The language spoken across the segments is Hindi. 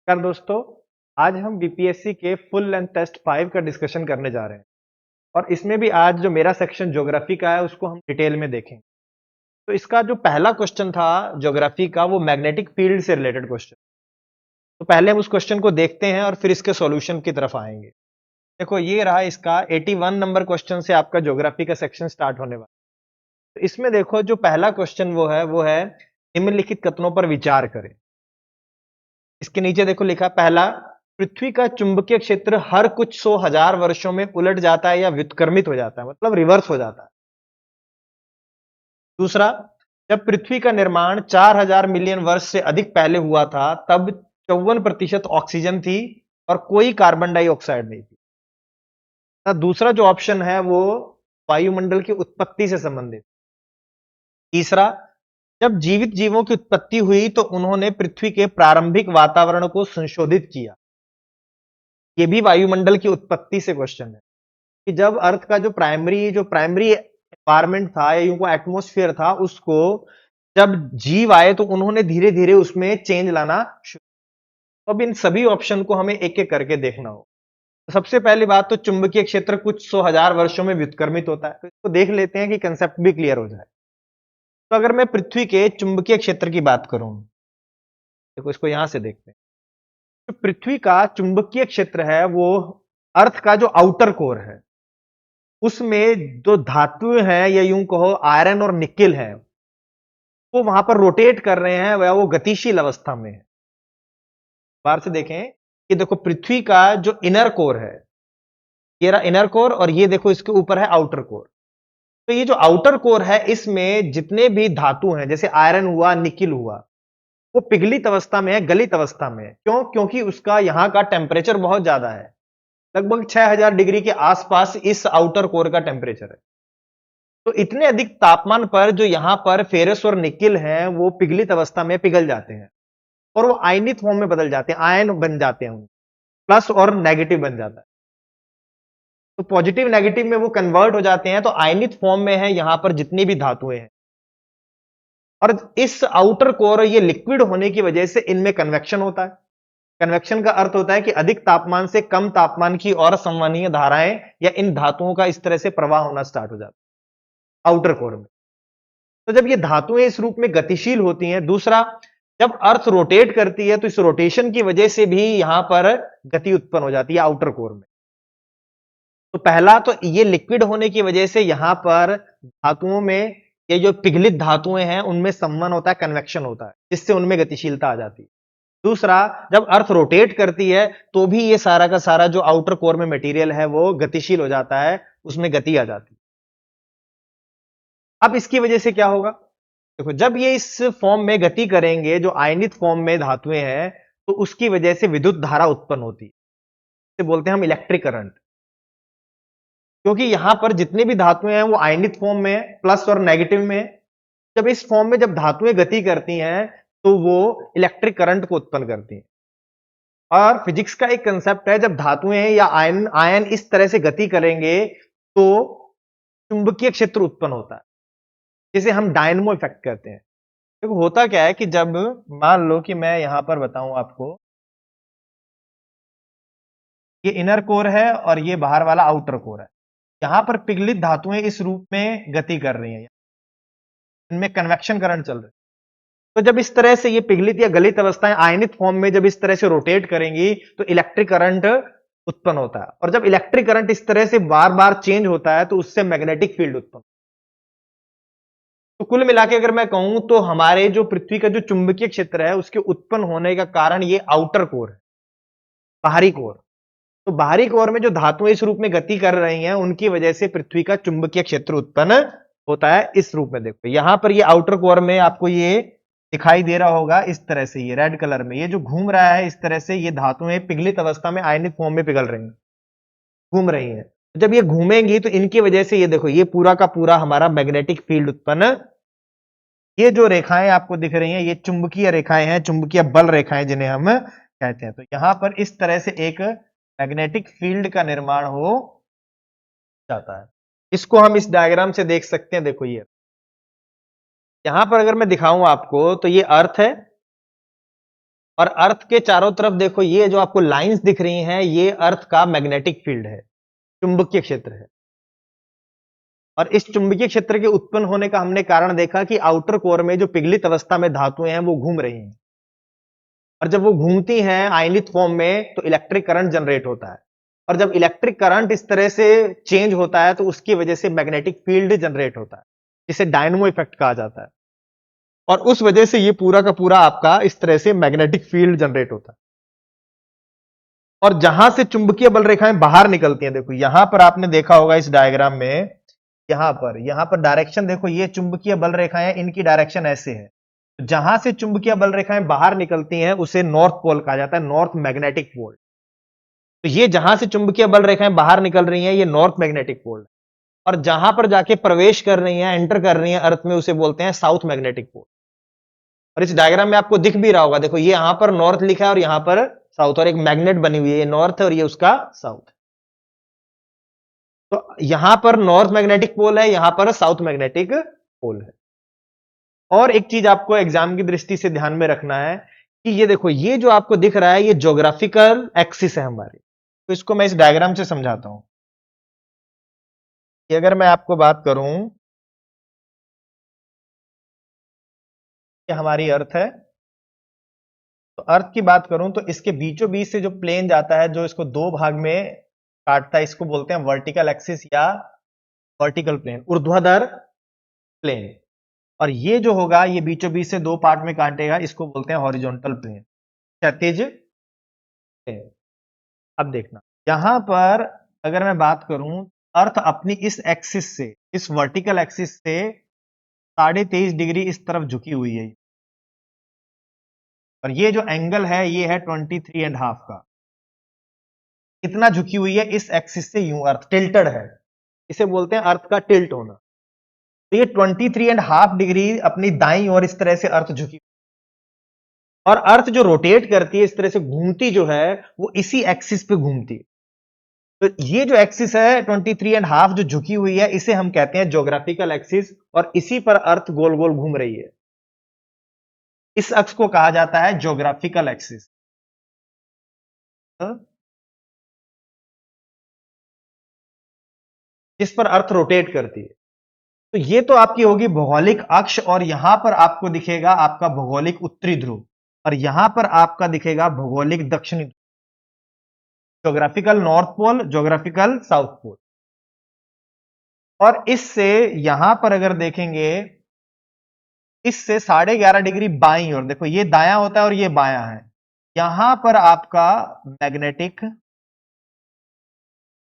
नमस्कार दोस्तों। आज हम बीपीएससी के फुल लेंथ टेस्ट 5 का डिस्कशन करने जा रहे हैं और इसमें भी आज जो मेरा सेक्शन ज्योग्राफी का है उसको हम डिटेल में देखेंगे। तो इसका जो पहला क्वेश्चन था ज्योग्राफी का वो मैग्नेटिक फील्ड से रिलेटेड क्वेश्चन। तो पहले हम उस क्वेश्चन को देखते हैं और फिर इसके सॉल्यूशन की तरफ आएंगे। देखो ये रहा इसका 81 नंबर क्वेश्चन से आपका ज्योग्राफी का सेक्शन स्टार्ट होने वाला है। तो इसमें देखो जो पहला क्वेश्चन वो है निम्नलिखित कथनों पर विचार करें। इसके नीचे देखो लिखा पहला, पृथ्वी का चुंबकीय क्षेत्र हर कुछ 100,000 वर्षों में उलट जाता है या व्युत्क्रमित हो जाता है, मतलब रिवर्स हो जाता है। दूसरा, जब पृथ्वी का निर्माण 4,000 मिलियन वर्ष से अधिक पहले हुआ था तब 54% ऑक्सीजन थी और कोई कार्बन डाइऑक्साइड नहीं थी। दूसरा जो ऑप्शन है वो वायुमंडल की उत्पत्ति से संबंधित। तीसरा, जब जीवित जीवों की उत्पत्ति हुई तो उन्होंने पृथ्वी के प्रारंभिक वातावरण को संशोधित किया। ये भी वायुमंडल की उत्पत्ति से क्वेश्चन है कि जब अर्थ का जो प्राइमरी एनवायरमेंट था या यूं को एटमॉस्फेयर था उसको जब जीव आए तो उन्होंने धीरे धीरे उसमें चेंज लाना शुरू। तो अब इन सभी ऑप्शन को हमें एक एक करके देखना हो। तो सबसे पहली बात तो चुंबकीय क्षेत्र कुछ 100,000 वर्षों में व्युत्क्रमित होता है, तो इसको देख लेते हैं कि कंसेप्ट भी क्लियर हो जाए। तो अगर मैं पृथ्वी के चुंबकीय क्षेत्र की बात करूं, देखो इसको यहां से देखते हैं। तो पृथ्वी का चुंबकीय क्षेत्र है वो अर्थ का जो आउटर कोर है उसमें जो धातु हैं या यूं कहो आयरन और निकेल है वो वहां पर रोटेट कर रहे हैं वह वो गतिशील अवस्था में है। बाहर से देखें कि देखो पृथ्वी का जो इनर कोर है, ये रहा इनर कोर और ये देखो इसके ऊपर है आउटर कोर। तो ये जो आउटर कोर है इसमें जितने भी धातु हैं जैसे आयरन हुआ निकिल हुआ वो पिघलित अवस्था में है, गलित अवस्था में है। क्यों? क्योंकि उसका यहां का टेम्परेचर बहुत ज्यादा है, लगभग 6,000 डिग्री के आसपास इस आउटर कोर का टेम्परेचर है। तो इतने अधिक तापमान पर जो यहां पर फेरस और निकिल हैं वो पिघलित अवस्था में पिघल जाते हैं और वो आयनित फॉर्म में बदल जाते हैं, आयन बन जाते हैं, प्लस और नेगेटिव बन जाता है। तो पॉजिटिव नेगेटिव में वो कन्वर्ट हो जाते हैं, तो आयनित फॉर्म में है यहां पर जितनी भी धातुएं हैं। और इस आउटर कोर ये लिक्विड होने की वजह से इनमें कन्वेक्शन होता है। कन्वेक्शन का अर्थ होता है कि अधिक तापमान से कम तापमान की और संवहनीय धाराएं या इन धातुओं का इस तरह से प्रवाह होना स्टार्ट हो जाता है आउटर कोर में। तो जब ये धातुएं इस रूप में गतिशील होती हैं, दूसरा जब अर्थ रोटेट करती है तो इस रोटेशन की वजह से भी यहां पर गति उत्पन्न हो जाती है आउटर कोर में। तो पहला तो ये लिक्विड होने की वजह से यहां पर धातुओं में ये जो पिघलित धातुएं हैं उनमें संवहन होता है, कन्वेक्शन होता है, जिससे उनमें गतिशीलता आ जाती है। दूसरा, जब अर्थ रोटेट करती है तो भी ये सारा का सारा जो आउटर कोर में मटेरियल है वो गतिशील हो जाता है, उसमें गति आ जाती है। अब इसकी वजह से क्या होगा? देखो जब ये इस फॉर्म में गति करेंगे जो आयनित फॉर्म में धातुएं हैं तो उसकी वजह से विद्युत धारा उत्पन्न होती है, इसे बोलते हैं हम इलेक्ट्रिक करंट। क्योंकि यहां पर जितनी भी धातुएं हैं वो आयनित फॉर्म में है, प्लस और नेगेटिव में है। जब इस फॉर्म में जब धातुएं गति करती हैं तो वो इलेक्ट्रिक करंट को उत्पन्न करती हैं। और फिजिक्स का एक कंसेप्ट है, जब धातुएं या आयन आयन इस तरह से गति करेंगे तो चुंबकीय क्षेत्र उत्पन्न होता है, जिसे हम डायनमो इफेक्ट कहते हैं। देखो होता क्या है कि जब मान लो कि मैं यहां पर बताऊं आपको, ये इनर कोर है और ये बाहर वाला आउटर कोर है। यहां पर पिघलित धातुएं इस रूप में गति कर रही हैं, इनमें कन्वेक्शन करंट चल रहा है। तो जब इस तरह से ये पिघलित या गलित अवस्थाएं आयनित फॉर्म में जब इस तरह से रोटेट करेंगी तो इलेक्ट्रिक करंट उत्पन्न होता है। और जब इलेक्ट्रिक करंट इस तरह से बार बार चेंज होता है तो उससे मैग्नेटिक फील्ड उत्पन्न। तो कुल मिला के अगर मैं कहूं तो हमारे जो पृथ्वी का जो चुंबकीय क्षेत्र है उसके उत्पन्न होने का कारण ये आउटर कोर है, बाहरी कोर। तो बाहरी कोर में जो धातुएं इस रूप में गति कर रही हैं उनकी वजह से पृथ्वी का चुंबकीय क्षेत्र उत्पन्न होता है। इस रूप में देखो यहां पर ये आउटर कोर में आपको ये दिखाई दे रहा होगा इस तरह से, ये रेड कलर में ये जो घूम रहा है इस तरह से, ये धातुएं पिघलित अवस्था में आयनिक फॉर्म में पिघल रही हैं, घूम रही हैं। जब ये घूमेंगी तो इनकी वजह से ये देखो ये पूरा का पूरा हमारा मैग्नेटिक फील्ड उत्पन्न, ये जो रेखाएं आपको दिख रही हैं ये चुंबकीय रेखाएं हैं, चुंबकीय बल रेखाएं जिन्हें हम कहते हैं। तो यहां पर इस तरह से एक मैग्नेटिक फील्ड का निर्माण हो जाता है। इसको हम इस डायग्राम से देख सकते हैं। देखो ये यहां पर अगर मैं दिखाऊं आपको तो ये अर्थ है और अर्थ के चारों तरफ देखो, ये जो आपको लाइंस दिख रही हैं, ये अर्थ का मैग्नेटिक फील्ड है, चुंबकीय क्षेत्र है। और इस चुंबकीय क्षेत्र के उत्पन्न होने का हमने कारण देखा कि आउटर कोर में जो पिघलित अवस्था में धातुएं हैं वो घूम रही हैं, और जब वो घूमती हैं आयनित फॉर्म में तो इलेक्ट्रिक करंट जनरेट होता है, और जब इलेक्ट्रिक करंट इस तरह से चेंज होता है तो उसकी वजह से मैग्नेटिक फील्ड जनरेट होता है, जिसे डायनमो इफेक्ट कहा जाता है। और उस वजह से ये पूरा का पूरा आपका इस तरह से मैग्नेटिक फील्ड जनरेट होता है। और जहां से चुंबकीय बल रेखाएं बाहर निकलती हैं, देखो यहां पर आपने देखा होगा इस डायग्राम में, यहां पर डायरेक्शन देखो, ये चुंबकीय बल रेखाएं, इनकी डायरेक्शन ऐसे है। तो जहां से चुंबकीय बल रेखाएं बाहर निकलती हैं उसे नॉर्थ पोल कहा जाता है, नॉर्थ मैग्नेटिक पोल। तो ये जहां से चुंबकीय बल रेखाएं बाहर निकल रही हैं, ये नॉर्थ मैग्नेटिक पोल है। और जहां पर जाके प्रवेश कर रही हैं, एंटर कर रही हैं अर्थ में, उसे बोलते हैं साउथ मैग्नेटिक पोल। और इस डायग्राम में आपको दिख भी रहा होगा, देखो ये यहां पर नॉर्थ लिखा है और यहां पर साउथ, और एक मैग्नेट बनी हुई है, ये नॉर्थ है और ये उसका साउथ। तो यहां पर नॉर्थ मैग्नेटिक पोल है, यहां पर साउथ मैग्नेटिक पोल है। और एक चीज आपको एग्जाम की दृष्टि से ध्यान में रखना है कि ये देखो, ये जो आपको दिख रहा है ये ज्योग्राफिकल एक्सिस है हमारी। तो इसको मैं इस डायग्राम से समझाता हूं कि अगर मैं आपको बात करूं कि हमारी अर्थ है, तो अर्थ की बात करूं तो इसके बीचों बीच से जो प्लेन जाता है, जो इसको दो भाग में काटता है, इसको बोलते हैं वर्टिकल एक्सिस या वर्टिकल प्लेन, ऊर्ध्वाधर प्लेन। और ये जो होगा, ये बीचों बीच से दो पार्ट में काटेगा, इसको बोलते हैं हॉरिजॉन्टल प्लेन, क्षैतिज प्लेन। अब देखना, यहां पर अगर मैं बात करूं, अर्थ अपनी इस एक्सिस से, इस वर्टिकल एक्सिस से 23.5 डिग्री इस तरफ झुकी हुई है, और ये जो एंगल है ये है 23.5 का। कितना झुकी हुई है इस एक्सिस से, यूं अर्थ टिल्टेड है, इसे बोलते हैं अर्थ का टिल्ट होना। तो ये 23.5 डिग्री अपनी दाईं ओर इस तरह से अर्थ झुकी, और अर्थ जो रोटेट करती है इस तरह से घूमती जो है, वो इसी एक्सिस पे घूमती है। तो ये जो एक्सिस है 23.5 जो झुकी हुई है, इसे हम कहते हैं ज्योग्राफिकल एक्सिस, और इसी पर अर्थ गोल गोल घूम रही है। इस अक्ष को कहा जाता है ज्योग्राफिकल एक्सिस। जिस पर अर्थ रोटेट करती है। तो ये तो आपकी होगी भौगोलिक अक्ष, और यहां पर आपको दिखेगा आपका भौगोलिक उत्तरी ध्रुव, और यहां पर आपका दिखेगा भौगोलिक दक्षिणी ध्रुव, geographical north pole, geographical south pole. और इससे यहां पर अगर देखेंगे, इससे 11.5 डिग्री बाईं ओर, देखो ये दायां होता है और ये बायां है, यहां पर आपका मैग्नेटिक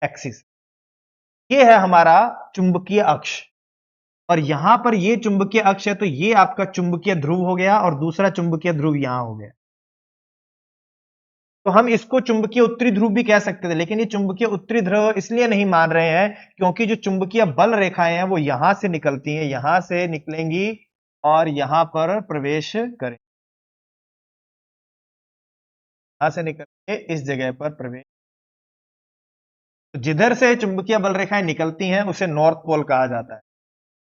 एक्सिस, ये है हमारा चुंबकीय अक्ष। और यहां पर ये चुंबकीय अक्ष है, तो ये आपका चुंबकीय ध्रुव हो गया, और दूसरा चुंबकीय ध्रुव यहां हो गया। तो हम इसको चुंबकीय उत्तरी ध्रुव भी कह सकते थे, लेकिन ये चुंबकीय उत्तरी ध्रुव इसलिए नहीं मान रहे हैं क्योंकि जो चुंबकीय बल रेखाएं हैं वो यहां से निकलती हैं, यहां से निकलेंगी और यहां पर प्रवेश करें, यहां से निकल के इस जगह पर प्रवेश। तो जिधर से चुंबकीय बल रेखाएं निकलती हैं उसे नॉर्थ पोल कहा जाता है।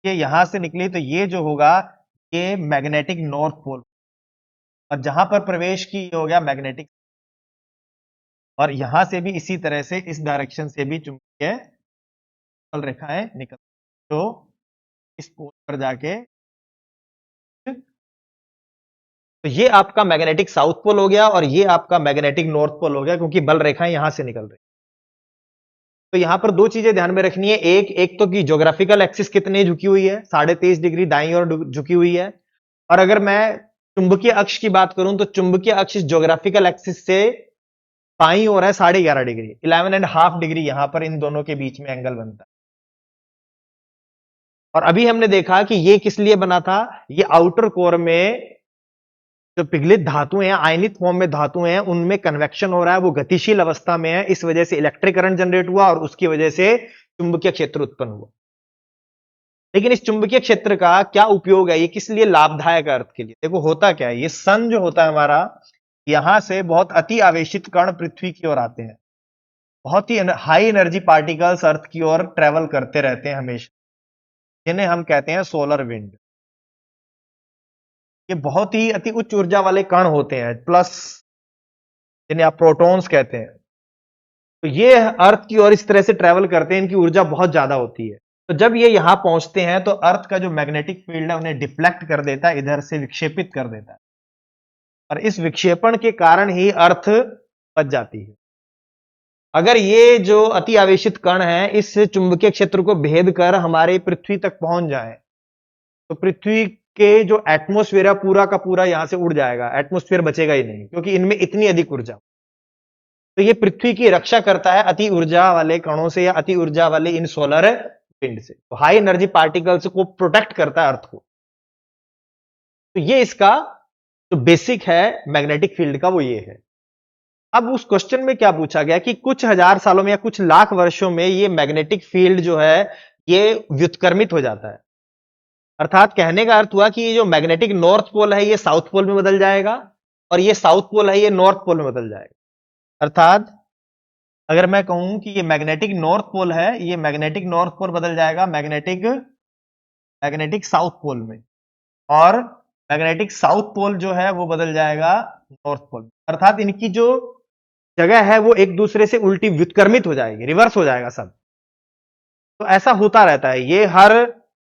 ये यहां से निकली तो ये जो होगा, ये मैग्नेटिक नॉर्थ पोल, और जहां पर प्रवेश की ये हो गया मैग्नेटिक। और यहां से भी इसी तरह से, इस डायरेक्शन से भी चुंबकीय बल रेखाएं निकल, तो इस पोल पर जाके, तो ये आपका मैग्नेटिक साउथ पोल हो गया और ये आपका मैग्नेटिक नॉर्थ पोल हो गया, क्योंकि बल रेखाएं यहां से निकल रही। तो यहां पर दो चीजें ध्यान में रखनी है, एक तो कि ज्योग्राफिकल एक्सिस कितनी झुकी हुई है, 23.5 डिग्री दाईं ओर झुकी हुई है। और अगर मैं चुंबकीय अक्ष की बात करूं तो चुंबकीय अक्ष ज्योग्राफिकल एक्सिस से बाईं ओर है 11.5 डिग्री, 11.5 डिग्री यहां पर इन दोनों के बीच में एंगल बनता है। और अभी हमने देखा कि ये किस लिए बना था, ये आउटर कोर में जो पिघलित धातुएं हैं, आयनित फॉर्म में धातुएं हैं, उनमें कन्वेक्शन हो रहा है, वो गतिशील अवस्था में है, इस वजह से इलेक्ट्रिक करंट जनरेट हुआ और उसकी वजह से चुंबकीय क्षेत्र उत्पन्न हुआ। लेकिन इस चुंबकीय क्षेत्र का क्या उपयोग है, ये किस लिए लाभदायक है अर्थ के लिए? देखो होता क्या है, ये सन जो होता है हमारा, यहां से बहुत अति आवेशित कण पृथ्वी की ओर आते हैं, बहुत ही हाई एनर्जी पार्टिकल्स अर्थ की ओर ट्रेवल करते रहते हैं हमेशा, जिन्हें हम कहते हैं सोलर विंड। ये बहुत ही अति उच्च ऊर्जा वाले कण होते हैं, प्लस, जिन्हें आप प्रोटॉन्स कहते हैं। तो ये अर्थ की ओर इस तरह से ट्रेवल करते हैं, इनकी ऊर्जा बहुत ज्यादा होती है। तो जब ये यहां पहुंचते हैं तो अर्थ का जो मैग्नेटिक फील्ड है उन्हें डिफ्लेक्ट कर देता है, इधर से विक्षेपित कर देता है, और इस विक्षेपण के कारण ही अर्थ बच जाती है। अगर ये जो अति आवेशित कण है इस चुंबकीय क्षेत्र को भेद कर हमारे पृथ्वी तक पहुंच जाए, तो पृथ्वी के जो एटमॉस्फेयर है पूरा का पूरा यहां से उड़ जाएगा, एटमॉस्फेयर बचेगा ही नहीं, क्योंकि इनमें इतनी अधिक ऊर्जा। तो ये पृथ्वी की रक्षा करता है अति ऊर्जा वाले कणों से या अति ऊर्जा वाले इन सोलर विंड से। तो हाई एनर्जी पार्टिकल्स को प्रोटेक्ट करता है अर्थ को। तो ये इसका जो बेसिक है मैग्नेटिक फील्ड का, वो ये है। अब उस क्वेश्चन में क्या पूछा गया कि कुछ हजार सालों में या कुछ लाख वर्षों में ये मैग्नेटिक फील्ड जो है ये व्युत्क्रमित हो जाता है। अर्थात कहने का अर्थ हुआ कि ये जो मैग्नेटिक नॉर्थ पोल है ये साउथ पोल में बदल जाएगा, और ये साउथ पोल है ये नॉर्थ पोल में बदल जाएगा। अर्थात अगर मैं कहूं कि ये मैग्नेटिक नॉर्थ पोल है, ये मैग्नेटिक नॉर्थ पोल बदल जाएगा मैग्नेटिक साउथ पोल में, और मैग्नेटिक साउथ पोल जो है वो बदल जाएगा नॉर्थ पोल में। अर्थात इनकी जो जगह है वो एक दूसरे से उल्टी व्युत्क्रमित हो जाएगी, रिवर्स हो जाएगा सब। तो ऐसा होता रहता है, ये हर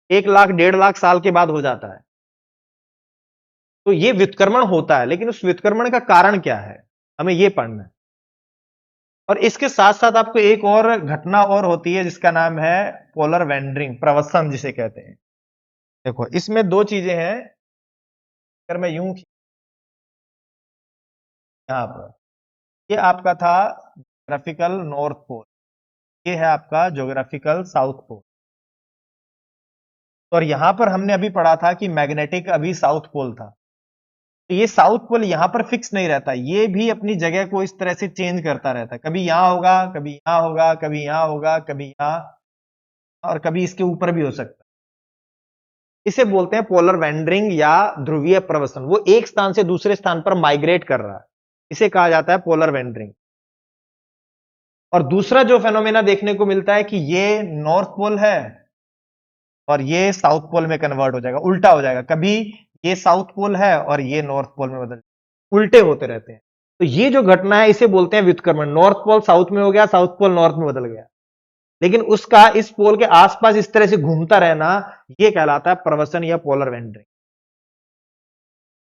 1 लाख 1.5 लाख साल के बाद हो जाता है। तो ये व्युत्क्रमण होता है, लेकिन उस व्युत्क्रमण का कारण क्या है हमें ये पढ़ना है। और इसके साथ साथ आपको एक और घटना और होती है जिसका नाम है पोलर वेंडरिंग, प्रवसन जिसे कहते हैं। देखो इसमें दो चीजें हैं। अगर मैं यूं यहां पर, ये आपका था ज्योग्राफिकल नॉर्थ पोल, ये है आपका ज्योग्राफिकल साउथ पोल। और यहां पर हमने अभी पढ़ा था कि मैग्नेटिक अभी साउथ पोल था। तो ये साउथ पोल यहां पर फिक्स नहीं रहता, ये भी अपनी जगह को इस तरह से चेंज करता रहता है। कभी यहां होगा, कभी यहां होगा, कभी यहां होगा, कभी यहां, और कभी इसके ऊपर भी हो सकता है। इसे बोलते हैं पोलर वेंडरिंग या ध्रुवीय प्रवसन। वो एक स्थान से दूसरे स्थान पर माइग्रेट कर रहा है, इसे कहा जाता है पोलर वेंडरिंग। और दूसरा जो फेनोमेना देखने को मिलता है कि ये नॉर्थ पोल है और ये साउथ पोल में कन्वर्ट हो जाएगा, उल्टा हो जाएगा। कभी ये साउथ पोल है और ये नॉर्थ पोल में बदल, उल्टे होते रहते हैं। तो ये जो घटना है इसे बोलते हैं व्युत्क्रमण। नॉर्थ पोल साउथ में हो गया, साउथ पोल नॉर्थ में बदल गया, लेकिन उसका इस पोल के आसपास इस तरह से घूमता रहना यह कहलाता है प्रवसन या पोलर वेंडरिंग।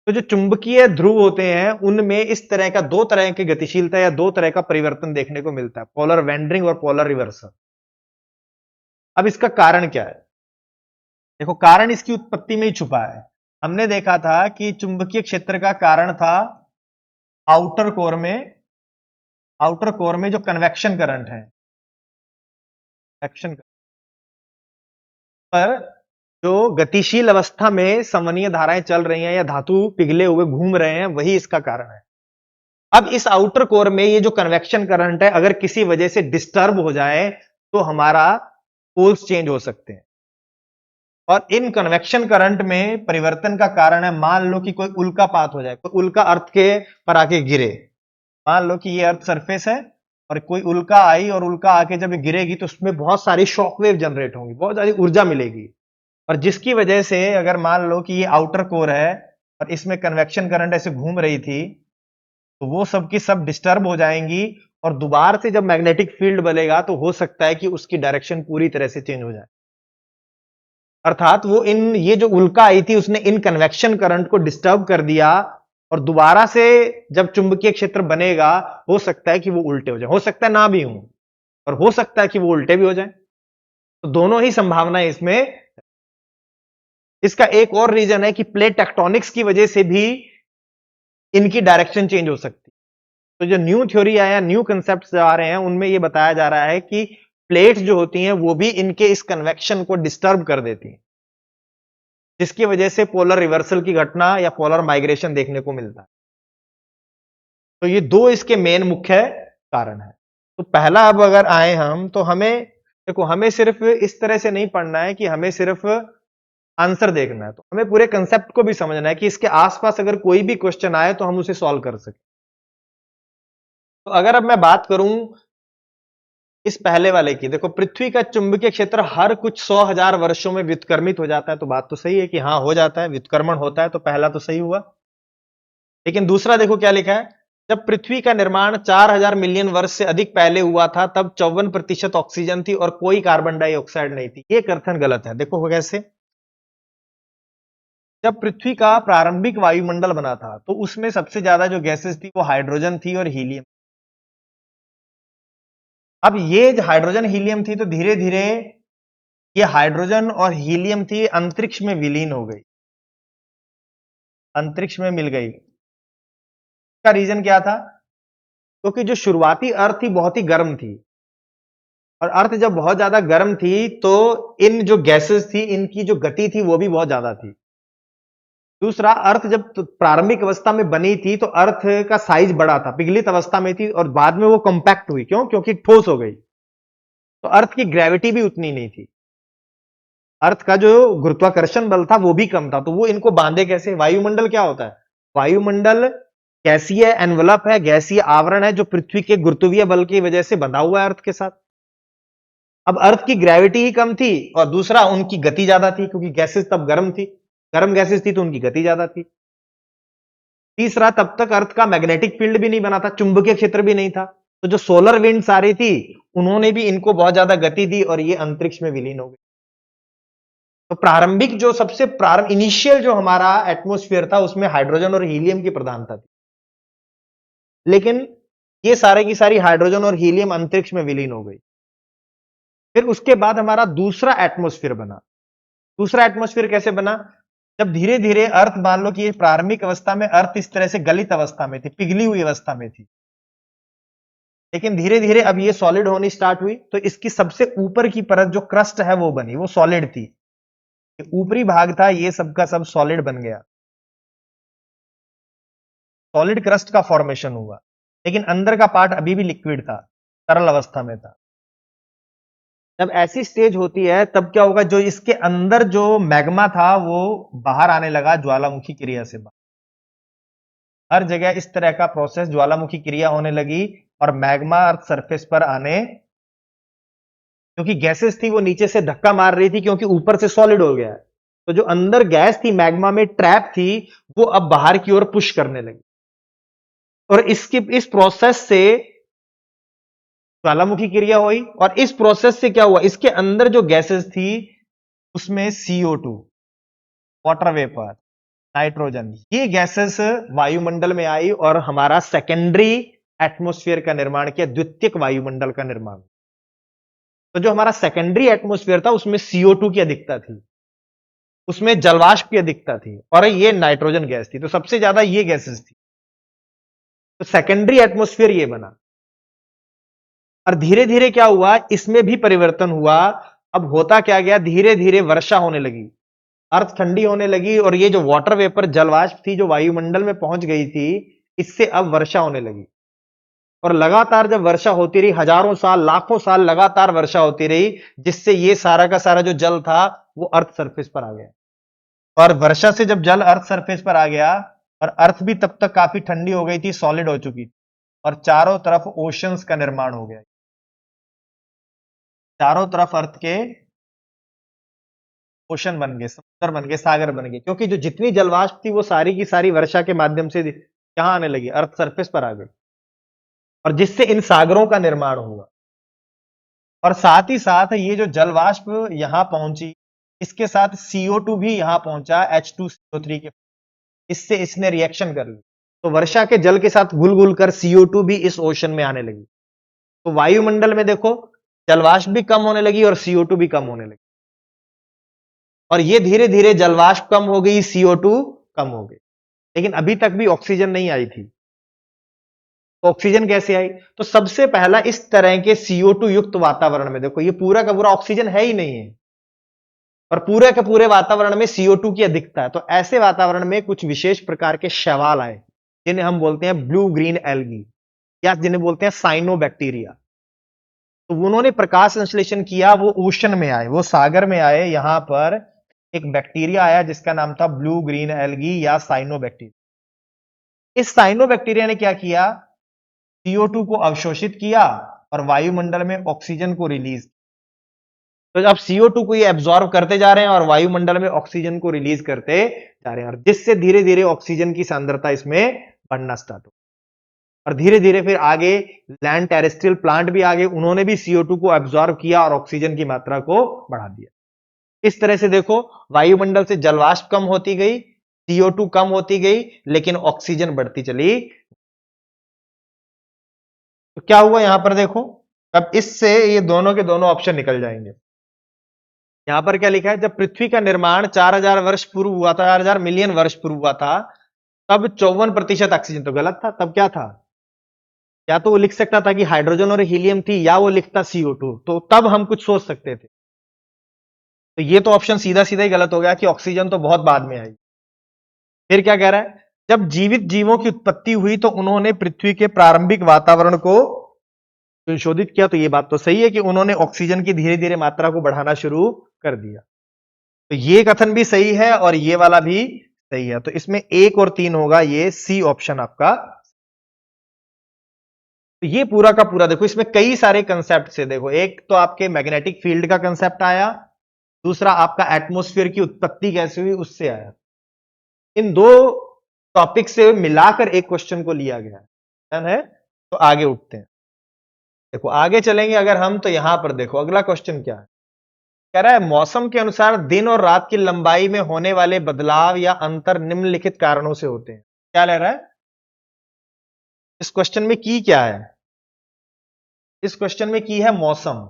तो जो चुंबकीय ध्रुव होते हैं उनमें इस तरह का दो तरह की गतिशीलता या दो तरह का परिवर्तन देखने को मिलता है, पोलर वेंडरिंग और पोलर रिवर्सल। अब इसका कारण क्या है? देखो कारण इसकी उत्पत्ति में ही छुपा है। हमने देखा था कि चुंबकीय क्षेत्र का कारण था आउटर कोर में जो कन्वेक्शन करंट है, एक्शन पर जो गतिशील अवस्था में संवहनीय धाराएं चल रही हैं या धातु पिघले हुए घूम रहे हैं, वही इसका कारण है। अब इस आउटर कोर में ये जो कन्वेक्शन करंट है अगर किसी वजह से डिस्टर्ब हो जाए तो हमारा पोल्स चेंज हो सकते हैं। और इन कन्वेक्शन करंट में परिवर्तन का कारण है, मान लो कि कोई उल्कापात हो जाए, कोई उल्का अर्थ के पर आके गिरे। मान लो कि ये अर्थ सरफेस है और कोई उल्का आई और उल्का आके जब गिरेगी तो उसमें बहुत सारी शॉकवेव जनरेट होंगी, बहुत सारी ऊर्जा मिलेगी, और जिसकी वजह से अगर मान लो कि ये आउटर कोर है और इसमें कन्वेक्शन करंट ऐसे घूम रही थी, तो वो सब की सब डिस्टर्ब हो जाएंगी और दोबारा से जब मैग्नेटिक फील्ड बनेगा तो हो सकता है कि उसकी डायरेक्शन पूरी तरह से चेंज हो जाए। अर्थात वो ये जो उल्का आई थी उसने इन कन्वेक्शन करंट को डिस्टर्ब कर दिया, और दोबारा से जब चुंबकीय क्षेत्र बनेगा हो सकता है कि वो उल्टे हो जाए, हो सकता है ना भी हो, और हो सकता है कि वो उल्टे भी हो जाए। तो दोनों ही संभावनाएं इसमें। इसका एक और रीजन है कि प्लेट टेक्टोनिक्स की वजह से भी इनकी डायरेक्शन चेंज हो सकती है। तो जो न्यू थ्योरी आया, न्यू कंसेप्ट आ रहे हैं, उनमें यह बताया जा रहा है कि प्लेट्स जो होती हैं वो भी इनके इस कन्वेक्शन को डिस्टर्ब कर देती हैं, जिसकी वजह से पोलर रिवर्सल की घटना या पोलर माइग्रेशन देखने को मिलता है। तो ये दो इसके मेन मुख्य कारण है। तो पहला अब अगर आए हम, तो हमें देखो, हमें सिर्फ इस तरह से नहीं पढ़ना है कि हमें सिर्फ आंसर देखना है, तो हमें पूरे कंसेप्ट को भी समझना है कि इसके आसपास अगर कोई भी क्वेश्चन आए तो हम उसे सॉल्व कर सकें। तो अगर अब मैं बात करूं इस पहले वाले की देखो, पृथ्वी का चुंबकीय क्षेत्र हर कुछ 100,000 वर्षों में व्युत्क्रमित हो जाता है, तो बात तो सही है कि हाँ हो जाता है, व्युत्क्रमण होता है, तो पहला तो सही हुआ। लेकिन दूसरा देखो क्या लिखा है, जब पृथ्वी का निर्माण 4,000 मिलियन वर्ष से अधिक पहले हुआ था तब 54% ऑक्सीजन थी और कोई कार्बन डाइऑक्साइड नहीं थी। ये कथन गलत है। देखो कैसे, जब पृथ्वी का प्रारंभिक वायुमंडल बना था तो उसमें सबसे ज्यादा जो गैसेस थी वो हाइड्रोजन थी और हीलियम। अब ये जो हाइड्रोजन हीलियम थी तो धीरे धीरे ये हाइड्रोजन और हीलियम थी अंतरिक्ष में विलीन हो गई, अंतरिक्ष में मिल गई। इसका रीजन क्या था? क्योंकि जो शुरुआती अर्थ थी बहुत ही गर्म थी, और अर्थ जब बहुत ज्यादा गर्म थी तो इन जो गैसेस थी इनकी जो गति थी वो भी बहुत ज्यादा थी। दूसरा, अर्थ जब प्रारंभिक अवस्था में बनी थी तो अर्थ का साइज बड़ा था, पिघलित अवस्था में थी, और बाद में वो कॉम्पैक्ट हुई। क्यों? क्योंकि ठोस हो गई, तो अर्थ की ग्रेविटी भी उतनी नहीं थी, अर्थ का जो गुरुत्वाकर्षण बल था वो भी कम था, तो वो इनको बांधे कैसे? वायुमंडल क्या होता है? वायुमंडल गैसीय एनवलप है, गैसीय आवरण है जो पृथ्वी के गुरुत्वीय बल की वजह से बंधा हुआ है अर्थ के साथ। अब अर्थ की ग्रेविटी ही कम थी और दूसरा उनकी गति ज्यादा थी, क्योंकि गैसेस तब गर्म थी, गर्म गैसेस थी तो उनकी गति ज्यादा थी। तीसरा, तब तक अर्थ का मैग्नेटिक फील्ड भी नहीं बना था, चुंबकीय क्षेत्र भी नहीं था, तो जो सोलर विंड्स आ रही थी उन्होंने भी इनको बहुत ज्यादा गति दी और ये अंतरिक्ष में विलीन हो गए। तो प्रारंभिक जो सबसे प्रारंभ इनिशियल जो हमारा एटमॉस्फेयर था उसमें हाइड्रोजन और हीलियम की प्रधानता थी, लेकिन ये सारे की सारी हाइड्रोजन और हीलियम अंतरिक्ष में विलीन हो गई। फिर उसके बाद हमारा दूसरा एटमॉस्फेयर बना। दूसरा एटमॉस्फेयर कैसे बना? जब धीरे धीरे अर्थ, मान लो कि ये प्रारंभिक अवस्था में अर्थ इस तरह से गलित अवस्था में थी, पिघली हुई अवस्था में थी, लेकिन धीरे धीरे अब ये सॉलिड होनी स्टार्ट हुई, तो इसकी सबसे ऊपर की परत जो क्रस्ट है वो बनी, वो सॉलिड थी। ऊपरी भाग था ये सबका सब सॉलिड बन गया, सॉलिड क्रस्ट का फॉर्मेशन हुआ, लेकिन अंदर का पार्ट अभी भी लिक्विड था, तरल अवस्था में था। जब ऐसी स्टेज होती है तब क्या होगा, जो इसके अंदर जो मैग्मा था वो बाहर आने लगा ज्वालामुखी क्रिया से। हर जगह इस तरह का प्रोसेस, ज्वालामुखी क्रिया होने लगी और मैग्मा अर्थ सरफेस पर आने, क्योंकि गैसेस थी वो नीचे से धक्का मार रही थी क्योंकि ऊपर से सॉलिड हो गया है, तो जो अंदर गैस थी मैग्मा में ट्रैप थी वो अब बाहर की ओर पुश करने लगी, और इस प्रोसेस से ज्वालामुखी क्रिया हुई। और इस प्रोसेस से क्या हुआ, इसके अंदर जो गैसेस थी उसमें CO2, वाटर वेपर, नाइट्रोजन, ये गैसेस वायुमंडल में आई और हमारा सेकेंडरी एटमॉस्फेयर का निर्माण किया, द्वितीयक वायुमंडल का निर्माण। तो जो हमारा सेकेंडरी एटमॉस्फेयर था उसमें CO2 की अधिकता थी, उसमें जलवाष्प की अधिकता थी, और ये नाइट्रोजन गैस थी, तो सबसे ज्यादा ये गैसेस थी, तो सेकेंडरी एटमॉस्फेयर ये बना। और धीरे धीरे क्या हुआ, इसमें भी परिवर्तन हुआ। अब होता क्या गया, धीरे धीरे वर्षा होने लगी, अर्थ ठंडी होने लगी, और ये जो वाटर वेपर, जलवाष्प थी जो वायुमंडल में पहुंच गई थी, इससे अब वर्षा होने लगी। और लगातार जब वर्षा होती रही, हजारों साल, लाखों साल लगातार वर्षा होती रही, जिससे ये सारा का सारा जो जल था वो अर्थ सरफेस पर आ गया। और वर्षा से जब जल अर्थ सरफेस पर आ गया, और अर्थ भी तब तक काफी ठंडी हो गई थी, सॉलिड हो चुकी थी, और चारों तरफ ओशंस का निर्माण हो गया। चारों तरफ अर्थ के ओशन बन गए, समुद्र बन गए, सागर बन गए, क्योंकि जो जितनी जलवाष्प थी वो सारी की सारी वर्षा के माध्यम से कहां आने लगी, अर्थ सरफेस पर आ गई, और जिससे इन सागरों का निर्माण हुआ। और साथ ही साथ ये जो जलवाष्प यहां पहुंची, इसके साथ CO2 भी यहां पहुंचा H2CO3 के, इससे इसने रिएक्शन कर ली, तो वर्षा के जल के साथ घुल घुल कर CO2 भी इस ओशन में आने लगी। तो वायुमंडल में देखो जलवाष्प भी कम होने लगी और CO2 भी कम होने लगी, और ये धीरे धीरे जलवाष्प कम हो गई, CO2 कम हो गई, लेकिन अभी तक भी ऑक्सीजन नहीं आई थी। तो ऑक्सीजन कैसे आई? तो सबसे पहला, इस तरह के CO2 युक्त वातावरण में देखो ये पूरा का पूरा ऑक्सीजन है ही नहीं है, और पूरे के पूरे वातावरण में CO2 की अधिकता है, तो ऐसे वातावरण में कुछ विशेष प्रकार के शैवाल आए, जिन्हें हम बोलते हैं ब्लू ग्रीन एल्गी, या जिन्हें बोलते हैं साइनोबैक्टीरिया। तो उन्होंने प्रकाश संश्लेषण किया, वो ओशन में आए, वो सागर में आए। यहां पर एक बैक्टीरिया आया जिसका नाम था ब्लू ग्रीन एल्गी या साइनोबैक्टीरिया। इस साइनोबैक्टीरिया ने क्या किया, CO2 को अवशोषित किया और वायुमंडल में ऑक्सीजन को रिलीज। तो अब CO2 को ये एब्जॉर्ब करते जा रहे हैं और वायुमंडल में ऑक्सीजन को रिलीज करते जा रहे हैं, और जिससे धीरे धीरे ऑक्सीजन की सांद्रता इसमें बढ़ना स्टार्ट हो, और धीरे धीरे फिर आगे लैंड टेरेस्ट्रियल प्लांट भी आगे, उन्होंने भी CO2 को एब्जॉर्ब किया और ऑक्सीजन की मात्रा को बढ़ा दिया। इस तरह से देखो वायुमंडल से जलवाष्प कम होती गई, CO2 कम होती गई, लेकिन ऑक्सीजन बढ़ती चली। तो क्या हुआ यहां पर देखो, अब इससे ये दोनों के दोनों ऑप्शन निकल जाएंगे। यहां पर क्या लिखा है, जब पृथ्वी का निर्माण 4000 वर्ष पूर्व हुआ था, 4000 मिलियन वर्ष पूर्व हुआ था, तब 54% ऑक्सीजन। तो गलत था, तब क्या था, या तो वो लिख सकता था कि हाइड्रोजन और हीलियम थी, या वो लिखता CO2, तो तब हम कुछ सोच सकते थे। तो ये तो ऑप्शन सीधा सीधा ही गलत हो गया कि ऑक्सीजन तो बहुत बाद में आई। फिर क्या कह रहा है, जब जीवित जीवों की उत्पत्ति हुई तो उन्होंने पृथ्वी के प्रारंभिक वातावरण को संशोधित किया। तो ये बात तो सही है कि उन्होंने ऑक्सीजन की धीरे धीरे मात्रा को बढ़ाना शुरू कर दिया। तो ये कथन भी सही है और ये वाला भी सही है। तो इसमें 1 और 3 होगा, ये सी ऑप्शन आपका। तो ये पूरा का पूरा देखो, इसमें कई सारे कंसेप्ट से देखो, एक तो आपके मैग्नेटिक फील्ड का कंसेप्ट आया, दूसरा आपका एटमॉस्फेयर की उत्पत्ति कैसे हुई उससे आया। इन दो टॉपिक से मिलाकर एक क्वेश्चन को लिया गया है। तो आगे उठते हैं, देखो आगे चलेंगे अगर हम, तो यहां पर देखो अगला क्वेश्चन क्या है, कह रहा है मौसम के अनुसार दिन और रात की लंबाई में होने वाले बदलाव या अंतर निम्नलिखित कारणों से होते हैं। क्या ले रहा है इस क्वेश्चन में, की क्या है, इस क्वेश्चन में की है मौसम।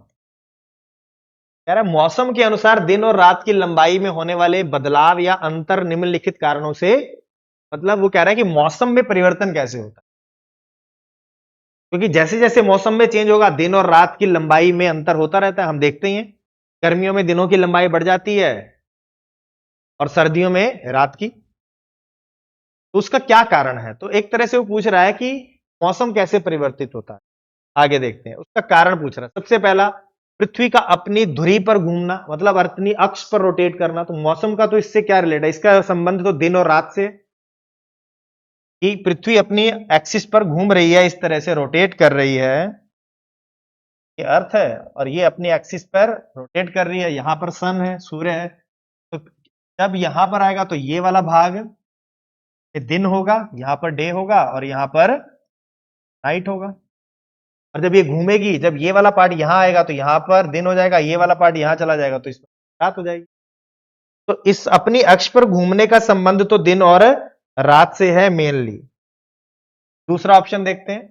कह रहा है मौसम के अनुसार दिन और रात की लंबाई में होने वाले बदलाव या अंतर निम्नलिखित कारणों से, मतलब वो कह रहा है कि मौसम में परिवर्तन कैसे होता है, क्योंकि जैसे जैसे मौसम में चेंज होगा दिन और रात की लंबाई में अंतर होता रहता है। हम देखते ही हैं गर्मियों में दिनों की लंबाई बढ़ जाती है और सर्दियों में रात की। तो उसका क्या कारण है, तो एक तरह से वो पूछ रहा है कि मौसम कैसे परिवर्तित होता है। आगे देखते हैं, उसका कारण पूछ रहा है। सबसे पहला, पृथ्वी का अपनी धुरी पर घूमना, मतलब अपनी अक्ष पर रोटेट करना। तो मौसम का तो इससे क्या रिलेट है, इसका संबंध तो दिन और रात से, कि पृथ्वी अपनी एक्सिस पर घूम रही है, इस तरह से रोटेट कर रही है, ये अर्थ है, और ये अपनी एक्सिस पर रोटेट कर रही है। यहां पर सन है, सूर्य है। तो जब यहां पर आएगा तो ये वाला भाग ये दिन होगा, यहां पर डे होगा और यहां पर नाइट होगा। और जब ये घूमेगी, जब ये वाला पार्ट यहां आएगा तो यहां पर दिन हो जाएगा, ये वाला पार्ट यहां चला जाएगा तो इसमें रात हो जाएगी। तो इस अपनी अक्ष पर घूमने का संबंध तो दिन और रात से है मेनली। दूसरा ऑप्शन देखते हैं,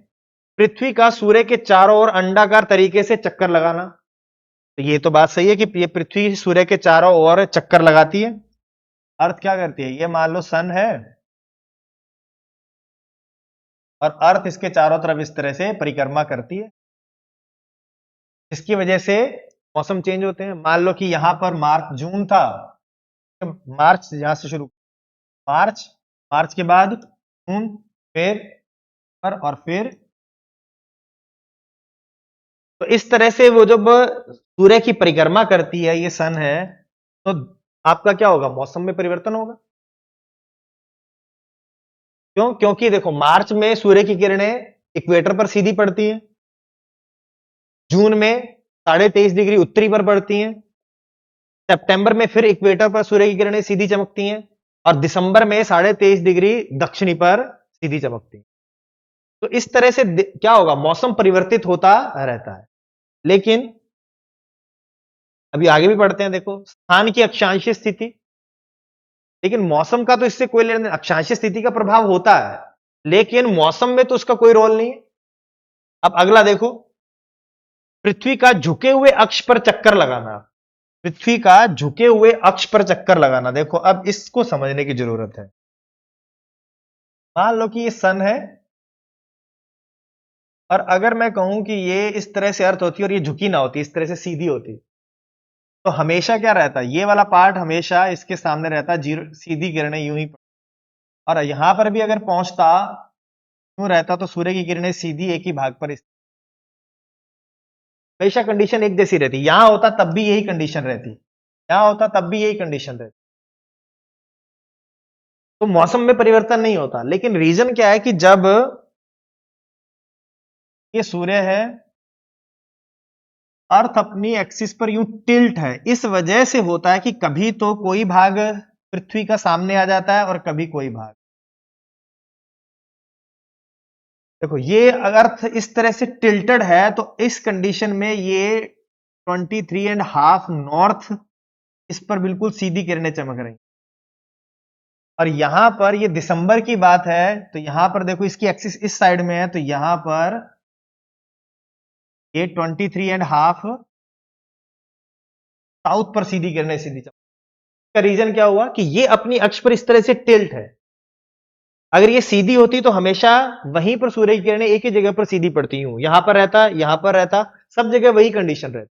पृथ्वी का सूर्य के चारों ओर अंडाकार तरीके से चक्कर लगाना। तो ये तो बात सही है कि ये पृथ्वी सूर्य के चारों ओर चक्कर लगाती है। अर्थ क्या करती है, ये मान लो सन है और अर्थ इसके चारों तरफ इस तरह से परिक्रमा करती है, इसकी वजह से मौसम चेंज होते हैं। मान लो कि यहां पर मार्च जून था, मार्च यहां से शुरू, मार्च, मार्च के बाद जून, फिर और फिर, तो इस तरह से वो जब सूर्य की परिक्रमा करती है, ये सन है, तो आपका क्या होगा, मौसम में परिवर्तन होगा। क्यों, क्योंकि देखो मार्च में सूर्य की किरणें इक्वेटर पर सीधी पड़ती हैं, जून में 23.5 डिग्री उत्तरी पर पड़ती हैं, सितंबर में फिर इक्वेटर पर सूर्य की किरणें सीधी चमकती हैं, और दिसंबर में 23.5 डिग्री दक्षिणी पर सीधी चमकती हैं। तो इस तरह से क्या होगा, मौसम परिवर्तित होता रहता है। लेकिन अभी आगे भी पढ़ते हैं, देखो स्थान की अक्षांशीय स्थिति, लेकिन मौसम का तो इससे कोई लेना नहीं, अक्षांशीय स्थिति का प्रभाव होता है लेकिन मौसम में तो उसका कोई रोल नहीं है। अब अगला देखो, पृथ्वी का झुके हुए अक्ष पर चक्कर लगाना, पृथ्वी का झुके हुए अक्ष पर चक्कर लगाना। देखो अब इसको समझने की जरूरत है। मान लो कि ये सन है और अगर मैं कहूं कि ये इस तरह से अर्थ होती और ये झुकी ना होती, इस तरह से सीधी होती, तो हमेशा क्या रहता, ये वाला पार्ट हमेशा इसके सामने रहता, जीरो, सीधी किरणें यूं ही, और यहां पर भी अगर पहुंचता यूं रहता तो सूर्य की किरणें सीधी एक ही भाग पर, हमेशा कंडीशन एक जैसी रहती। यहां होता तब भी यही कंडीशन रहती, यहां होता तब भी यही कंडीशन रहती। तो मौसम में परिवर्तन नहीं होता, लेकिन रीजन क्या है कि जब ये सूर्य है अर्थ अपनी एक्सिस पर यूं टिल्ट है, इस वजह से होता है कि कभी तो कोई भाग पृथ्वी का सामने आ जाता है और कभी कोई भाग। देखो ये अर्थ इस तरह से टिल्टेड है तो इस कंडीशन में ये 23.5 नॉर्थ इस पर बिल्कुल सीधी किरणें चमक रही, और यहां पर ये दिसंबर की बात है तो यहां पर देखो इसकी एक्सिस इस साइड में है तो यहां पर ये 23.5 साउथ पर सीधी किरणें सीधी चमक। इसका रीजन क्या हुआ कि ये अपनी अक्ष पर इस तरह से टिल्ट है। अगर ये सीधी होती तो हमेशा वहीं पर सूर्य की किरणें एक ही जगह पर सीधी पड़ती हूं, यहां पर रहता, यहां पर रहता, सब जगह वही कंडीशन रहती।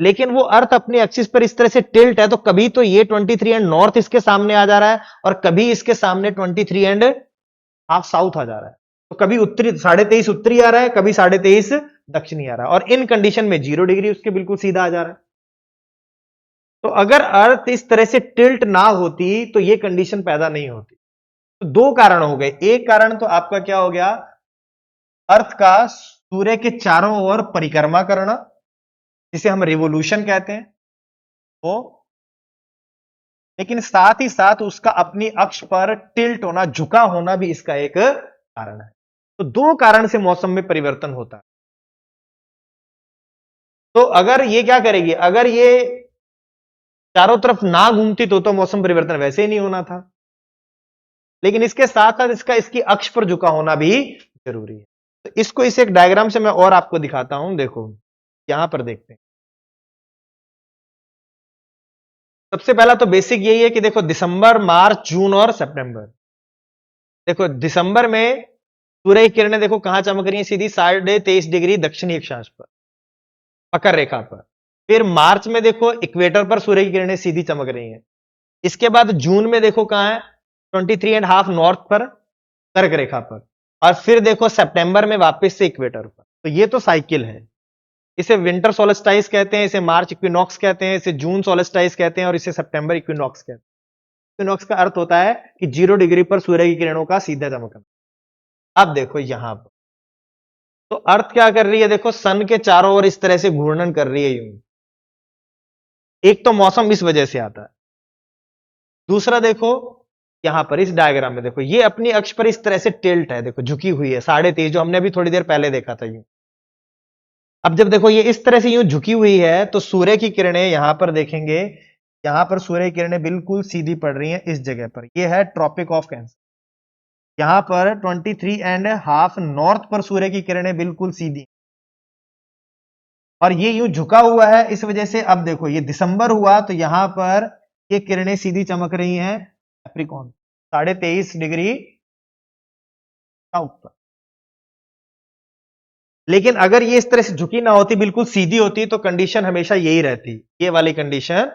लेकिन वो अर्थ अपने एक्सिस पर इस तरह से टिल्ट है तो कभी तो ये 23 एंड नॉर्थ इसके सामने आ जा रहा है और कभी इसके सामने 23 एंड हाफ साउथ आ जा रहा है। तो कभी उत्तरी 23.5 उत्तरी आ रहा है, कभी 23.5 दक्षिणी आ रहा है, और इन कंडीशन में 0 डिग्री उसके बिल्कुल सीधा आ जा रहा है। तो अगर अर्थ इस तरह से टिल्ट ना होती तो ये कंडीशन पैदा नहीं होती। तो दो कारण हो गए, एक कारण तो आपका क्या हो गया, अर्थ का सूर्य के चारों ओर परिक्रमा करना, जिसे हम रिवोल्यूशन कहते हैं वो, लेकिन साथ ही साथ उसका अपनी अक्ष पर टिल्ट होना, झुका होना भी इसका एक कारण है। तो दो कारण से मौसम में परिवर्तन होता है। तो अगर ये क्या करेगी, अगर ये चारों तरफ ना घूमती तो मौसम परिवर्तन वैसे ही नहीं होना था, लेकिन इसके साथ साथ इसकी अक्ष पर झुका होना भी जरूरी है। तो इसको इस एक डायग्राम से मैं और आपको दिखाता हूं, देखो यहां पर देखते हैं। सबसे पहला तो बेसिक यही है कि देखो दिसंबर, मार्च, जून और सितंबर, देखो दिसंबर में सूर्य की किरणें देखो कहां चमक रही है, सीधी 23.5 डिग्री दक्षिणी अक्षांश पर, मकर रेखा पर। फिर मार्च में देखो इक्वेटर पर सूर्य की किरणें सीधी चमक रही हैं। इसके बाद जून में देखो कहां है, 23.5 नॉर्थ पर, कर्क रेखा पर, और फिर देखो सितंबर में वापस से इक्वेटर पर। तो ये तो साइकिल है। इसे विंटर सोलेस्टाइस कहते हैं, इसे मार्च इक्विनॉक्स कहते हैं, इसे जून सोलेस्टाइस कहते हैं, और इसे सितंबर इक्विनॉक्स कहते हैं। इक्विनॉक्स का अर्थ होता है कि 0 डिग्री पर सूर्य की किरणों का सीधा चमकना। अब देखो यहां पर तो अर्थ क्या कर रही है, देखो सन के चारों ओर इस तरह से घूर्णन कर रही है यूं। एक तो मौसम इस वजह से आता है, दूसरा देखो यहां पर इस डायग्राम में देखो ये अपनी अक्ष पर इस तरह से टिल्ट है, देखो झुकी हुई है 23.5, जो हमने अभी थोड़ी देर पहले देखा था यूं। अब जब देखो ये इस तरह से यूं झुकी हुई है तो सूर्य की किरणें यहां पर देखेंगे, यहां पर सूर्य की किरणें बिल्कुल सीधी पड़ रही हैं इस जगह पर। ये है ट्रॉपिक ऑफ कैंसर। यहां पर 23.5 नॉर्थ पर सूर्य की किरणें बिल्कुल सीधी, और ये यूं झुका हुआ है, इस वजह से अब देखो ये दिसंबर हुआ तो यहां पर ये किरणें सीधी चमक रही हैं कैप्रिकॉर्न 23.5 डिग्री साउथ पर। लेकिन अगर ये इस तरह से झुकी ना होती, बिल्कुल सीधी होती, तो कंडीशन हमेशा यही रहती, ये वाली कंडीशन।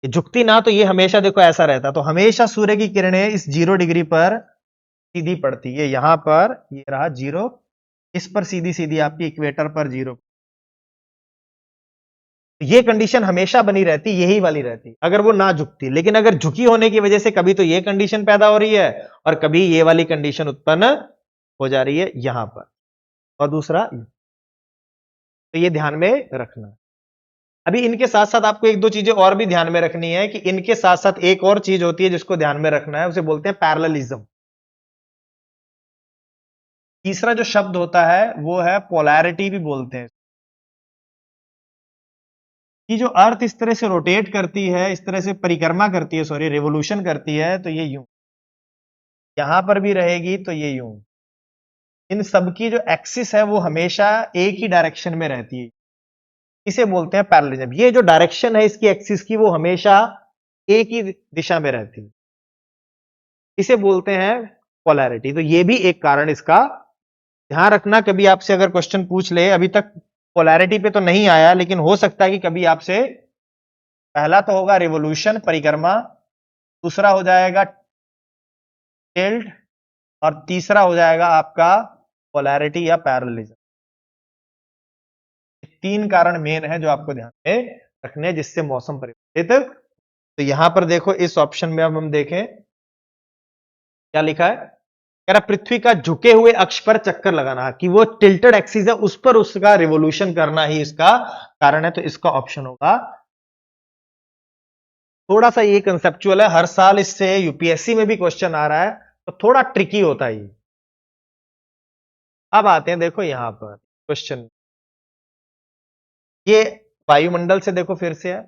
झुकती ना तो ये हमेशा देखो ऐसा रहता, तो हमेशा सूर्य की किरणें इस 0 डिग्री पर सीधी पड़ती है। यहां पर ये रहा 0, इस पर सीधी सीधी आपकी इक्वेटर पर 0। ये कंडीशन हमेशा बनी रहती, यही वाली रहती अगर वो ना झुकती। लेकिन अगर झुकी होने की वजह से कभी तो ये कंडीशन पैदा हो रही है और कभी ये वाली कंडीशन उत्पन्न हो जा रही है यहां पर, और दूसरा तो ये ध्यान में रखना। अभी इनके साथ साथ आपको एक दो चीजें और भी ध्यान में रखनी है कि इनके साथ साथ एक और चीज होती है जिसको ध्यान में रखना है, उसे बोलते हैं पैरेललिज्म। तीसरा जो शब्द होता है वो है पोलैरिटी भी बोलते हैं। कि जो अर्थ इस तरह से रोटेट करती है, इस तरह से परिक्रमा करती है, सॉरी रिवोल्यूशन करती है, तो ये यूं यहां पर भी रहेगी तो ये यूं, इन सबकी जो एक्सिस है वो हमेशा एक ही डायरेक्शन में रहती है, इसे बोलते हैं पैरेललिज्म। ये जो डायरेक्शन है इसकी एक्सिस की वो हमेशा एक ही दिशा में रहती है, इसे बोलते हैं पोलैरिटी। तो ये भी एक कारण इसका ध्यान रखना। कभी आपसे अगर क्वेश्चन पूछ ले, अभी तक पोलैरिटी पे तो नहीं आया लेकिन हो सकता है कि कभी आपसे, पहला तो होगा रिवोल्यूशन परिक्रमा, दूसरा हो जाएगा टिल्ट, और तीसरा हो जाएगा आपका पोलैरिटी या पैरेललिज्म। तीन कारण मेन है जो आपको ध्यान में रखने जिससे मौसम परिवर्तित। तो यहां पर देखो इस ऑप्शन में अब हम देखें क्या लिखा है, कह रहा पृथ्वी का झुके हुए अक्ष पर चक्कर लगाना, कि वो टिल्टेड एक्सिस है उस पर उसका रिवोल्यूशन करना ही इसका कारण है। तो इसका ऑप्शन होगा। थोड़ा सा ये कंसेप्चुअल है, हर साल इससे यूपीएससी में भी क्वेश्चन आ रहा है, तो थोड़ा ट्रिकी होता है ये। अब आते हैं, देखो यहां पर क्वेश्चन, ये वायुमंडल से देखो फिर से है।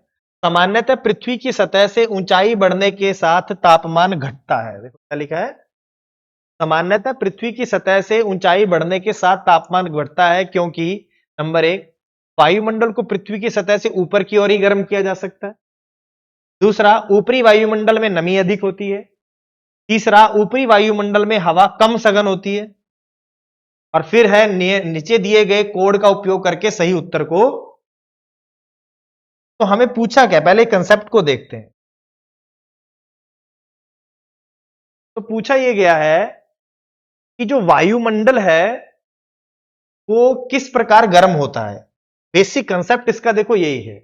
सामान्यतः पृथ्वी की सतह से ऊंचाई बढ़ने के साथ तापमान घटता है। देखो क्या लिखा है, सामान्यतः पृथ्वी की सतह से ऊंचाई बढ़ने के साथ तापमान बढ़ता है क्योंकि नंबर एक, वायुमंडल को पृथ्वी की सतह से ऊपर की ओर ही गर्म किया जा सकता है। दूसरा, ऊपरी वायुमंडल में नमी अधिक होती है। तीसरा, ऊपरी वायुमंडल में हवा कम सघन होती है। और फिर है नीचे दिए गए कोड का उपयोग करके सही उत्तर को। तो हमें पूछा क्या, पहले कंसेप्ट को देखते हैं। तो पूछा यह गया है कि जो वायुमंडल है वो किस प्रकार गर्म होता है। बेसिक कंसेप्ट इसका देखो यही है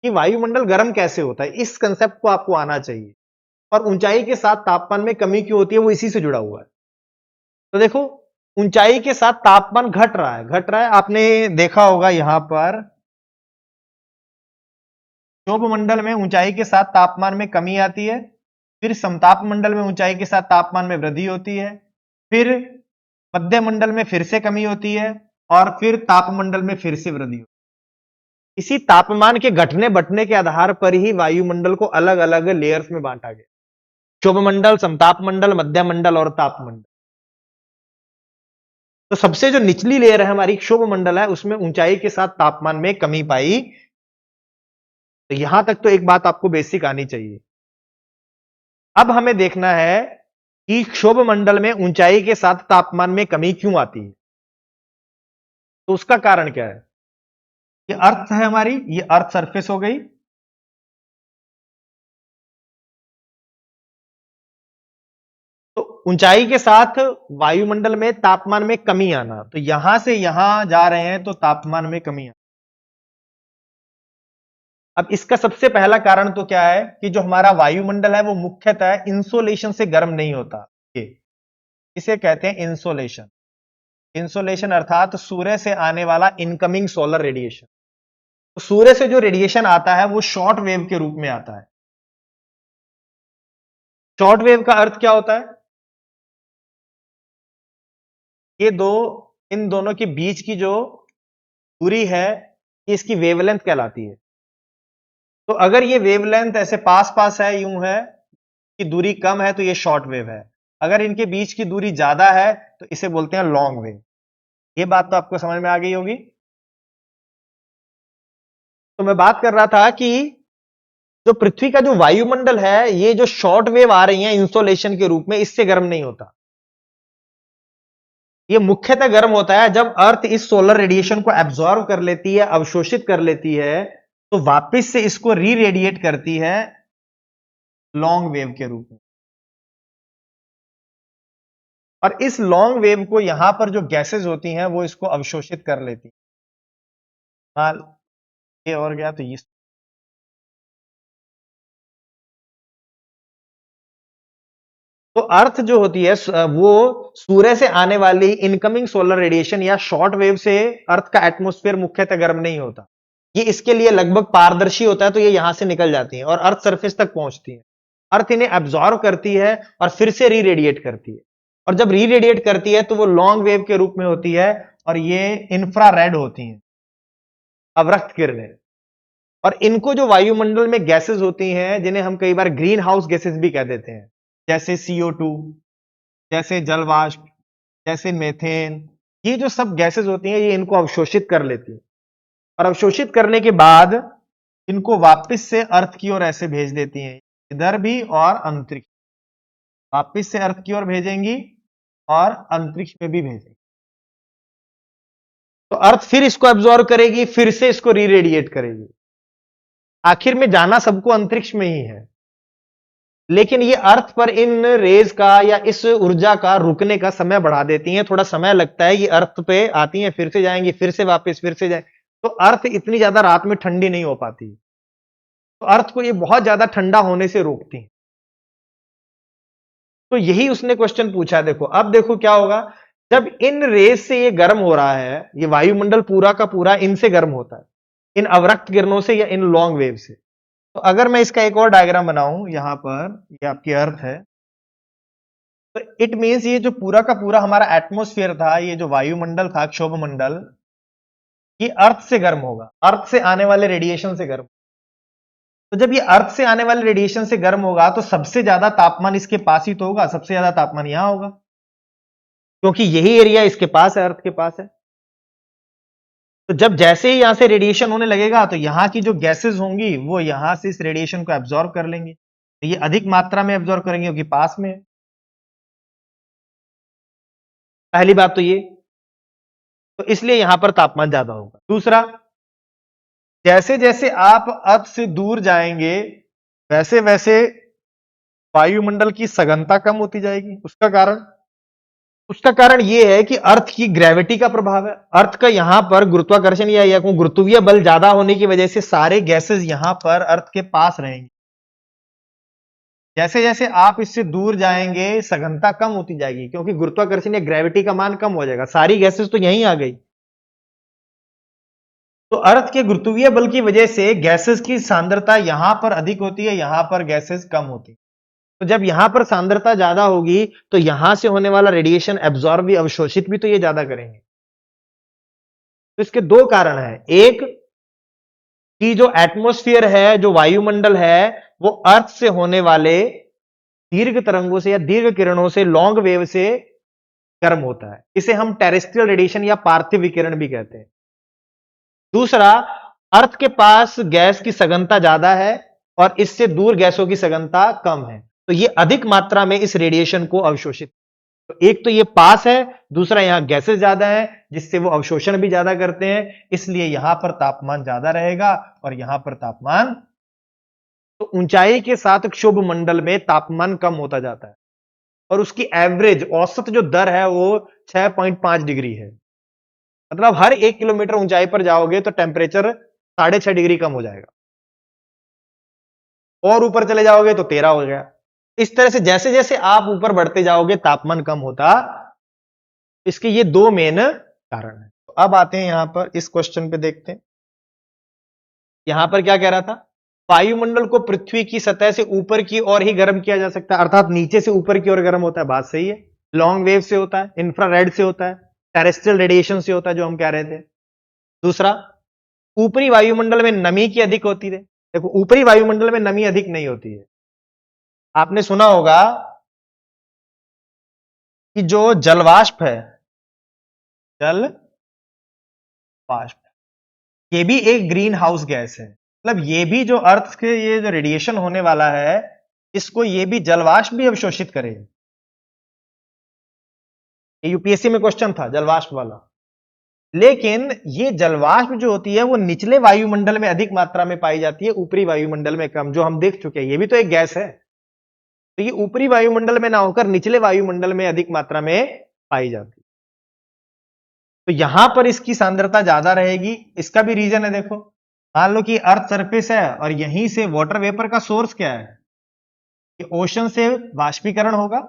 कि वायुमंडल गर्म कैसे होता है, इस कंसेप्ट को आपको आना चाहिए। और ऊंचाई के साथ तापमान में कमी क्यों होती है, वो इसी से जुड़ा हुआ है। तो देखो, ऊंचाई के साथ तापमान घट रहा है, घट रहा है। आपने देखा होगा यहां पर क्षोभ मंडल में ऊंचाई के साथ तापमान में कमी आती है, फिर समताप मंडल में ऊंचाई के साथ तापमान में वृद्धि होती है, फिर मध्य मंडल में फिर से कमी होती है, और फिर तापमंडल में फिर से वृद्धि होती है। इसी तापमान के घटने बढ़ने के आधार पर ही वायुमंडल को अलग अलग लेयर्स में बांटा गया, क्षोभ मंडल, समताप मंडल, मध्य मंडल और तापमंडल। तो सबसे जो निचली लेयर है हमारी क्षोभ मंडल है, उसमें ऊंचाई के साथ तापमान में कमी पाई। तो यहां तक तो एक बात आपको बेसिक आनी चाहिए। अब हमें देखना है कि क्षोभ मंडल में ऊंचाई के साथ तापमान में कमी क्यों आती है। तो उसका कारण क्या है, ये अर्थ है हमारी, ये अर्थ सरफेस हो गई। तो ऊंचाई के साथ वायुमंडल में तापमान में कमी आना, तो यहां से यहां जा रहे हैं तो तापमान में कमी आना। अब इसका सबसे पहला कारण तो क्या है कि जो हमारा वायुमंडल है वो मुख्यतः इंसोलेशन से गर्म नहीं होता। ये इसे कहते हैं इंसोलेशन। इंसोलेशन अर्थात सूर्य से आने वाला इनकमिंग सोलर रेडिएशन। तो सूर्य से जो रेडिएशन आता है वो शॉर्ट वेव के रूप में आता है। शॉर्ट वेव का अर्थ क्या होता है, ये दो, इन दोनों के बीच की जो दूरी है ये इसकी वेवलेंथ कहलाती है। तो अगर ये वेवलेंथ ऐसे पास पास है, यूं है कि दूरी कम है, तो ये शॉर्ट वेव है। अगर इनके बीच की दूरी ज्यादा है तो इसे बोलते हैं लॉन्ग वेव। ये बात तो आपको समझ में आ गई होगी। तो मैं बात कर रहा था कि जो पृथ्वी का जो वायुमंडल है, ये जो शॉर्ट वेव आ रही है इंसोलेशन के रूप में, इससे गर्म नहीं होता। ये मुख्यतः गर्म होता है जब अर्थ इस सोलर रेडिएशन को एब्जॉर्व कर लेती है, अवशोषित कर लेती है, तो वापस से इसको री रेडिएट करती है लॉन्ग वेव के रूप में। और इस लॉन्ग वेव को यहां पर जो गैसेस होती हैं वो इसको अवशोषित कर लेती हैं। मान ये और गया तो ये। तो अर्थ जो होती है वो सूर्य से आने वाली इनकमिंग सोलर रेडिएशन या शॉर्ट वेव से अर्थ का एटमॉस्फेयर मुख्यतः गर्म नहीं होता। ये इसके लिए लगभग पारदर्शी होता है, तो ये यहां से निकल जाती हैं और अर्थ सरफेस तक पहुंचती हैं। अर्थ इन्हें एब्जॉर्व करती है और फिर से री रेडिएट करती है। और जब री रेडिएट करती है तो वो लॉन्ग वेव के रूप में होती है, और ये इंफ्रारेड होती हैं, अवरक्त किरणें। और इनको जो वायुमंडल में गैसेस होती हैं, जिन्हें हम कई बार ग्रीन हाउस गैसेस भी कह देते हैं, जैसे CO2, जैसे जल वाष्प, जैसे मेथेन, ये जो सब गैसेस होती हैं ये इनको अवशोषित कर लेती हैं। और अवशोषित करने के बाद इनको वापस से अर्थ की ओर ऐसे भेज देती हैं, इधर भी और अंतरिक्ष, वापस से अर्थ की ओर भेजेंगी और अंतरिक्ष में भी भेजेंगी। तो अर्थ फिर इसको एब्जॉर्व करेगी, फिर से इसको री रेडिएट करेगी। आखिर में जाना सबको अंतरिक्ष में ही है, लेकिन ये अर्थ पर इन रेज का या इस ऊर्जा का रुकने का समय बढ़ा देती हैं। थोड़ा समय लगता है, ये अर्थ पे आती हैं, फिर से जाएंगी, फिर से वापस, फिर से जाए। तो अर्थ इतनी ज्यादा रात में ठंडी नहीं हो पाती, तो अर्थ को ये बहुत ज्यादा ठंडा होने से रोकती है। तो यही उसने क्वेश्चन पूछा। देखो अब देखो क्या होगा, जब इन रेस से ये गर्म हो रहा है, ये वायुमंडल पूरा का पूरा इनसे गर्म होता है, इन अवरक्त किरणों से या इन लॉन्ग वेव से। तो अगर मैं इसका एक और डायग्राम बनाऊं, यहां पर ये आपकी अर्थ है, तो इट मींस ये जो पूरा का पूरा हमारा एटमॉस्फेयर था, ये जो वायुमंडल था, क्षोभ मंडल, ये अर्थ से गर्म होगा, अर्थ से आने वाले रेडिएशन से गर्म। तो जब ये अर्थ से आने वाले रेडिएशन से गर्म होगा तो सबसे ज्यादा तापमान इसके पास ही तो होगा, सबसे ज्यादा तापमान यहां होगा, क्योंकि यही एरिया इसके पास है, अर्थ के पास है। तो जब जैसे ही यहां से रेडिएशन होने लगेगा तो यहां की जो गैसेस होंगी वो यहां से इस रेडिएशन को एब्जॉर्ब कर लेंगे, तो ये अधिक मात्रा में एब्जॉर्ब करेंगे क्योंकि पास में है। पहली बात तो ये, तो इसलिए यहां पर तापमान ज्यादा होगा। दूसरा, जैसे जैसे आप अर्थ से दूर जाएंगे वैसे वैसे वायुमंडल की सघनता कम होती जाएगी। उसका कारण यह है कि अर्थ की ग्रेविटी का प्रभाव है। अर्थ का यहां पर गुरुत्वाकर्षण या गुरुत्वीय बल ज्यादा होने की वजह से सारे गैसेस यहां पर अर्थ के पास रहेंगे। जैसे जैसे आप इससे दूर जाएंगे सघनता कम होती जाएगी, क्योंकि गुरुत्वाकर्षण या ग्रेविटी का मान कम हो जाएगा, सारी गैसेस तो यहीं आ गई। तो अर्थ के गुरुत्वीय बल की वजह से गैसेस की सांद्रता यहां पर अधिक होती है, यहां पर गैसेस कम होती है। तो जब यहां पर सांद्रता ज्यादा होगी तो यहां से होने वाला रेडिएशन एब्जॉर्ब भी, अवशोषित भी तो ये ज्यादा करेंगे। तो इसके दो कारण हैं, एक कि जो एटमॉस्फेयर है, जो वायुमंडल है, वो अर्थ से होने वाले दीर्घ तरंगों से या दीर्घ किरणों से, लॉन्ग वेव से गर्म होता है। इसे हम टेरेस्ट्रियल रेडिएशन या पार्थिव विकिरण भी कहते हैं। दूसरा, अर्थ के पास गैस की सघनता ज्यादा है और इससे दूर गैसों की सघनता कम है, तो ये अधिक मात्रा में इस रेडिएशन को अवशोषित। तो एक तो ये पास है, दूसरा यहां गैसेस ज्यादा है जिससे वो अवशोषण भी ज्यादा करते हैं, इसलिए यहां पर तापमान ज्यादा रहेगा और यहां पर तापमान, तो ऊंचाई के साथ क्षोभ मंडल में तापमान कम होता जाता है और उसकी एवरेज औसत जो दर है वो 6.5 डिग्री है। मतलब हर 1 किलोमीटर ऊंचाई पर जाओगे तो टेम्परेचर 6.5 डिग्री कम हो जाएगा, और ऊपर चले जाओगे तो 13 हो गया। इस तरह से जैसे जैसे आप ऊपर बढ़ते जाओगे तापमान कम होता। इसके ये दो मेन कारण है। तो अब आते हैं यहां पर इस क्वेश्चन पे, देखते हैं यहां पर क्या कह रहा था। वायुमंडल को पृथ्वी की सतह से ऊपर की ओर ही गर्म किया जा सकता है, अर्थात नीचे से ऊपर की ओर गर्म होता है, बात सही है। लॉन्ग वेव से होता है, इंफ्रारेड से होता है, टेरेस्ट्रियल रेडिएशन से होता है, जो हम कह रहे थे। दूसरा, ऊपरी वायुमंडल में नमी की अधिक होती है। देखो ऊपरी वायुमंडल में नमी अधिक नहीं होती है। आपने सुना होगा कि जो जलवाष्प है, जल वाष्प, ये भी एक ग्रीन हाउस गैस है। मतलब ये भी जो अर्थ के ये जो रेडिएशन होने वाला है, इसको ये भी जलवाष्प भी अवशोषित करेगा। ये यूपीएससी में क्वेश्चन था जलवाष्प वाला। लेकिन ये जलवाष्प जो होती है वो निचले वायुमंडल में अधिक मात्रा में पाई जाती है, ऊपरी वायुमंडल में कम, जो हम देख चुके हैं। ये भी तो एक गैस है, तो ये ऊपरी वायुमंडल में ना होकर निचले वायुमंडल में अधिक मात्रा में पाई जाती है। तो यहां पर इसकी सांद्रता ज्यादा रहेगी। इसका भी रीजन है, देखो मान लो कि अर्थ सरफेस है और यहीं से वाटर वेपर का सोर्स क्या है, कि ओशन से वाष्पीकरण होगा,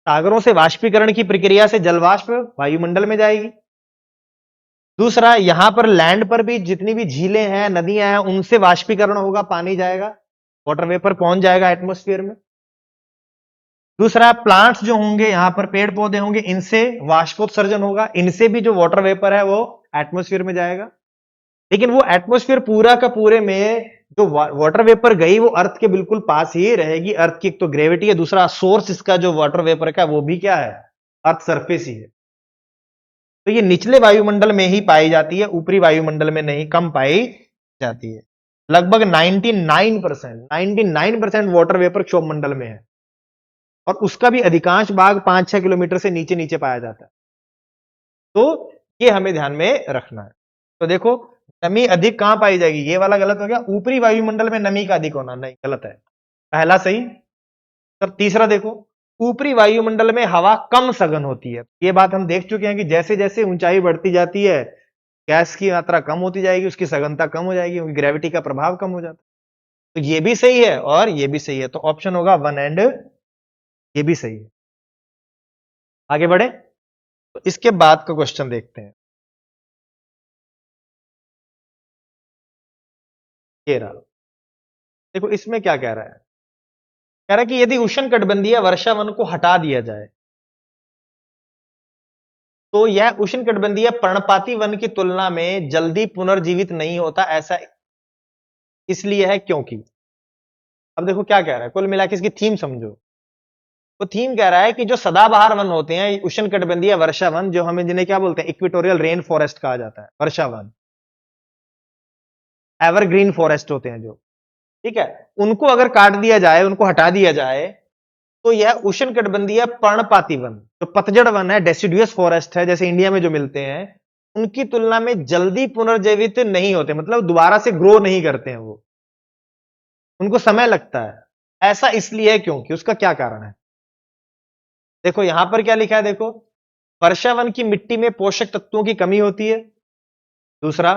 सागरों से वाष्पीकरण की प्रक्रिया से जलवाष्प वायुमंडल में जाएगी। दूसरा, यहां पर लैंड पर भी जितनी भी झीलें हैं, नदियां हैं, उनसे वाष्पीकरण होगा, पानी जाएगा, वाटर वेपर पहुंच जाएगा एटमॉस्फेयर में। दूसरा, प्लांट्स जो होंगे, यहां पर पेड़ पौधे होंगे, इनसे वाष्पोत्सर्जन होगा, इनसे भी जो वाटर वेपर है वो एटमॉस्फेयर में जाएगा। लेकिन वो एटमॉस्फेयर पूरा का पूरे में जो वाटर वेपर गई वो अर्थ के बिल्कुल पास ही रहेगी। अर्थ की एक तो ग्रेविटी है, दूसरा सोर्स इसका जो वाटर वेपर का वो भी क्या है, अर्थ सरफेस ही है। तो ये निचले वायुमंडल में ही पाई जाती है, ऊपरी वायुमंडल में नहीं, कम पाई जाती है। लगभग 99% वाटर वेपर क्षोभ मंडल में है और उसका भी अधिकांश भाग 5-6 किलोमीटर से नीचे नीचे पाया जाता है। तो ये हमें ध्यान में रखना है। तो देखो नमी अधिक कहां पाई जाएगी, ये वाला गलत हो गया, ऊपरी वायुमंडल में नमी का अधिक होना, नहीं गलत है, पहला सही। तो तीसरा देखो, ऊपरी वायुमंडल में हवा कम सघन होती है। ये बात हम देख चुके हैं कि जैसे जैसे ऊंचाई बढ़ती जाती है गैस की मात्रा कम होती जाएगी, उसकी सघनता कम हो जाएगी, क्योंकि ग्रेविटी का प्रभाव कम हो जाता है। तो ये भी सही है और ये भी सही है, तो ऑप्शन होगा 1 एंड ये भी सही है। आगे बढ़े तो इसके बाद का क्वेश्चन देखते हैं। ये रहा, देखो इसमें क्या कह रहा है। कह रहा है कि यदि उष्णकटिबंधीय वर्षावन को हटा दिया जाए तो यह उष्णकटिबंधीय पर्णपाती वन की तुलना में जल्दी पुनर्जीवित नहीं होता। ऐसा इसलिए है क्योंकि, अब देखो क्या कह रहा है, कुल मिला के इसकी थीम समझो। वो थीम कह रहा है कि जो सदाबहार वन होते हैं, उष्णकटिबंधीय वर्षा वन, जो हमें जिन्हें क्या बोलते हैं, इक्वेटोरियल रेन फॉरेस्ट कहा जाता है, वर्षा वन, एवरग्रीन फॉरेस्ट होते हैं जो, ठीक है, उनको अगर काट दिया जाए, उनको हटा दिया जाए, तो यह उष्णकटिबंधीय पर्णपाती वन, जो पतझड़ वन है, डेसिडुअस फॉरेस्ट है, जैसे इंडिया में जो मिलते हैं, उनकी तुलना में जल्दी पुनर्जीवित नहीं होते, मतलब दोबारा से ग्रो नहीं करते हैं वो, उनको समय लगता है। ऐसा इसलिए है क्योंकि, उसका क्या कारण है, देखो यहां पर क्या लिखा है, देखो वर्षा वन की मिट्टी में पोषक तत्वों की कमी होती है। दूसरा,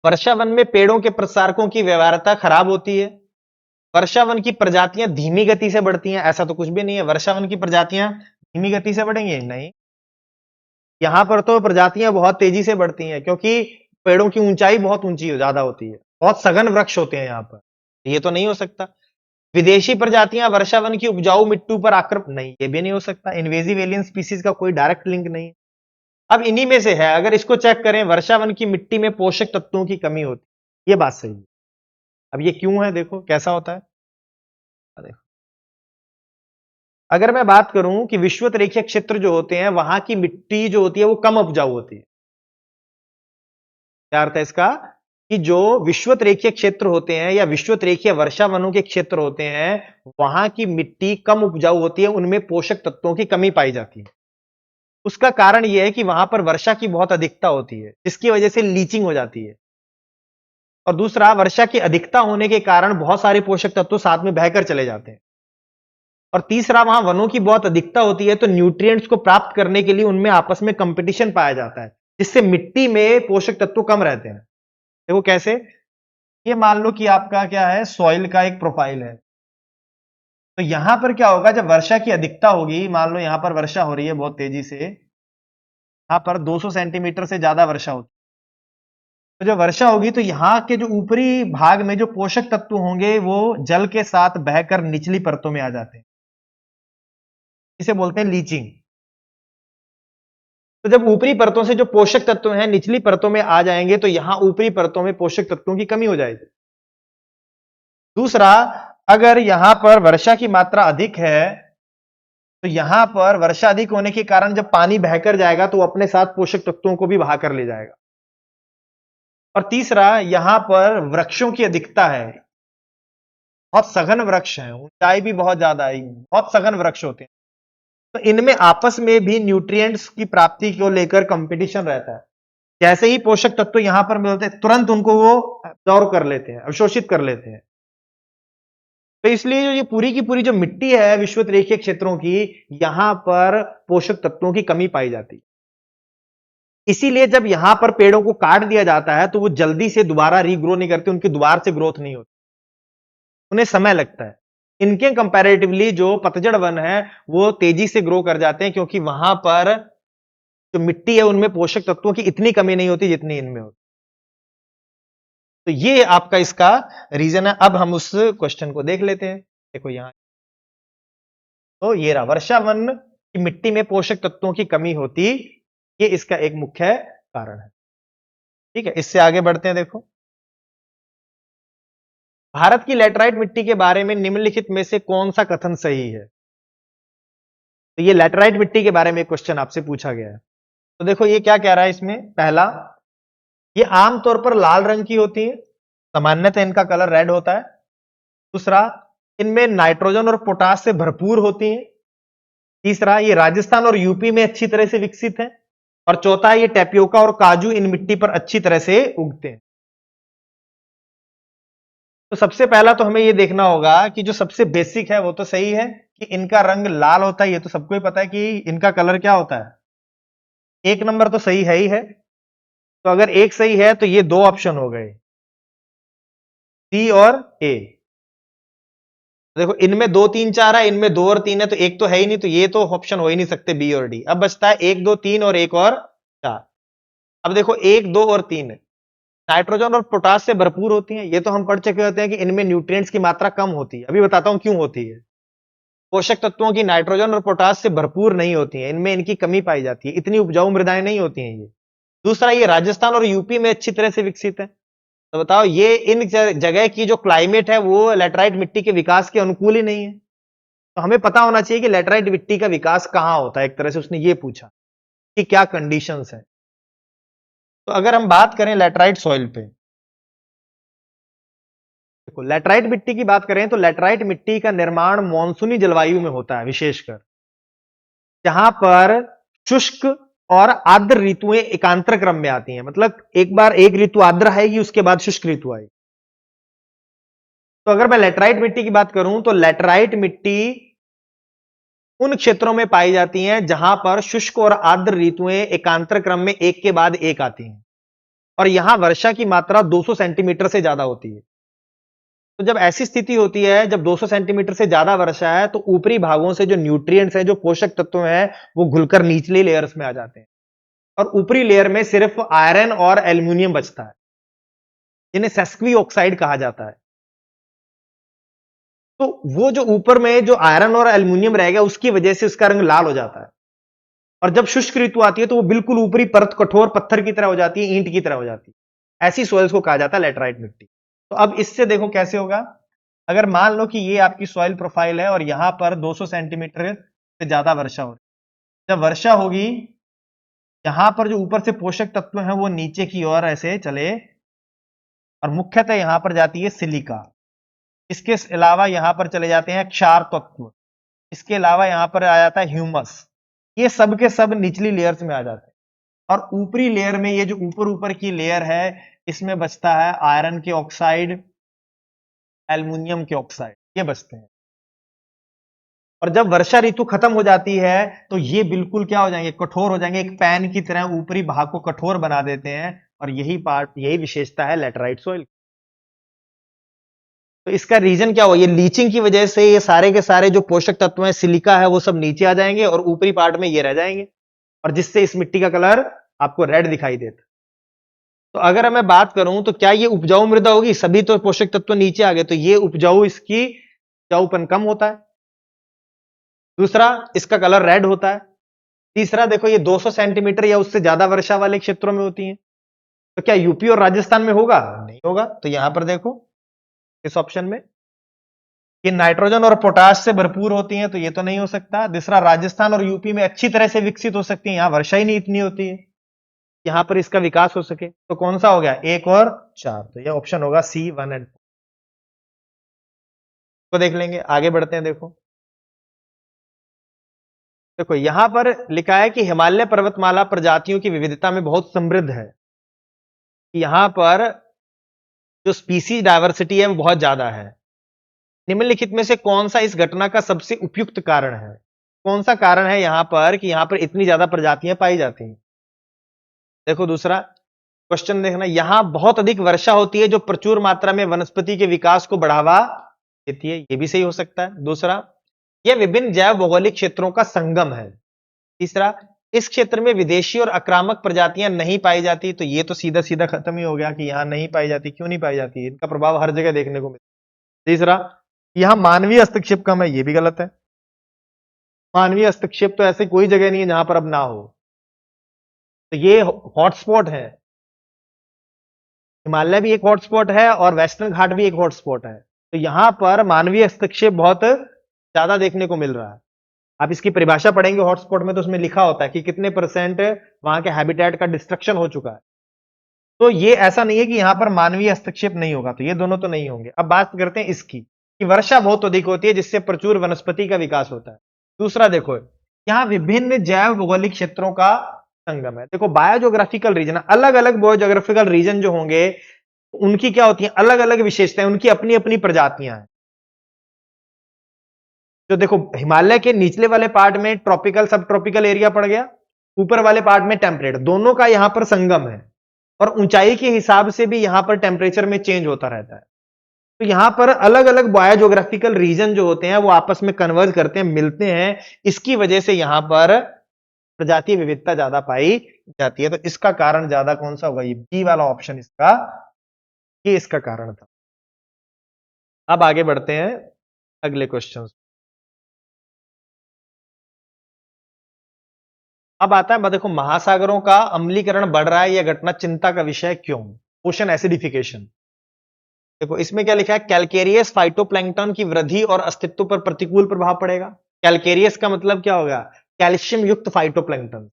वर्षा वन में पेड़ों के प्रसारकों की व्यवहार्यता खराब होती है। वर्षा वन की प्रजातियां धीमी गति से बढ़ती हैं। ऐसा तो कुछ भी नहीं है, वर्षा वन की प्रजातियां धीमी गति से बढ़ेंगी, नहीं, यहां पर तो प्रजातियां बहुत तेजी से बढ़ती हैं, क्योंकि पेड़ों की ऊंचाई बहुत ऊंची ज्यादा होती है, बहुत सघन वृक्ष होते हैं यहां पर, ये तो नहीं हो सकता। विदेशी प्रजातियां वर्षा वन की उपजाऊ मिट्टी पर आक्रमण, नहीं, ये भी नहीं हो सकता। इन्वेजिव एलियन स्पीसीज का कोई डायरेक्ट लिंक नहीं है। अब इन्हीं में से है, अगर इसको चेक करें, वर्षा वन की मिट्टी में पोषक तत्वों की कमी होती, ये बात सही है। अब ये क्यों है, देखो कैसा होता है। देखो, अगर मैं बात करूं कि विषुवत रेखीय क्षेत्र जो होते हैं, वहां की मिट्टी जो होती है वो कम उपजाऊ होती है। क्या अर्थ है इसका, कि जो विषुवत रेखीय क्षेत्र होते हैं या विषुवत रेखीय वर्षा वनों के क्षेत्र होते हैं, वहां की मिट्टी कम उपजाऊ होती है, उनमें पोषक तत्वों की कमी पाई जाती है। उसका कारण यह है कि वहां पर वर्षा की बहुत अधिकता होती है, जिसकी वजह से लीचिंग हो जाती है। और दूसरा, वर्षा की अधिकता होने के कारण बहुत सारे पोषक तत्व साथ में बहकर चले जाते हैं। और तीसरा, वहां वनों की बहुत अधिकता होती है, तो न्यूट्रिएंट्स को प्राप्त करने के लिए उनमें आपस में कंपटीशन पाया जाता है, जिससे मिट्टी में पोषक तत्व कम रहते हैं। देखो कैसे, ये मान लो कि आपका क्या है, सॉइल का एक प्रोफाइल है। तो यहां पर क्या होगा, जब वर्षा की अधिकता होगी, मान लो यहां पर वर्षा हो रही है बहुत तेजी से, यहां पर 200 सेंटीमीटर से ज्यादा वर्षा होती है, तो जब वर्षा होगी तो यहां के जो ऊपरी भाग में जो पोषक तत्व होंगे वो जल के साथ बहकर निचली परतों में आ जाते हैं, इसे बोलते हैं लीचिंग। तो जब ऊपरी परतों से जो पोषक तत्व हैं निचली परतों में आ जाएंगे, तो यहां ऊपरी परतों में पोषक तत्वों की कमी हो जाएगी। दूसरा, अगर यहां पर वर्षा की मात्रा अधिक है, तो यहां पर वर्षा अधिक होने के कारण जब पानी बहकर जाएगा तो वो अपने साथ पोषक तत्वों को भी बहाकर ले जाएगा। और तीसरा, यहां पर वृक्षों की अधिकता है, बहुत सघन वृक्ष है, ऊंचाई भी बहुत ज्यादा है, बहुत सघन वृक्ष होते हैं, तो इनमें आपस में भी न्यूट्रिएंट्स की प्राप्ति को लेकर कंपटीशन रहता है। जैसे ही पोषक तत्व यहां पर मिलते हैं, तुरंत उनको वो अब्जॉर्व कर लेते हैं, अवशोषित कर लेते हैं। तो इसलिए जो ये पूरी की पूरी जो मिट्टी है विषुवत रेखीय क्षेत्रों की, यहां पर पोषक तत्वों की कमी पाई जाती है। इसीलिए जब यहां पर पेड़ों को काट दिया जाता है तो वो जल्दी से दोबारा रीग्रो नहीं करते, उनकी दोबारा से ग्रोथ नहीं होती, उन्हें समय लगता है। इनके कंपैरेटिवली जो पतझड़ वन है वो तेजी से ग्रो कर जाते हैं, क्योंकि वहां पर जो मिट्टी है उनमें पोषक तत्वों की इतनी कमी नहीं होती जितनी इनमें होती। तो ये आपका इसका रीजन है। अब हम उस क्वेश्चन को देख लेते हैं। देखो यहां, तो ये रहा, वर्षा वन की मिट्टी में पोषक तत्वों की कमी होती, ये इसका एक मुख्य कारण है। ठीक है, इससे आगे बढ़ते हैं। देखो, भारत की लैटराइट मिट्टी के बारे में निम्नलिखित में से कौन सा कथन सही है। तो ये लैटराइट मिट्टी के बारे में क्वेश्चन आपसे पूछा गया है। तो देखो ये क्या कह रहा है इसमें, पहला, ये आमतौर पर लाल रंग की होती है, सामान्यतः इनका कलर रेड होता है। दूसरा, इनमें नाइट्रोजन और पोटास से भरपूर होती हैं। तीसरा, ये राजस्थान और यूपी में अच्छी तरह से विकसित है। और चौथा, ये टेपियोका और काजू इन मिट्टी पर अच्छी तरह से उगते हैं। तो सबसे पहला तो हमें ये देखना होगा कि जो सबसे बेसिक है वो तो सही है कि इनका रंग लाल होता है, ये तो सबको ही पता है कि इनका कलर क्या होता है। एक नंबर तो सही है ही है। तो अगर एक सही है तो ये दो ऑप्शन हो गए, सी और ए। देखो इनमें 2 3 4 है, इनमें 2 और 3 है, तो एक तो है ही नहीं, तो ये तो ऑप्शन हो ही नहीं सकते बी और डी। अब बचता है 1 2 3 और 1 और 4। अब देखो 1 2 और 3 नाइट्रोजन और पोटास से भरपूर होती हैं। ये तो हम पढ़ चुके होते हैं कि इनमें न्यूट्रिएंट्स की मात्रा कम होती है। अभी बताता हूं क्यों होती है। पोषक तत्वों की नाइट्रोजन और पोटास से भरपूर नहीं होती है, इनमें इनकी कमी पाई जाती है, इतनी उपजाऊ मृदाएं नहीं होती हैं ये। दूसरा, ये राजस्थान और यूपी में अच्छी तरह से विकसित है। तो बताओ ये इन जगह की जो क्लाइमेट है वो लैटराइट मिट्टी के विकास के अनुकूल ही नहीं है। तो हमें पता होना चाहिए कि लैटराइट मिट्टी का विकास कहां होता है। एक तरह से उसने ये पूछा कि क्या कंडीशंस है। तो अगर हम बात करें लैटराइट सॉइल पे, देखो लैटराइट मिट्टी की बात करें तो लैटराइट मिट्टी का निर्माण मानसूनी जलवायु में होता है, विशेषकर जहां पर शुष्क और आर्द्र ऋतुएं एकांतर क्रम में आती हैं। मतलब एक बार एक ऋतु आर्द्र आएगी, उसके बाद शुष्क ऋतु आएगी। तो अगर मैं लैटराइट मिट्टी की बात करूं तो लैटराइट मिट्टी उन क्षेत्रों में पाई जाती हैं जहां पर शुष्क और आर्द्र ऋतुएं एकांतर क्रम में एक के बाद एक आती हैं, और यहां वर्षा की मात्रा 200 सेंटीमीटर से ज्यादा होती है। तो जब ऐसी स्थिति होती है, जब 200 सेंटीमीटर से ज्यादा वर्षा है, तो ऊपरी भागों से जो न्यूट्रिएंट्स हैं, जो पोषक तत्व हैं, वो घुलकर निचली लेयर्स में आ जाते हैं, और ऊपरी लेयर में सिर्फ आयरन और एल्यूमिनियम बचता है, जिन्हें सेस्क्वी ऑक्साइड कहा जाता है। तो वो जो ऊपर में जो आयरन और एल्यूमिनियम रह गया, उसकी वजह से उसका रंग लाल हो जाता है। और जब शुष्क ऋतु आती है तो वो बिल्कुल ऊपरी परत कठोर पत्थर की तरह हो जाती है, ईंट की तरह हो जाती है। ऐसी सॉइल्स को कहा जाता है लैटराइट मिट्टी। तो अब इससे देखो कैसे होगा। अगर मान लो कि ये आपकी सॉइल प्रोफाइल है और यहां पर 200 सेंटीमीटर से ज्यादा वर्षा हो रही है। जब वर्षा होगी, यहां पर जो ऊपर से पोषक तत्व हैं वो नीचे की ओर ऐसे चले, और मुख्यतः यहां पर जाती है सिलिका। इसके अलावा यहां पर चले जाते हैं क्षार तत्व। इसके अलावा यहां पर आ जाता है ह्यूमस। ये सब के सब निचली लेयर्स में आ जाते हैं, और ऊपरी लेयर में ये जो ऊपर ऊपर की लेयर है, इसमें बचता है आयरन के ऑक्साइड, एल्युमिनियम के ऑक्साइड, ये बचते हैं। और जब वर्षा ऋतु खत्म हो जाती है तो ये बिल्कुल क्या हो जाएंगे, कठोर हो जाएंगे, एक पैन की तरह ऊपरी भाग को कठोर बना देते हैं। और यही पार्ट, यही विशेषता है लैटराइट सॉइल। तो इसका रीजन क्या हो, ये लीचिंग की वजह से ये सारे के सारे जो पोषक तत्व हैं, सिलिका है, वो सब नीचे आ जाएंगे और ऊपरी पार्ट में ये रह जाएंगे, और जिससे इस मिट्टी का कलर आपको रेड दिखाई देता। तो अगर मैं बात करूं तो क्या ये उपजाऊ मृदा होगी, सभी तो पोषक तत्व नीचे आ गए, तो ये उपजाऊ, इसकी उपजाऊपन कम होता है। दूसरा, इसका कलर रेड होता है। तीसरा, देखो ये 200 सेंटीमीटर या उससे ज्यादा वर्षा वाले क्षेत्रों में होती है। तो क्या यूपी और राजस्थान में होगा, नहीं होगा। तो यहां पर देखो इस ऑप्शन में कि नाइट्रोजन और पोटाश से भरपूर होती हैं, तो ये तो नहीं हो सकता। दूसरा, राजस्थान और यूपी में अच्छी तरह से विकसित हो सकती है, यहां वर्षा ही नहीं इतनी होती है, यहां पर इसका विकास हो सके। तो कौन सा हो गया, 1 और 4। तो यह ऑप्शन होगा सी 1 एंड 4। तो देख लेंगे, आगे बढ़ते हैं। देखो यहां पर लिखा है कि हिमालय पर्वतमाला प्रजातियों की विविधता में बहुत समृद्ध है। यहां पर जो स्पीसीज डायवर्सिटी है वो बहुत ज्यादा है। निम्नलिखित में से कौन सा इस घटना का सबसे उपयुक्त कारण है। कौन सा कारण है यहां पर कि यहां पर इतनी ज्यादा प्रजातियां पाई जाती हैं। देखो दूसरा क्वेश्चन देखना, यहां बहुत अधिक वर्षा होती है जो प्रचुर मात्रा में वनस्पति के विकास को बढ़ावा देती है, यह भी सही हो सकता है। दूसरा, यह विभिन्न जैव भौगोलिक क्षेत्रों का संगम है। तीसरा, इस क्षेत्र में विदेशी और आक्रामक प्रजातियां नहीं पाई जाती, तो ये तो सीधा सीधा खत्म ही हो गया कि यहां नहीं पाई जाती। क्यों नहीं पाई जाती, इनका प्रभाव हर जगह देखने को मिलता है। तीसरा, यहां मानवीय हस्तक्षेप कम है, ये भी गलत है। मानवीय हस्तक्षेप तो ऐसे कोई जगह नहीं है जहां पर अब ना हो। तो ये हॉटस्पॉट है, हिमालय भी एक हॉटस्पॉट है और वेस्टर्न घाट भी एक हॉटस्पॉट है। तो यहां पर मानवीय हस्तक्षेप बहुत ज्यादा देखने को मिल रहा है। आप इसकी परिभाषा पढ़ेंगे हॉटस्पॉट में, तो उसमें लिखा होता है कि कितने परसेंट वहां के हैबिटेट का डिस्ट्रक्शन हो चुका है। तो ये ऐसा नहीं है कि यहां पर मानवीय हस्तक्षेप नहीं होगा, तो ये दोनों तो नहीं होंगे। अब बात करते हैं इसकी कि वर्षा बहुत अधिक होती है जिससे प्रचुर वनस्पति का विकास होता है। दूसरा देखो, यहां विभिन्न जैव भौगोलिक क्षेत्रों का संगम है। देखो बायोजोग्राफिकल रीजन, अलग अलग बायोजोग्राफिकल रीजन जो होंगे उनकी क्या होती है, अलग अलग विशेषताएं, उनकी अपनी अपनी प्रजातियां हैं। तो देखो हिमालय के निचले वाले पार्ट में ट्रॉपिकल सब ट्रॉपिकल एरिया पड़ गया, ऊपर वाले पार्ट में टेम्परेट, दोनों का यहां पर संगम है, और ऊंचाई के हिसाब से भी यहां पर टेम्परेचर में चेंज होता रहता है। तो यहां पर अलग अलग बायोजियोग्राफिकल रीजन जो होते हैं वो आपस में कन्वर्ज करते हैं, मिलते हैं। इसकी वजह से यहां पर प्रजातीय विविधता ज्यादा पाई जाती है। तो इसका कारण ज्यादा कौन सा होगा? ये बी वाला ऑप्शन इसका, ये इसका कारण था। अब आगे बढ़ते हैं अगले क्वेश्चन। अब आता है, देखो, महासागरों का अम्लीकरण बढ़ रहा है, यह घटना चिंता का विषय क्यों? Ocean acidification. देखो इसमें क्या लिखा है, कैलकेरियस फाइटोप्लैंक्टन की वृद्धि और अस्तित्व पर प्रतिकूल प्रभाव पड़ेगा। कैलकेरियस का मतलब क्या होगा? कैल्शियम युक्त फाइटोप्लैंक्टन,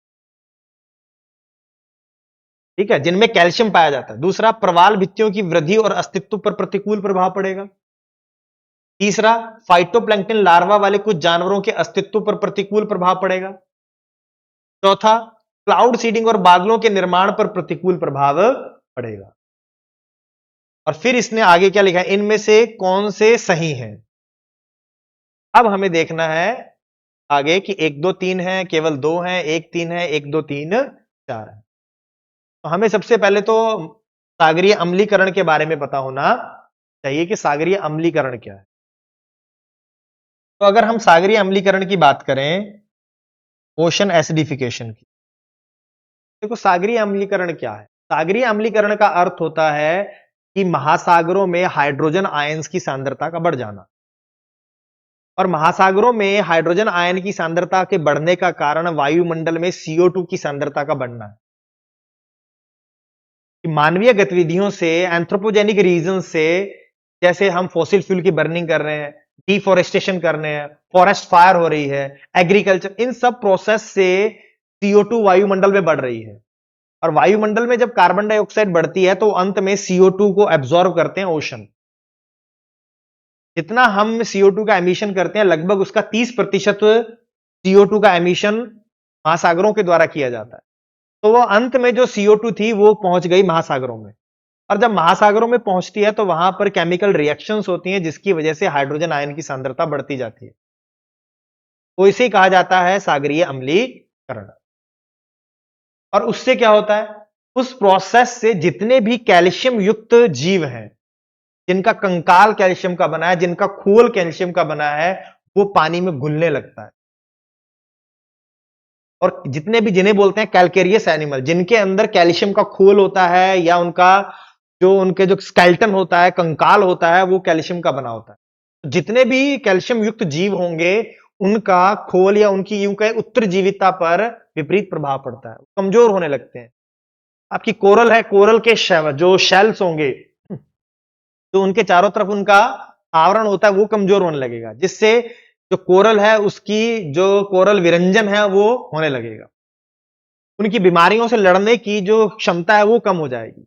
ठीक है, जिनमें कैल्शियम पाया जाता है। दूसरा, प्रवाल भित्तियों की वृद्धि और अस्तित्व पर प्रतिकूल प्रभाव पड़ेगा। तीसरा, फाइटोप्लैंक्टन लार्वा वाले कुछ जानवरों के अस्तित्व पर प्रतिकूल प्रभाव पड़ेगा। चौथा, क्लाउड सीडिंग और बादलों के निर्माण पर प्रतिकूल प्रभाव पड़ेगा। और फिर इसने आगे क्या लिखा है, इनमें से कौन से सही हैं? अब हमें देखना है आगे कि 1 2 3 है, केवल 2 है, 1 3 है, 1 2 3 4 है। तो हमें सबसे पहले तो सागरीय अम्लीकरण के बारे में पता होना चाहिए कि सागरीय अम्लीकरण क्या है। तो अगर हम सागरीय अम्लीकरण की बात करें, ओशन एसिडिफिकेशन की, देखो सागरीय अम्लीकरण क्या है? सागरीय अम्लीकरण का अर्थ होता है कि महासागरों में हाइड्रोजन आयंस की सांद्रता का बढ़ जाना। और महासागरों में हाइड्रोजन आयन की सांद्रता के बढ़ने का कारण वायुमंडल में CO2 की सांद्रता का बढ़ना है। कि मानवीय गतिविधियों से, एंथ्रोपोजेनिक रीजन से, जैसे हम फॉसिल फ्यूल की बर्निंग कर रहे हैं, डिफोरेस्टेशन कर रहे हैं, फॉरेस्ट फायर हो रही है, एग्रीकल्चर, इन सब प्रोसेस से CO2 वायुमंडल में बढ़ रही है। और वायुमंडल में जब कार्बन डाइऑक्साइड बढ़ती है तो अंत में CO2 को एब्जॉर्ब करते हैं ओशन। जितना हम CO2 का एमिशन करते हैं, लगभग उसका 30% CO2 का एमिशन महासागरों के द्वारा किया जाता है। तो वो अंत में जो CO2 थी वो पहुंच गई महासागरों में। और जब महासागरों में पहुंचती है तो वहां पर केमिकल रिएक्शंस होती हैं, जिसकी वजह से हाइड्रोजन आयन की सांद्रता बढ़ती जाती है। तो इसे कहा जाता है सागरीय अम्लीकरण। और उससे क्या होता है, उस प्रोसेस से जितने भी कैल्शियम युक्त जीव हैं, जिनका कंकाल कैल्शियम का बना है, जिनका खोल कैल्शियम का बना है, वो पानी में घुलने लगता है। और जितने भी, जिन्हें बोलते हैं कैलकेरियस एनिमल, जिनके अंदर कैल्शियम का खोल होता है या उनके जो स्केल्टन होता है, कंकाल होता है, वो कैल्शियम का बना होता है। जितने भी कैल्शियम युक्त जीव होंगे, उनका खोल या उनकी यूं कहे उत्तरजीविता पर विपरीत प्रभाव पड़ता है, कमजोर होने लगते हैं। आपकी कोरल है, कोरल के जो शेल्स होंगे, तो उनके चारों तरफ उनका आवरण होता है, वो कमजोर होने लगेगा, जिससे जो कोरल है उसकी जो कोरल विरंजन है वो होने लगेगा। उनकी बीमारियों से लड़ने की जो क्षमता है वो कम हो जाएगी।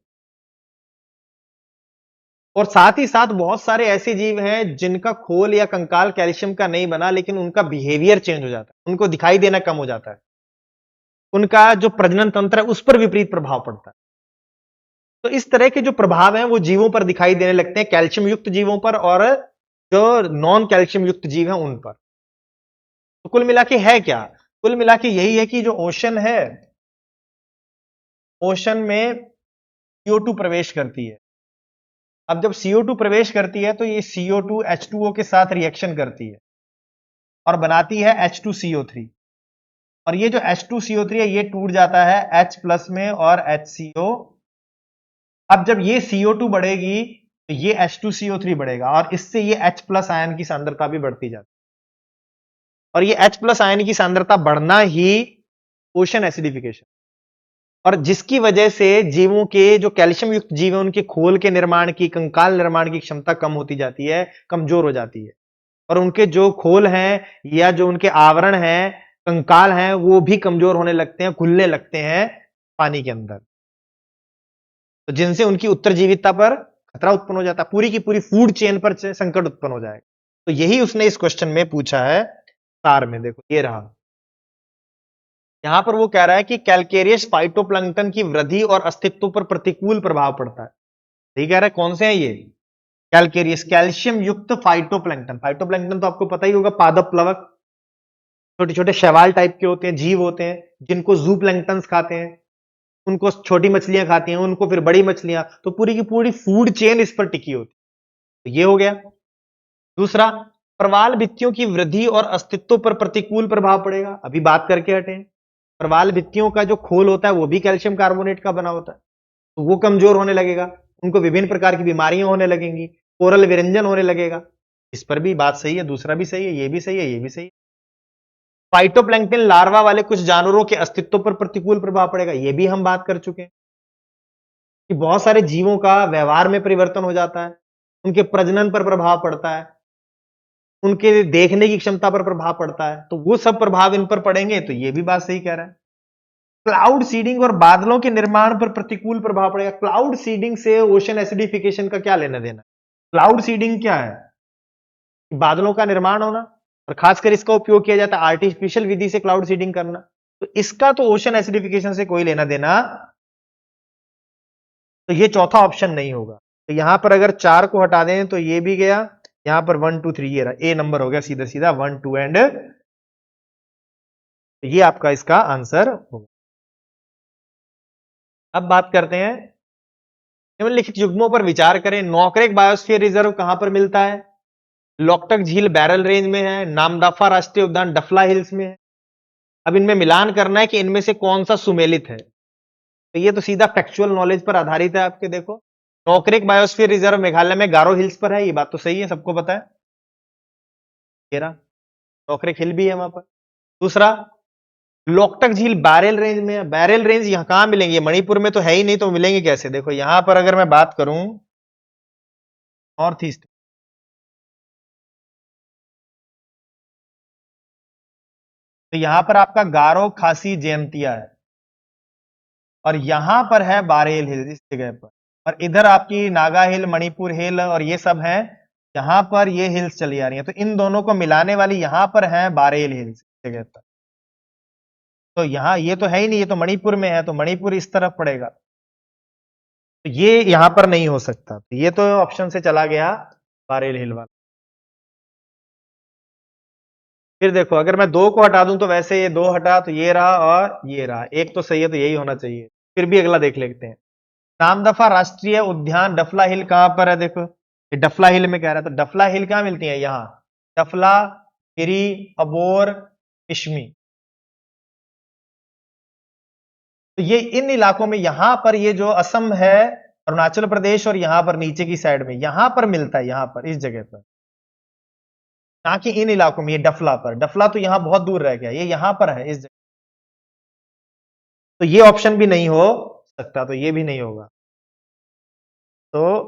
और साथ ही साथ बहुत सारे ऐसे जीव हैं जिनका खोल या कंकाल कैल्शियम का नहीं बना, लेकिन उनका बिहेवियर चेंज हो जाता है, उनको दिखाई देना कम हो जाता है, उनका जो प्रजनन तंत्र है उस पर विपरीत प्रभाव पड़ता है। तो इस तरह के जो प्रभाव हैं वो जीवों पर दिखाई देने लगते हैं, कैल्शियम युक्त जीवों पर और जो नॉन कैल्शियम युक्त जीव हैं उन पर। तो कुल मिला के है क्या? कुल मिला के यही है कि जो ओशन है, ओशन में CO2 प्रवेश करती है। अब जब CO2 प्रवेश करती है तो ये CO2 H2O के साथ रिएक्शन करती है और बनाती है H2CO3। और ये जो H2CO3 है ये टूट जाता है H प्लस में और HCO। अब जब ये CO2 बढ़ेगी तो ये H2CO3 बढ़ेगा और इससे ये H प्लस आयन की सांद्रता भी बढ़ती जाती है। और ये H प्लस आयन की सांद्रता बढ़ना ही ओशन एसिडिफिकेशन, और जिसकी वजह से जीवों के जो कैल्शियम युक्त जीव है उनके खोल के निर्माण की, कंकाल निर्माण की क्षमता कम होती जाती है, कमजोर हो जाती है। और उनके जो खोल हैं या जो उनके आवरण हैं, कंकाल हैं, वो भी कमजोर होने लगते हैं, खुलने लगते हैं पानी के अंदर। तो जिनसे उनकी उत्तरजीविता पर खतरा उत्पन्न हो जाता है, पूरी की पूरी फूड चेन पर संकट उत्पन्न हो जाएगा। तो यही उसने इस क्वेश्चन में पूछा है सार में। देखो ये रहा, यहां पर वो कह रहा है कि कैलकेरियस फाइटोप्लैंक्टन की वृद्धि और अस्तित्व पर प्रतिकूल प्रभाव पड़ता है। सही कह रहा है, कौन से हैं ये? कैलकेरियस, कैल्शियम युक्त फाइटोप्लैंक्टन। फाइटोप्लैंक्टन तो आपको पता ही होगा, पादप प्लवक, छोटे छोटे शैवाल टाइप के होते हैं, जीव होते हैं, जिनको जू प्लैंक्टन खाते हैं, उनको छोटी मछलियां खाती हैं, उनको फिर बड़ी मछलियां, तो पूरी की पूरी फूड चेन इस पर टिकी होती है। तो ये हो गया। दूसरा, प्रवाल भित्तियों की वृद्धि और अस्तित्व पर प्रतिकूल प्रभाव पड़ेगा, अभी बात करके हटे हैं। प्रवाल भित्तियों का जो खोल होता है वो भी कैल्शियम कार्बोनेट का बना होता है, तो वो कमजोर होने लगेगा, उनको विभिन्न प्रकार की बीमारियां होने लगेंगी, कोरल विरंजन होने लगेगा। इस पर भी बात सही है, दूसरा भी सही है, ये भी सही है, ये भी सही है। फाइटोप्लैंक्टन लार्वा वाले कुछ जानवरों के अस्तित्व पर प्रतिकूल प्रभाव पड़ेगा, ये भी हम बात कर चुके हैं कि बहुत सारे जीवों का व्यवहार में परिवर्तन हो जाता है, उनके प्रजनन पर प्रभाव पड़ता है, उनके देखने की क्षमता पर प्रभाव पड़ता है, तो वो सब प्रभाव इन पर पड़ेंगे, तो ये भी बात सही कह रहा है। क्लाउड सीडिंग और बादलों के निर्माण पर प्रतिकूल प्रभाव पड़ेगा। क्लाउड सीडिंग से ओशन एसिडिफिकेशन का क्या लेना देना? क्लाउड सीडिंग क्या है? बादलों का निर्माण होना, और खासकर इसका उपयोग किया जाता है आर्टिफिशियल विधि से क्लाउड सीडिंग करना, तो इसका तो ओशन एसिडिफिकेशन से कोई लेना देना, तो ये चौथा ऑप्शन नहीं होगा। तो यहां पर अगर 4 को हटा दें तो ये भी गया, यहां पर 1 2 3 ये रहा, ए नंबर हो गया सीधा सीधा 1 2 एंड, ये आपका इसका आंसर होगा। अब बात करते हैं, निम्नलिखित युग्मों पर विचार करें। नौकरेक बायोस्फीयर रिजर्व कहां पर मिलता है? लोकटक झील बैरल रेंज में है, नामदफा राष्ट्रीय उद्यान डफला हिल्स में है। अब इनमें मिलान करना है कि इनमें से कौन सा सुमेलित है, तो ये तो सीधा फैक्चुअल नॉलेज पर आधारित है आपके। देखो, नौकरेक बायोस्फीयर रिजर्व मेघालय में गारो हिल्स पर है, ये बात तो सही है, सबको पता है। ये रहा, नौकरेक हिल भी है वहां पर। दूसरा, लोकटक झील बैरल रेंज में है। बैरल रेंज यहां कहां मिलेंगे? मणिपुर में तो है ही नहीं, तो मिलेंगे कैसे? देखो यहां पर अगर मैं बात करूं नॉर्थ ईस्ट, तो यहां पर आपका गारो खासी जयंतिया है, और यहां पर है बारेल हिल इस जगह पर, और इधर आपकी नागा हिल, मणिपुर हिल और ये सब है, यहां पर ये हिल्स चली आ रही हैं, तो इन दोनों को मिलाने वाली यहां पर है बारेल हिल्स इस जगह पर। तो यहां ये तो है ही नहीं, ये तो मणिपुर में है, तो मणिपुर इस तरफ पड़ेगा, तो ये यहां पर नहीं हो सकता, तो ये तो ऑप्शन से चला गया बारेल हिल वाला। फिर देखो, अगर मैं 2 को हटा दूं तो वैसे ये 2 हटा, तो ये रहा और ये रहा, एक तो सही है, तो यही होना चाहिए। फिर भी अगला देख लेते हैं। नामदफा राष्ट्रीय उद्यान डफला हिल कहां पर है? देखो, ये डफला हिल में कह रहा है, तो डफला हिल कहां मिलती है? यहां डफला, गिरी, अबोर, किशमी, तो ये इन इलाकों में, यहां पर ये जो असम है, अरुणाचल प्रदेश और यहां पर नीचे की साइड में, यहां पर मिलता है, यहां पर इस जगह पर, ना कि इन इलाकों में। ये डफला पर, डफला तो यहां बहुत दूर रह गया, ये यहां पर है इस जगह, तो ये ऑप्शन भी नहीं हो सकता, तो ये भी नहीं होगा। तो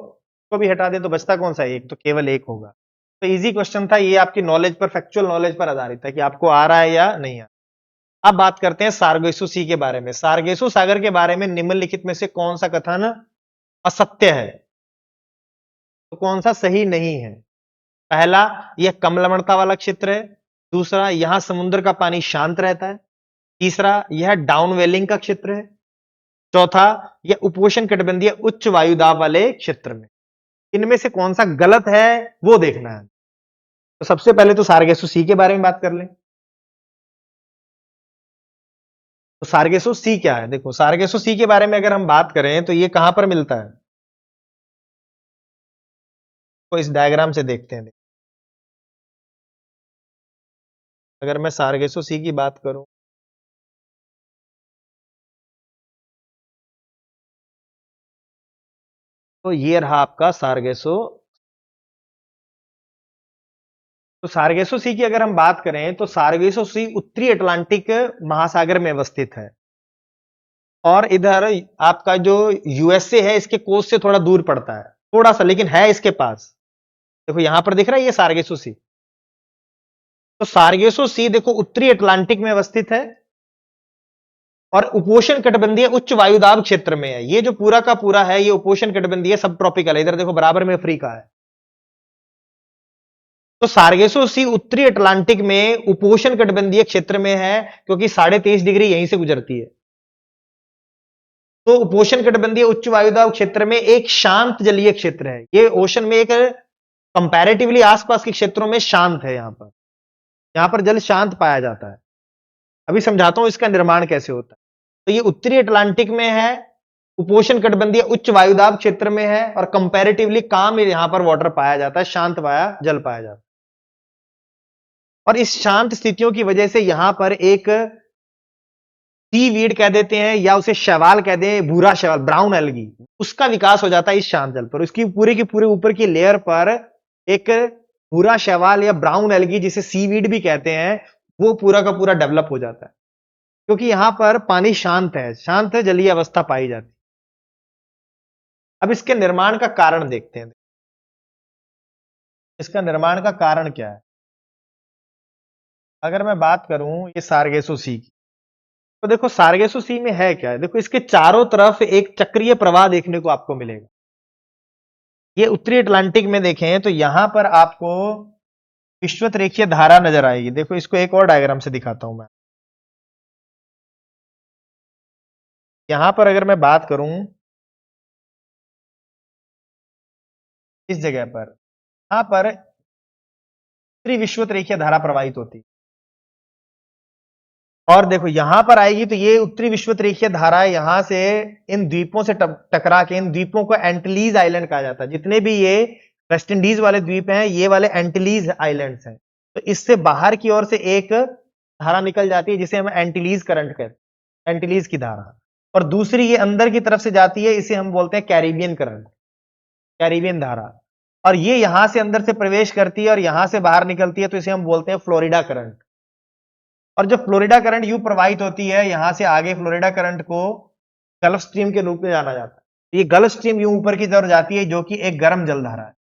को भी हटा दें तो बचता कौन सा? एक, तो केवल एक होगा। तो इजी क्वेश्चन था ये, आपकी नॉलेज पर, फैक्चुअल नॉलेज पर आधारित है कि आपको आ रहा है या नहीं आ रहा। अब बात करते हैं सार्गेसु सी के बारे में। सार्गेसु सागर के बारे में निम्नलिखित में से कौन सा कथन असत्य है, तो कौन सा सही नहीं है? पहला, यह कम लवणता वाला क्षेत्र है। दूसरा, यहां समुद्र का पानी शांत रहता है। तीसरा, यह डाउनवेलिंग का क्षेत्र है। चौथा, यह उपोष्ण कटिबंधीय उच्च वायुदाब वाले क्षेत्र में। इनमें से कौन सा गलत है वो देखना है। तो सबसे पहले तो सार्गेसु सी के बारे में बात कर लें। तो सार्गेसु सी क्या है? देखो, सार्गेसु सी के बारे में अगर हम बात करें तो ये कहां पर मिलता है, तो इस डायग्राम से देखते हैं। अगर मैं सार्गेसु सी की बात करूं, तो ये रहा आपका सार्गेसु। तो सार्गेसु सी की अगर हम बात करें तो सार्गेसु सी उत्तरी अटलांटिक महासागर में अवस्थित है, और इधर आपका जो यूएसए है इसके कोस्ट से थोड़ा दूर पड़ता है, थोड़ा सा, लेकिन है इसके पास। देखो यहां पर दिख रहा है ये सार्गेसु सी। तो सार्गेसु सी देखो उत्तरी अटलांटिक में अवस्थित है, और उपोष्ण कटिबंधीय उच्च वायुदाब क्षेत्र में है। ये जो पूरा का पूरा है ये उपोष्ण कटिबंधीय सब ट्रॉपिकल है। इधर देखो बराबर में अफ्रीका है। तो सार्गेसु सी उत्तरी अटलांटिक में उपोष्ण कटिबंधीय क्षेत्र में है, क्योंकि 23.5 डिग्री यहीं से गुजरती है। तो उपोष्ण कटिबंधीय उच्च वायुदाब क्षेत्र में एक शांत जलीय क्षेत्र है। ये ओशन में एक कंपैरेटिवली आसपास के क्षेत्रों में शांत है। यहां पर जल शांत पाया जाता है। अभी समझाता हूं इसका निर्माण कैसे होता है। तो ये उत्तरी अटलांटिक में है, उपोष्ण कटिबंधीय उच्च वायुदाब क्षेत्र में है और कंपैरेटिवली काम यहां पर वाटर पाया जाता है, शांत पाया जल पाया जाता है। और इस शांत स्थितियों की वजह से यहां पर एक सी वीड कह देते हैं या उसे शैवाल कह दें, भूरा शैवाल, ब्राउन एल्गी, उसका विकास हो जाता है इस शांत जल पर। उसकी पूरे की पूरे ऊपर की लेयर पर एक भूरा शैवाल या ब्राउन एल्गी जिसे सी वीड भी कहते हैं, वो पूरा का पूरा डेवलप हो जाता है, क्योंकि यहां पर पानी शांत है, शांत जलीय अवस्था पाई जाती है। अब इसके निर्माण का कारण देखते हैं। इसका निर्माण का कारण क्या है? अगर मैं बात करूं ये सारगेसो सी की, तो देखो सारगेसो सी में है क्या है, देखो इसके चारों तरफ एक चक्रीय प्रवाह देखने को आपको मिलेगा। ये उत्तरी अटलांटिक में देखें तो यहां पर आपको विषुवत रेखीय धारा नजर आएगी। देखो इसको एक और डायग्राम से दिखाता हूं मैं। यहां पर अगर मैं बात करूं इस जगह पर, यहां पर उत्तरी विषुवत रेखीय धारा प्रवाहित होती है। और देखो यहां पर आएगी तो ये उत्तरी विषुवत रेखीय धारा यहां से इन द्वीपों से टकरा के, इन द्वीपों को एंटिलीज आइलैंड कहा जाता है। जितने भी ये वेस्ट इंडीज वाले द्वीप हैं, ये वाले एंटिलीज आइलैंड्स हैं। तो इससे बाहर की ओर से एक धारा निकल जाती है जिसे हम एंटिलीज करंट कहते हैं, एंटिलीज की धारा। और दूसरी ये अंदर की तरफ से जाती है, इसे हम बोलते हैं कैरिबियन करंट, कैरिबियन धारा। और ये यहां से अंदर से प्रवेश करती है और यहां से बाहर निकलती है, तो इसे हम बोलते हैं फ्लोरिडा करंट। और जब फ्लोरिडा करंट यूं प्रवाहित होती है यहां से आगे, फ्लोरिडा करंट को गल्फ स्ट्रीम के रूप में जाना जाता है। ये गल्फ स्ट्रीम यूं ऊपर की तरफ जाती है, जो कि एक गर्म जलधारा है।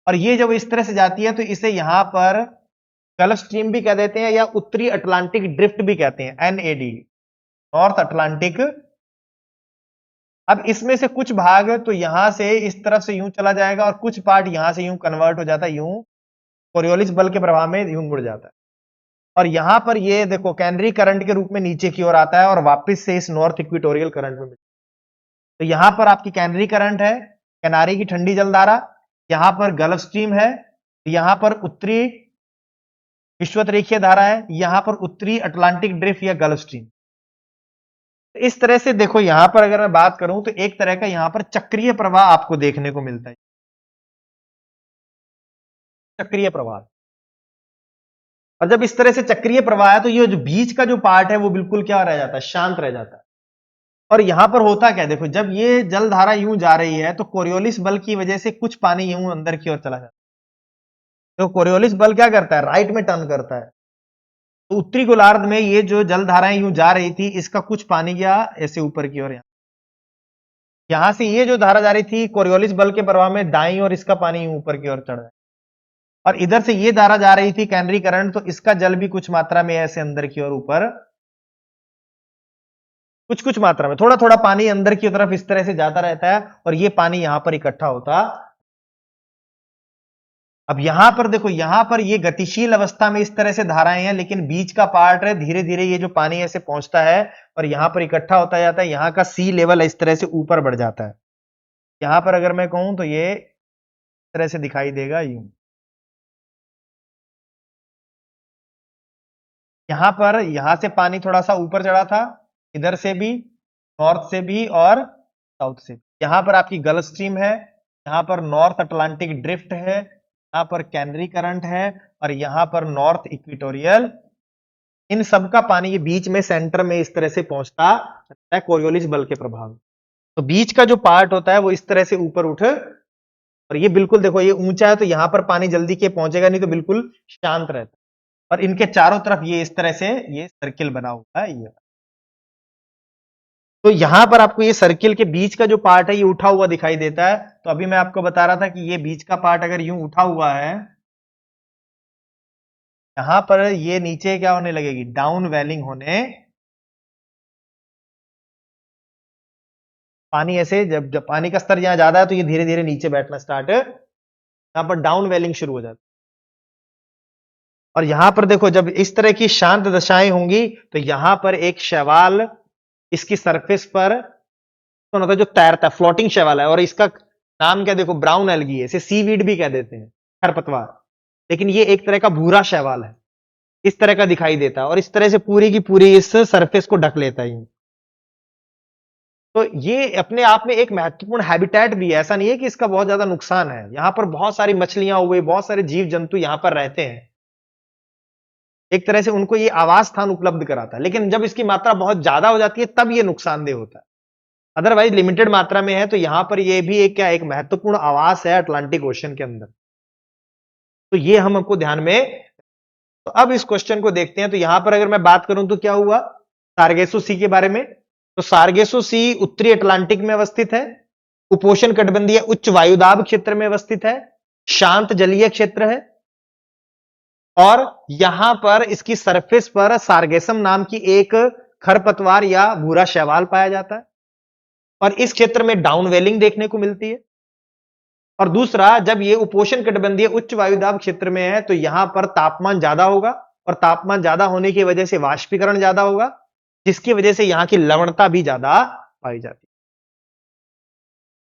और ये जब इस तरह से जाती है तो इसे यहां पर गल्फ स्ट्रीम भी कह देते हैं या उत्तरी अटलांटिक ड्रिफ्ट भी कहते हैं, NAD, नॉर्थ अटलांटिक। अब इसमें से कुछ भाग तो यहां से इस तरफ से यूं चला जाएगा और कुछ पार्ट यहां से यूं कन्वर्ट हो जाता है, यूं कोरियोलिस बल के प्रभाव में यूं मुड़ जाता है। और यहां पर ये देखो कैनरी करंट के रूप में नीचे की ओर आता है और वापस से इस नॉर्थ इक्वेटोरियल करंट में मिलता है। तो यहां पर आपकी कैनरी करंट है, किनारे की ठंडी जलधारा, यहां पर गल्फ स्ट्रीम है, यहां पर उत्तरी विषुवत रेखीय धारा है, यहां पर उत्तरी अटलांटिक ड्रिफ्ट या गल्फ स्ट्रीम। इस तरह से देखो यहां पर अगर मैं बात करूं तो एक तरह का यहां पर चक्रीय प्रवाह आपको देखने को मिलता है, चक्रीय प्रवाह। और जब इस तरह से चक्रीय प्रवाह है तो ये जो बीच का जो पार्ट है वो बिल्कुल क्या रह जाता है, शांत रह जाता है। और यहां पर होता क्या है, देखो जब ये जलधारा यूं जा रही है तो कोरियोलिस बल की वजह से कुछ पानी यूं अंदर की ओर चला जाता है। तो कोरियोलिस बल क्या करता है, राइट में टर्न करता है। तो उत्तरी गोलार्ध में ये जो जलधाराएं यूं जा रही थी, इसका कुछ पानी गया ऐसे ऊपर की ओर, यहां से ये जो धारा जा रही थी कोरियोलिस बल के प्रभाव में दाईं और इसका पानी यूं ऊपर की ओर चढ़ रहा है। और इधर से ये धारा जा रही थी कैनरी करंट, तो इसका जल भी कुछ मात्रा में ऐसे अंदर की ओर ऊपर, कुछ कुछ मात्रा में थोड़ा थोड़ा पानी अंदर की तरफ इस तरह से जाता रहता है और ये पानी यहां पर इकट्ठा होता। अब यहां पर देखो, यहां पर ये गतिशील अवस्था में इस तरह से धाराएं हैं, लेकिन बीच का पार्ट है, धीरे धीरे ये जो पानी ऐसे पहुंचता है और यहां पर इकट्ठा होता जाता है। यहां का सी लेवल इस तरह से ऊपर बढ़ जाता है। यहां पर अगर मैं कहूं तो ये इस तरह से दिखाई देगा यूं। यहां पर यहां से पानी थोड़ा सा ऊपर चढ़ा था, इधर से भी, नॉर्थ से भी और साउथ से भी। यहां पर आपकी गल्फ स्ट्रीम है, यहां पर नॉर्थ अटलांटिक ड्रिफ्ट है, यहां पर कैनरी करंट है और यहां पर नॉर्थ इक्वेटोरियल। इन सब का पानी ये बीच में सेंटर में इस तरह से पहुंचता है कोरियोलिस बल के प्रभाव। तो बीच का जो पार्ट होता है वो इस तरह से ऊपर उठ, और ये बिल्कुल देखो ये ऊंचा है तो यहां पर पानी जल्दी के पहुंचेगा नहीं, तो बिल्कुल शांत रहता है। और इनके चारों तरफ ये इस तरह से ये सर्किल बना हुआ है ये। तो यहां पर आपको ये सर्किल के बीच का जो पार्ट है ये उठा हुआ दिखाई देता है। तो अभी मैं आपको बता रहा था कि ये बीच का पार्ट अगर यूं उठा हुआ है, यहां पर ये नीचे क्या होने लगेगी, डाउन वेलिंग होने, पानी ऐसे जब पानी का स्तर यहां ज्यादा है तो ये धीरे धीरे नीचे बैठना स्टार्ट, यहां पर डाउन वेलिंग शुरू हो जाती है। और यहां पर देखो जब इस तरह की शांत दशाएं होंगी तो यहां पर एक शैवाल इसकी सरफेस पर तो होता है जो तैरता है, फ्लोटिंग शैवाल है। और इसका नाम क्या, देखो ब्राउन एल्गी है, इसे सीवीड भी कह देते हैं, खरपतवार। लेकिन ये एक तरह का भूरा शैवाल है, इस तरह का दिखाई देता है और इस तरह से पूरी की पूरी इस सरफेस को ढक लेता है। तो ये अपने आप में एक महत्वपूर्ण हैबिटेट भी है, ऐसा नहीं है कि इसका बहुत ज्यादा नुकसान है। यहां पर बहुत सारी मछलियां हुई, बहुत सारे जीव जंतु यहां पर रहते हैं, एक तरह से उनको ये आवास स्थान उपलब्ध कराता है। लेकिन जब इसकी मात्रा बहुत ज्यादा हो जाती है तब ये नुकसानदेह होता है। अदरवाइज लिमिटेड मात्रा में है तो यहां पर ये भी एक क्या, एक महत्वपूर्ण आवास है अटलांटिक ओशन के अंदर। तो ये हम आपको ध्यान में। तो अब इस क्वेश्चन को देखते हैं। तो यहां पर अगर मैं बात करूं तो क्या हुआ सार्गेसो सी के बारे में। तो सार्गेसो सी उत्तरी अटलांटिक में अवस्थित है, उपोष्ण कटिबंधीय उच्च वायुदाब क्षेत्र में अवस्थित है, शांत जलीय क्षेत्र है, और यहां पर इसकी सरफेस पर सार्गेसम नाम की एक खरपतवार या भूरा शैवाल पाया जाता है, और इस क्षेत्र में डाउनवेलिंग देखने को मिलती है। और दूसरा, जब ये उपोष्ण कटिबंधीय उच्च वायुदाब क्षेत्र में है तो यहां पर तापमान ज्यादा होगा, और तापमान ज्यादा होने की वजह से वाष्पीकरण ज्यादा होगा, जिसकी वजह से यहां की लवणता भी ज्यादा पाई जाती है।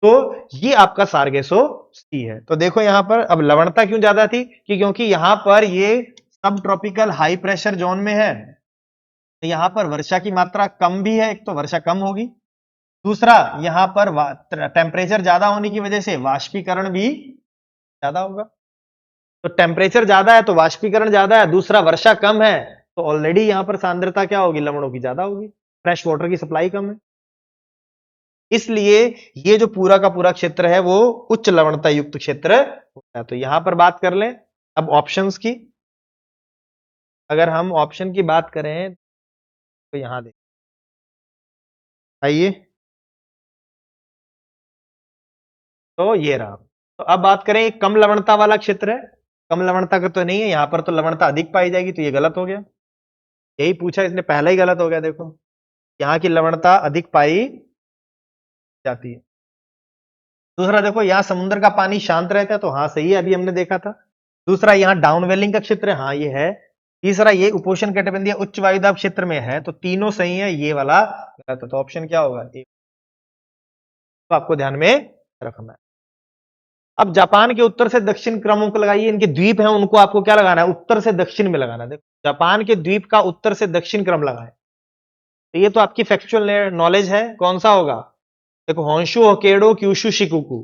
तो ये आपका सार्गेसो सी है। तो देखो यहां पर अब लवणता क्यों ज्यादा थी, कि क्योंकि यहां पर ये सब ट्रॉपिकल हाई प्रेशर जोन में है, तो यहां पर वर्षा की मात्रा कम भी है, एक तो वर्षा कम होगी, दूसरा यहां पर टेम्परेचर ज्यादा होने की वजह से वाष्पीकरण भी ज्यादा होगा। तो टेम्परेचर ज्यादा है तो वाष्पीकरण ज्यादा है, दूसरा वर्षा कम है तो ऑलरेडी यहां पर सांद्रता क्या होगी, लवणों की ज्यादा होगी, फ्रेश वाटर की सप्लाई कम है। इसलिए ये जो पूरा का पूरा क्षेत्र है वो उच्च लवणता युक्त क्षेत्र होता है। तो यहां पर बात कर लें अब ऑप्शंस की। अगर हम ऑप्शन की बात करें तो यहां देख आइए। तो ये रहा। तो अब बात करें एक कम लवणता वाला क्षेत्र है, कम लवणता का तो नहीं है, यहां पर तो लवणता अधिक पाई जाएगी, तो ये गलत हो गया। यही पूछा इसने, पहला ही गलत हो गया। देखो यहां की लवणता अधिक पाई जाती है। दूसरा देखो यहां समुद्र का पानी शांत रहता है, तो हाँ सही है, अभी हमने देखा था। दूसरा यहां डाउनवेलिंग का क्षेत्र है, हाँ ये है। तीसरा ये उपोष्ण कटिबंधीय उच्च वायुदाब क्षेत्र में है, तो तीनों सही है, ये वाला गलत है। तो ऑप्शन क्या होगा ए, तो आपको ध्यान में रखना है। अब जापान के उत्तर से दक्षिण क्रमों को लगाइए, इनके द्वीप हैं उनको आपको क्या लगाना है, उत्तर से दक्षिण में लगाना है। देखो जापान के द्वीप का उत्तर से दक्षिण क्रम लगाए, तो ये तो आपकी फैक्चुअल नॉलेज है, कौन सा होगा। देखो होंशु, होकेडो, क्यूशु, शिकुकु।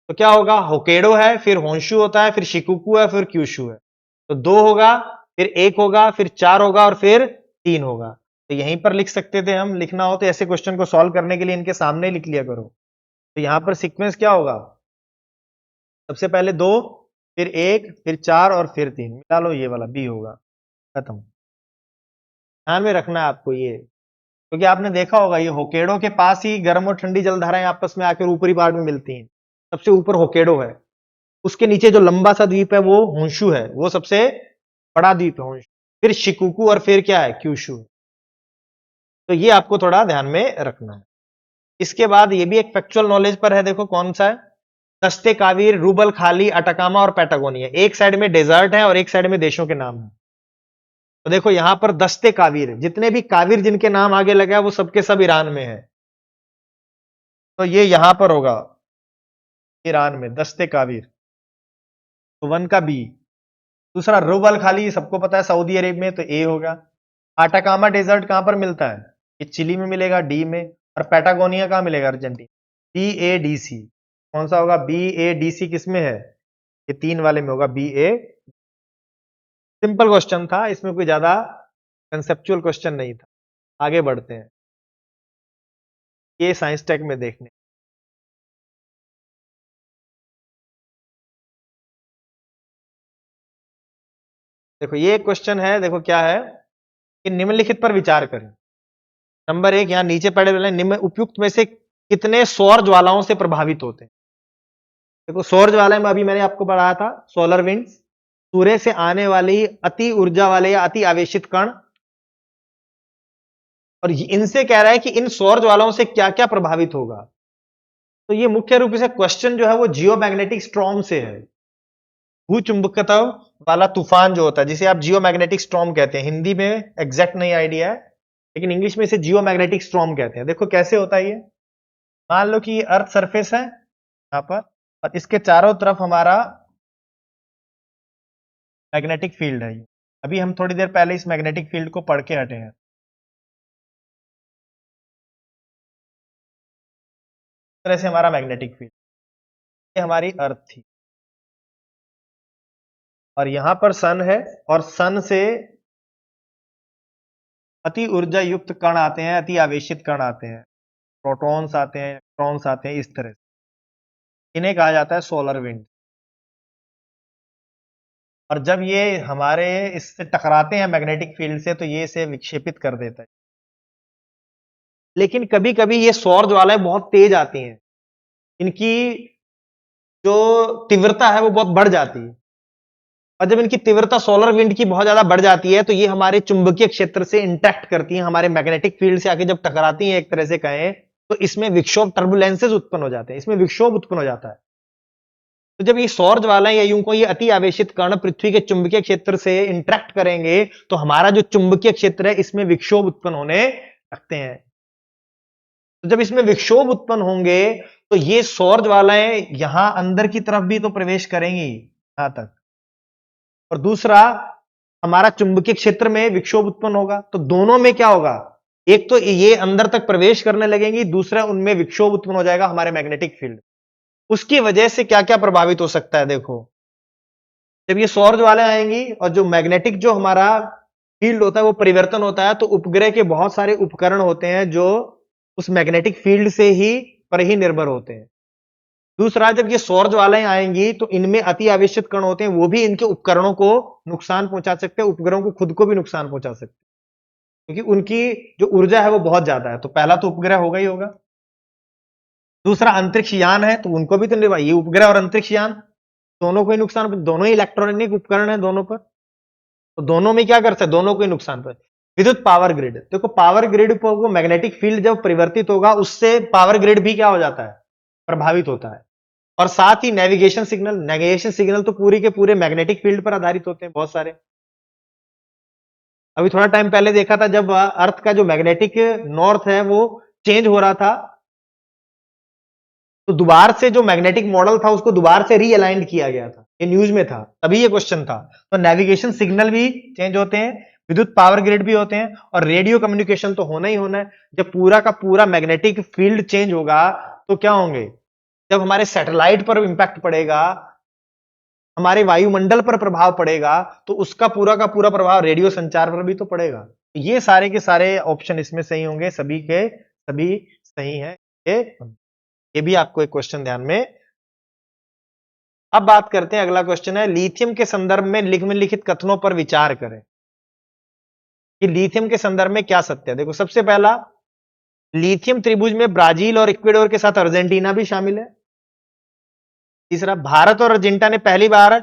तो क्या होगा, होकेडो है, फिर होंशु होता है, फिर शिकुकु है, फिर क्यूशु है। तो दो होगा, फिर एक होगा, फिर चार होगा, और फिर तीन होगा। तो यहीं पर लिख सकते थे हम, लिखना हो तो ऐसे क्वेश्चन को सॉल्व करने के लिए इनके सामने लिख लिया करो। तो यहां पर सीक्वेंस क्या होगा, सबसे पहले दो, फिर एक, फिर चार, और फिर तीन, मिला लो, ये वाला बी होगा। खत्म। ध्यान में रखना है आपको ये, क्योंकि आपने देखा होगा ये होकेडो के पास ही गर्म और ठंडी जलधाराएं आपस में आकर ऊपरी पार्ट में मिलती हैं। सबसे ऊपर होकेडो है, उसके नीचे जो लंबा सा द्वीप है वो होंशु है, वो सबसे बड़ा द्वीप है होंशु, फिर शिकुकु, और फिर क्या है, क्यूशु। तो ये आपको थोड़ा ध्यान में रखना है। इसके बाद ये भी एक फैक्चुअल नॉलेज पर है, देखो कौन सा है। दस्ते कावीर, रूबल खाली, अटाकामा और पैटागोनिया, एक साइड में डेजर्ट है और एक साइड में देशों के नाम है। तो देखो यहां पर दस्ते कावीर, जितने भी कावीर जिनके नाम आगे लगा है वो सबके सब ईरान में है, तो ये यहां पर होगा, ईरान में दस्ते कावीर। तो वन का बी। दूसरा रूबल खाली सबको पता है सऊदी अरेब में, तो ए होगा। आटाकामा डेजर्ट कहां पर मिलता है, ये चिली में मिलेगा, डी में। और पैटागोनिया कहां मिलेगा, Argentina, B A D C. कौन सा होगा, बी ए डी सी किस में है, ये तीन वाले में होगा, बी ए। सिंपल क्वेश्चन था, इसमें कोई ज्यादा कंसेप्चुअल क्वेश्चन नहीं था। आगे बढ़ते हैं, ये साइंस टेक में देखने। देखो ये क्वेश्चन है, देखो क्या है कि निम्नलिखित पर विचार करें। नंबर एक, यहां नीचे पड़े हुए निम्न उपयुक्त में से कितने सौर ज्वालाओं से प्रभावित होते हैं। देखो सौर ज्वाला में अभी मैंने आपको पढ़ाया था, सोलर विंड्स, सूर्य से आने वाली अति ऊर्जा वाले या अति आवेशित कण। और इनसे कह रहा है कि इन सौर ज्वालाओं से क्या क्या प्रभावित होगा। तो ये मुख्य रूप से क्वेश्चन जो है वो जियो मैग्नेटिक स्ट्रॉम से है, भूचुंबकत्व वाला तूफान जो होता है, जिसे आप जियो मैग्नेटिक स्ट्रॉम कहते हैं। हिंदी में एग्जैक्ट नहीं आइडिया है, लेकिन इंग्लिश में इसे जियो मैग्नेटिक स्ट्रॉम कहते हैं। देखो कैसे होता है ये, मान लो कि ये अर्थ सरफेस है यहां पर, और इसके चारों तरफ हमारा मैग्नेटिक फील्ड है। अभी हम थोड़ी देर पहले इस मैग्नेटिक फील्ड को पढ़ के हटे हैं। तरह से हमारा मैग्नेटिक फील्ड, ये हमारी अर्थ थी और यहां पर सन है और सन से अति ऊर्जा युक्त कण आते हैं, अति आवेशित कण आते हैं, प्रोटॉन्स आते हैं, इलेक्ट्रॉन्स आते हैं, इस तरह से इन्हें कहा जाता है सोलर विंड। और जब ये हमारे इससे टकराते हैं मैग्नेटिक फील्ड से तो ये इसे विक्षेपित कर देता है। लेकिन कभी कभी ये सौर ज्वालाएं बहुत तेज आती हैं, इनकी जो तीव्रता है वो बहुत बढ़ जाती है और जब इनकी तीव्रता सोलर विंड की बहुत ज्यादा बढ़ जाती है तो ये हमारे चुंबकीय क्षेत्र से इंटरेक्ट करती हैं, हमारे मैग्नेटिक फील्ड से आके जब टकराती हैं एक तरह से कहें तो इसमें विक्षोभ, टर्बुलेंसेस उत्पन्न हो जाते हैं, इसमें विक्षोभ उत्पन्न हो जाता है। तो जब ये सौर ज्वाला या यूं को ये अति आवेशित कण पृथ्वी के चुंबकीय क्षेत्र से इंटरेक्ट करेंगे तो हमारा जो चुंबकीय क्षेत्र है इसमें विक्षोभ उत्पन्न होने लगते हैं। तो जब इसमें विक्षोभ उत्पन्न होंगे तो ये सौर ज्वालाएं यहां अंदर की तरफ भी तो प्रवेश करेंगी यहां तक, और दूसरा हमारा चुंबकीय क्षेत्र में विक्षोभ उत्पन्न होगा। तो दोनों में क्या होगा, एक तो ये अंदर तक प्रवेश करने लगेंगी, दूसरा उनमें विक्षोभ उत्पन्न हो जाएगा हमारे मैग्नेटिक फील्ड। उसकी वजह से क्या क्या प्रभावित हो सकता है, देखो जब ये सौर ज्वालाएं आएंगी और जो मैग्नेटिक जो हमारा फील्ड होता है वो परिवर्तन होता है तो उपग्रह के बहुत सारे उपकरण होते हैं जो उस मैग्नेटिक फील्ड से ही पर ही निर्भर होते हैं। दूसरा, जब ये सौर ज्वालाएं आएंगी तो इनमें अति आवेशित कण होते हैं, वो भी इनके उपकरणों को नुकसान पहुंचा सकते हैं, उपग्रहों को खुद को भी नुकसान पहुंचा सकते हैं क्योंकि उनकी जो ऊर्जा है वो बहुत ज्यादा है। तो पहला तो उपग्रह होगा ही होगा। दूसरा, अंतरिक्ष यान है तो उनको भी तो निर्भर, ये उपग्रह और अंतरिक्ष यान दोनों को ही नुकसान, दोनों ही इलेक्ट्रॉनिक उपकरण है दोनों पर, तो दोनों में क्या करते हैं, दोनों को ही नुकसान पर। विद्युत पावर ग्रिड, देखो पावर ग्रिड को मैग्नेटिक फील्ड जब परिवर्तित होगा उससे पावर ग्रिड भी क्या हो जाता है, प्रभावित होता है। और साथ ही नेविगेशन सिग्नल, नेविगेशन सिग्नल तो पूरी के पूरे मैग्नेटिक फील्ड पर आधारित होते हैं बहुत सारे। अभी थोड़ा टाइम पहले देखा था जब अर्थ का जो मैग्नेटिक नॉर्थ है वो चेंज हो रहा था तो दोबारा से जो मैग्नेटिक मॉडल था उसको दोबारा से रीअलाइन किया गया था, ये न्यूज में था, तभी ये क्वेश्चन था। तो नेविगेशन सिग्नल भी चेंज होते हैं, विद्युत पावर ग्रिड भी होते हैं और रेडियो कम्युनिकेशन तो होना ही होना है। जब पूरा का पूरा मैग्नेटिक फील्ड चेंज होगा तो क्या होंगे, जब हमारे सैटेलाइट पर इंपैक्ट पड़ेगा, हमारे वायुमंडल पर प्रभाव पड़ेगा तो उसका पूरा का पूरा प्रभाव रेडियो संचार पर भी तो पड़ेगा। ये सारे के सारे ऑप्शन इसमें सही होंगे, सभी के सभी सही हैं। ये भी आपको एक क्वेश्चन ध्यान में। अब बात करते हैं, अगला क्वेश्चन है लिथियम के संदर्भ में निम्नलिखित कथनों पर विचार करें कि लिथियम के संदर्भ में क्या सत्य है। देखो सबसे पहला, लिथियम त्रिभुज में ब्राजील और इक्वेडोर के साथ अर्जेंटीना भी शामिल है। तीसरा, भारत और अर्जेंटीना ने पहली बार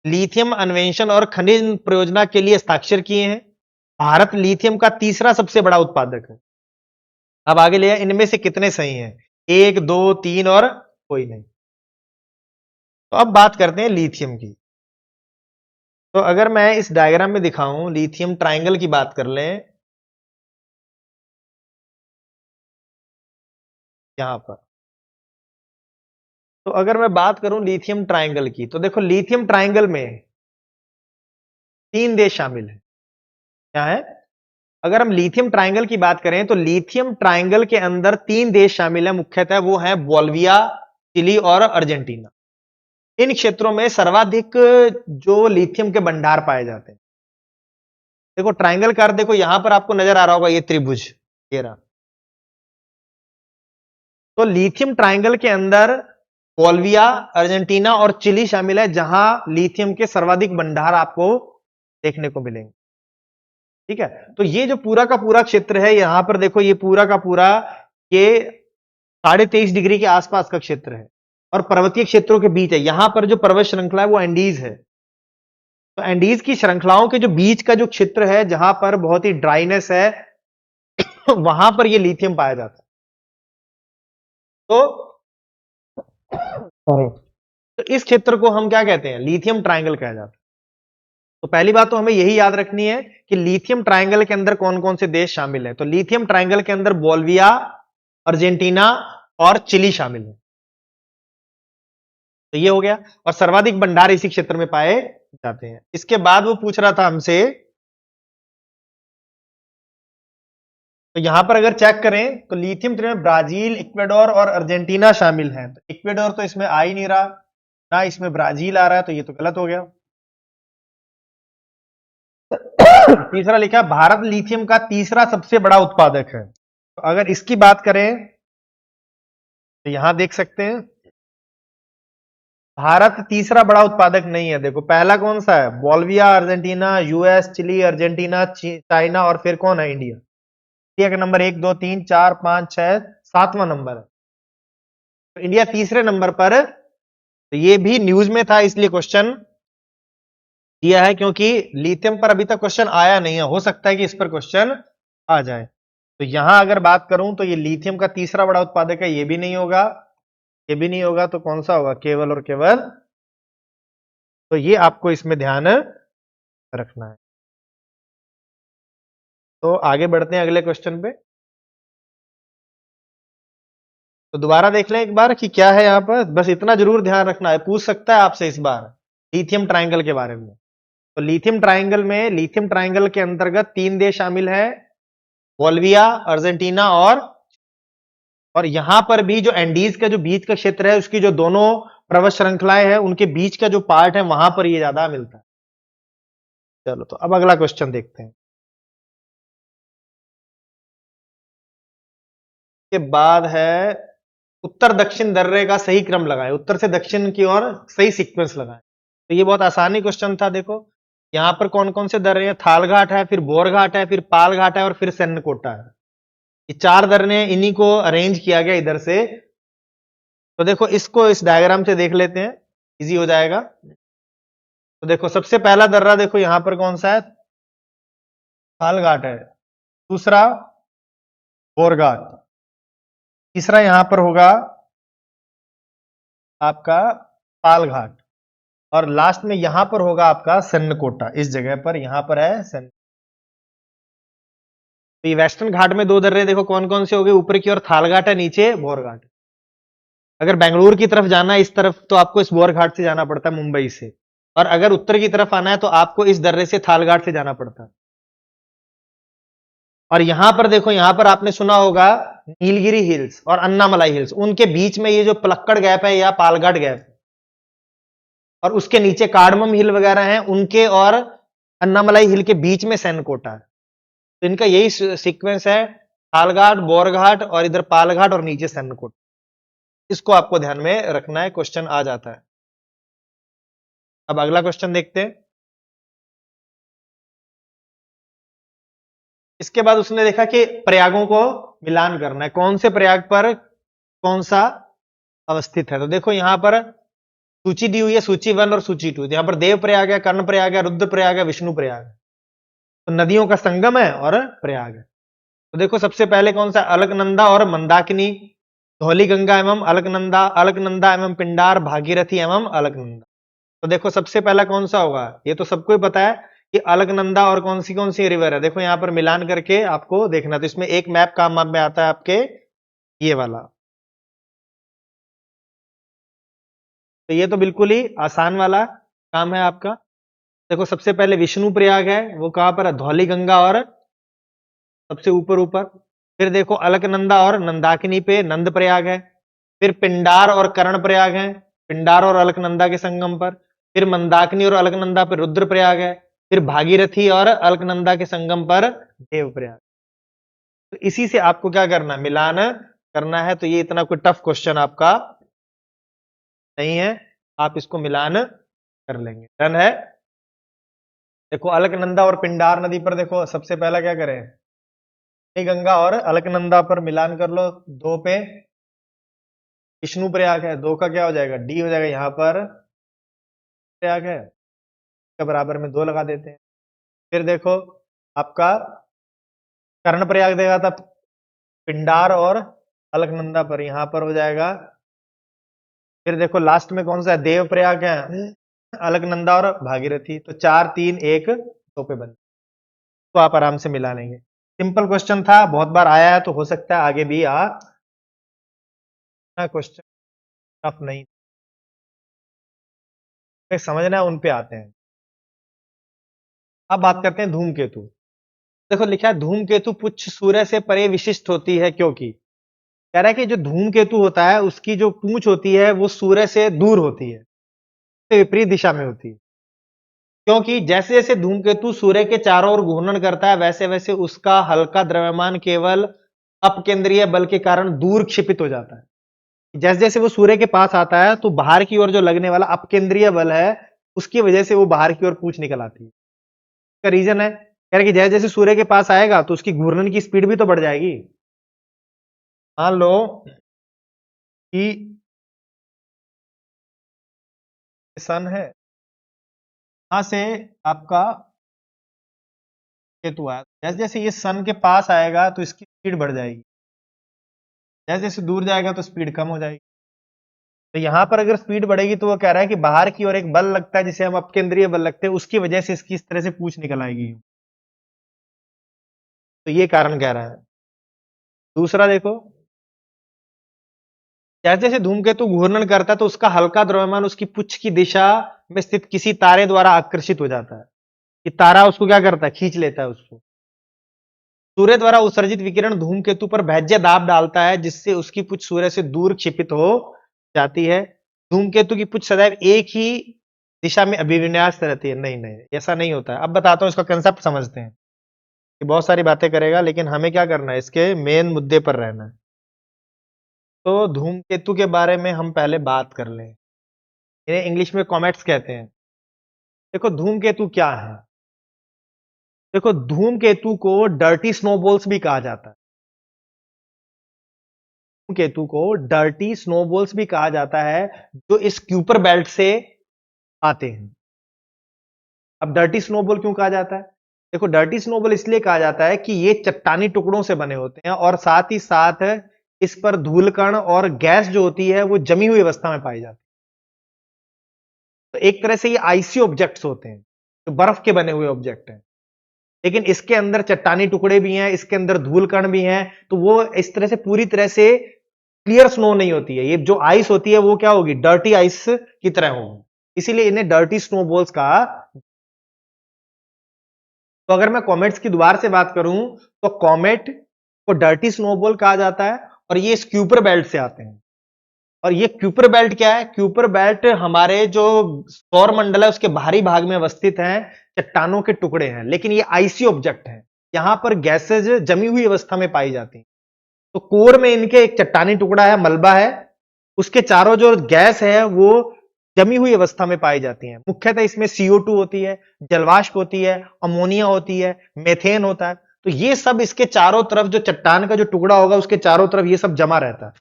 लिथियम अन्वेषण और खनिज परियोजना के लिए हस्ताक्षर किए हैं। भारत लिथियम का तीसरा सबसे बड़ा उत्पादक है। अब आगे लिया, इनमें से कितने सही हैं, 1, 2, 3 और कोई नहीं। तो अब बात करते हैं लिथियम की। तो अगर मैं इस डायग्राम में दिखाऊं, लिथियम ट्रायंगल की बात कर लें यहां पर, तो अगर मैं बात करूं लिथियम ट्रायंगल की तो देखो लिथियम ट्रायंगल में 3 देश शामिल हैं। क्या है, अगर हम लिथियम ट्रायंगल की बात करें तो लिथियम ट्रायंगल के अंदर 3 देश शामिल हैं मुख्यतः, वो है बोल्विया, चिली और अर्जेंटीना। इन क्षेत्रों में सर्वाधिक जो लिथियम के भंडार पाए जाते हैं। देखो ट्रायंगल का अर्थ देखो यहां पर आपको नजर आ रहा होगा, ये त्रिभुज ये रहा। तो लिथियम ट्रायंगल के अंदर बोल्विया, अर्जेंटीना और चिली शामिल है जहां लिथियम के सर्वाधिक भंडार आपको देखने को मिलेंगे। ठीक है, तो ये जो पूरा का पूरा क्षेत्र है यहां पर देखो, ये पूरा का पूरा ये 23.5 डिग्री के आसपास का क्षेत्र है और पर्वतीय क्षेत्रों के बीच है। यहां पर जो पर्वत श्रृंखला है वो एंडीज है। तो एंडीज की श्रृंखलाओं के जो बीच का जो क्षेत्र है जहां पर बहुत ही ड्राइनेस है वहां पर ये लिथियम पाया जाता है। तो सॉरी, तो इस क्षेत्र को हम क्या कहते हैं, लिथियम ट्रायंगल कहा जाता है। तो पहली बात तो हमें यही याद रखनी है कि लिथियम ट्रायंगल के अंदर कौन कौन से देश शामिल है। तो लिथियम ट्रायंगल के अंदर बोल्विया, अर्जेंटीना और चिली शामिल है। तो ये हो गया, और सर्वाधिक भंडार इसी क्षेत्र में पाए जाते हैं। इसके बाद वो पूछ रहा था हमसे तो यहां पर अगर चेक करें तो लिथियम में ब्राजील, इक्वेडोर और अर्जेंटीना शामिल हैं। तो इक्वेडोर तो इसमें आ ही नहीं रहा, ना इसमें ब्राजील आ रहा है, तो ये तो गलत हो गया। तीसरा लिखा है भारत लिथियम का तीसरा सबसे बड़ा उत्पादक है। तो अगर इसकी बात करें तो यहां देख सकते हैं भारत तीसरा बड़ा उत्पादक नहीं है। देखो पहला कौन सा है, Bolivia, Argentina, US, Chile, Argentina, China और फिर कौन है, इंडिया। इंडिया का नंबर 1 2 3 4 5 6 7वां नंबर है। तो इंडिया तीसरे नंबर पर है। तो ये भी न्यूज में था इसलिए क्वेश्चन दिया है, क्योंकि लिथियम पर अभी तक क्वेश्चन आया नहीं है, हो सकता है कि इस पर क्वेश्चन आ जाए। तो यहां अगर बात करूं तो ये लिथियम का तीसरा बड़ा उत्पादक है, ये भी नहीं होगा, ये भी नहीं होगा, तो कौन सा होगा, केवल और केवल। तो ये आपको इसमें ध्यान रखना है। तो आगे बढ़ते हैं अगले क्वेश्चन पे। तो दोबारा देख लें एक बार कि क्या है यहां पर, बस इतना जरूर ध्यान रखना है, पूछ सकता है आपसे इस बार लिथियम ट्रायंगल के बारे में। तो लिथियम ट्रायंगल के अंतर्गत 3 देश शामिल है, बोल्विया, अर्जेंटीना और यहां पर भी जो एंडीज का जो बीच का क्षेत्र है, उसकी जो दोनों पर्वत श्रृंखलाएं हैं, उनके बीच का जो पार्ट है, वहां पर ये ज्यादा मिलता है। चलो तो अब अगला क्वेश्चन देखते हैं। के बाद है उत्तर दक्षिण दर्रे का सही क्रम लगाएं, उत्तर से दक्षिण की ओर सही सीक्वेंस लगाएं। तो ये बहुत आसानी क्वेश्चन था। देखो यहां पर कौन कौन से दर्रे हैं, थाल घाट है, फिर बोर घाट है, फिर पाल घाट है और फिर सन्नकोटा है। ये 4 दर्रे, इन्हीं को अरेंज किया गया इधर से। तो देखो इसको इस डायग्राम से देख लेते हैं, इजी हो जाएगा। तो देखो सबसे पहला दर्रा देखो यहां पर कौन सा है, थाल घाट है। दूसरा बोर घाट। तीसरा यहां पर होगा आपका पाल घाट। और लास्ट में यहां पर होगा आपका सन्नकोटा, इस जगह पर यहां पर है सन्न। तो ये वेस्टर्न घाट में 2 दर्रे देखो कौन कौन से हो गए, ऊपर की ओर थाल घाट है, नीचे बोर घाट। अगर बेंगलुरु की तरफ जाना है इस तरफ, तो आपको इस बोर घाट से जाना पड़ता है मुंबई से। और अगर उत्तर की तरफ आना है तो आपको इस दर्रे से थाल घाट से जाना पड़ता है। और यहां पर देखो, यहां पर आपने सुना होगा नीलगिरी हिल्स और अन्नामलाई हिल्स, उनके बीच में ये जो पलक्कड़ गैप है या पालघाट गैप, और उसके नीचे कार्डमम हिल वगैरह हैं उनके, और अन्नामलाई हिल के बीच में सैनकोटा है। तो इनका यही सीक्वेंस है, थालघाट, बोरघाट और इधर पालघाट और नीचे सैनकोटा। इसको आपको ध्यान में रखना है, क्वेश्चन आ जाता है। अब अगला क्वेश्चन देखते हैं। इसके बाद उसने देखा कि प्रयागों को मिलान करना है, कौन से प्रयाग पर कौन सा अवस्थित है। तो देखो यहां पर सूची दी हुई है, सूची 1 और सूची 2। यहां पर देव प्रयाग है, कर्ण प्रयाग है, रुद्र प्रयाग है, विष्णु प्रयाग है। तो नदियों का संगम है और प्रयाग है। तो देखो सबसे पहले कौन सा, अलकनंदा और मंदाकिनी, धौली गंगा एवं अलकनंदा, अलकनंदा एवं पिंडार, भागीरथी एवं अलकनंदा। तो देखो सबसे पहला कौन सा होगा, ये तो सबको ही पता है कि अलकनंदा, और कौन सी रिवर है, देखो यहां पर मिलान करके आपको देखना। तो इसमें एक मैप काम में आता है आपके, ये वाला। तो ये तो बिल्कुल ही आसान वाला काम है आपका। देखो सबसे पहले विष्णु प्रयाग है, वो कहां पर है, धौली गंगा और सबसे ऊपर ऊपर। फिर देखो अलकनंदा और नंदाकिनी पे नंद प्रयाग है। फिर पिंडार और कर्ण प्रयाग है, पिंडार और अलकनंदा के संगम पर। फिर मंदाकिनी और अलकनंदा पर रुद्र प्रयाग है। फिर भागीरथी और अलकनंदा के संगम पर देव प्रयाग। तो इसी से आपको क्या करना है, मिलान करना है। तो ये इतना कोई टफ क्वेश्चन आपका नहीं है, आप इसको मिलान कर लेंगे। डन है। देखो अलकनंदा और पिंडार नदी पर देखो सबसे पहला क्या करें, गंगा और अलकनंदा पर मिलान कर लो। 2 पे विष्णु प्रयाग है, 2 का क्या हो जाएगा, डी हो जाएगा। यहां पर प्रयाग है, के बराबर में 2 लगा देते हैं। फिर देखो आपका कर्ण प्रयाग देगा था पिंडार और अलकनंदा पर, यहां पर हो जाएगा। फिर देखो लास्ट में कौन सा है, देव प्रयाग है, अलकनंदा और भागीरथी। तो 4 3 1 2 पे बन, तो आप आराम से मिला लेंगे। सिंपल क्वेश्चन था, बहुत बार आया है, तो हो सकता है आगे भी आ क्वेश्चन टफ नहीं समझना है, उन पे आते हैं। अब बात करते हैं धूमकेतु। देखो लिखा है धूमकेतु पुच्छ सूर्य से परे विशिष्ट होती है, क्योंकि कह रहा है कि जो धूमकेतु होता है उसकी जो पूंछ होती है वो सूर्य से दूर होती है, विपरीत दिशा में होती है। क्योंकि जैसे जैसे धूमकेतु सूर्य के चारों ओर घूर्णन करता है वैसे वैसे उसका हल्का द्रव्यमान केवल अपकेंद्रीय बल के कारण दूर क्षिपित हो जाता है। जैसे जैसे वो सूर्य के पास आता है तो बाहर की ओर जो लगने वाला अपकेंद्रीय बल है उसकी वजह से वो बाहर की ओर पूंछ निकल आती है। इसका रीजन है, कह रहे कि जैसे जैसे सूर्य के पास आएगा तो उसकी घूर्णन की स्पीड भी तो बढ़ जाएगी। मान लो कि सन है, यहां से आपका केतु आया, जैसे जैसे ये सन के पास आएगा तो इसकी स्पीड बढ़ जाएगी, जैसे जैसे दूर जाएगा तो स्पीड कम हो जाएगी। तो यहां पर अगर स्पीड बढ़ेगी तो वो कह रहा है कि बाहर की ओर एक बल लगता है जिसे हम अपकेंद्रीय बल लगते हैं, उसकी वजह से इसकी इस तरह से पूंछ निकल आएगी। तो ये कारण कह रहा है। दूसरा देखो, जैसे जैसे धूमकेतु घूर्णन करता है तो उसका हल्का द्रव्यमान उसकी पुच्छ की दिशा में स्थित किसी तारे द्वारा आकर्षित हो जाता है। कि तारा उसको क्या करता है, खींच लेता है उसको। सूर्य द्वारा उत्सर्जित विकिरण धूमकेतु पर भैज्य दाब डालता है जिससे उसकी पुच्छ सूर्य से दूर क्षिपित हो जाती है। धूमकेतु की पुच्छ सदैव एक ही दिशा में अभिविन्यास रहती है। नहीं नहीं, ऐसा नहीं होता है। अब बताता हूं, इसका कंसेप्ट समझते हैं। ये बहुत सारी बातें करेगा लेकिन हमें क्या करना है, इसके मेन मुद्दे पर रहना है। तो धूमकेतु के बारे में हम पहले बात कर लें। इन्हें इंग्लिश में कॉमेट्स कहते हैं। देखो धूमकेतु क्या है, देखो धूमकेतु को डर्टी स्नोबॉल्स भी कहा जाता है। धूमकेतु को डर्टी स्नोबॉल्स भी कहा जाता है जो इस क्यूपर बेल्ट से आते हैं। अब डर्टी स्नोबॉल क्यों कहा जाता है? देखो डर्टी स्नोबॉल इसलिए कहा जाता है कि ये चट्टानी टुकड़ों से बने होते हैं और साथ ही साथ इस पर धूलकण और गैस जो होती है वो जमी हुई अवस्था में पाई जाती है। तो एक तरह से ये आइसी ऑब्जेक्ट्स होते हैं, तो बर्फ के बने हुए ऑब्जेक्ट हैं। लेकिन इसके अंदर चट्टानी टुकड़े भी हैं, इसके अंदर धूल कण भी हैं, तो वो इस तरह से पूरी तरह से क्लियर स्नो नहीं होती है। ये जो आइस होती है वो क्या होगी, डर्टी आइस की तरह होगी, इसीलिए इन्हें डर्टी स्नोबॉल्स कहा। तो अगर मैं कॉमेट्स की दोबारा से बात करूं तो कॉमेट को डर्टी स्नोबॉल कहा जाता है और ये इस क्यूपर बेल्ट से आते हैं। और ये क्यूपर बेल्ट क्या है, क्यूपर बेल्ट हमारे जो सौर मंडल है उसके बाहरी भाग में अवस्थित हैं, चट्टानों के टुकड़े हैं, लेकिन ये आइसी ऑब्जेक्ट हैं। यहां पर गैसेज जमी हुई अवस्था में पाई जाती हैं। तो कोर में इनके एक चट्टानी टुकड़ा है, मलबा है, उसके चारों जो गैस है वो जमी हुई अवस्था में पाई जाती है। मुख्यतः इसमें CO2 होती है, जलवाष्प होती है, अमोनिया होती है, मेथेन होता है। तो ये सब इसके चारों तरफ जो चट्टान का जो टुकड़ा होगा उसके चारों तरफ ये सब जमा रहता है,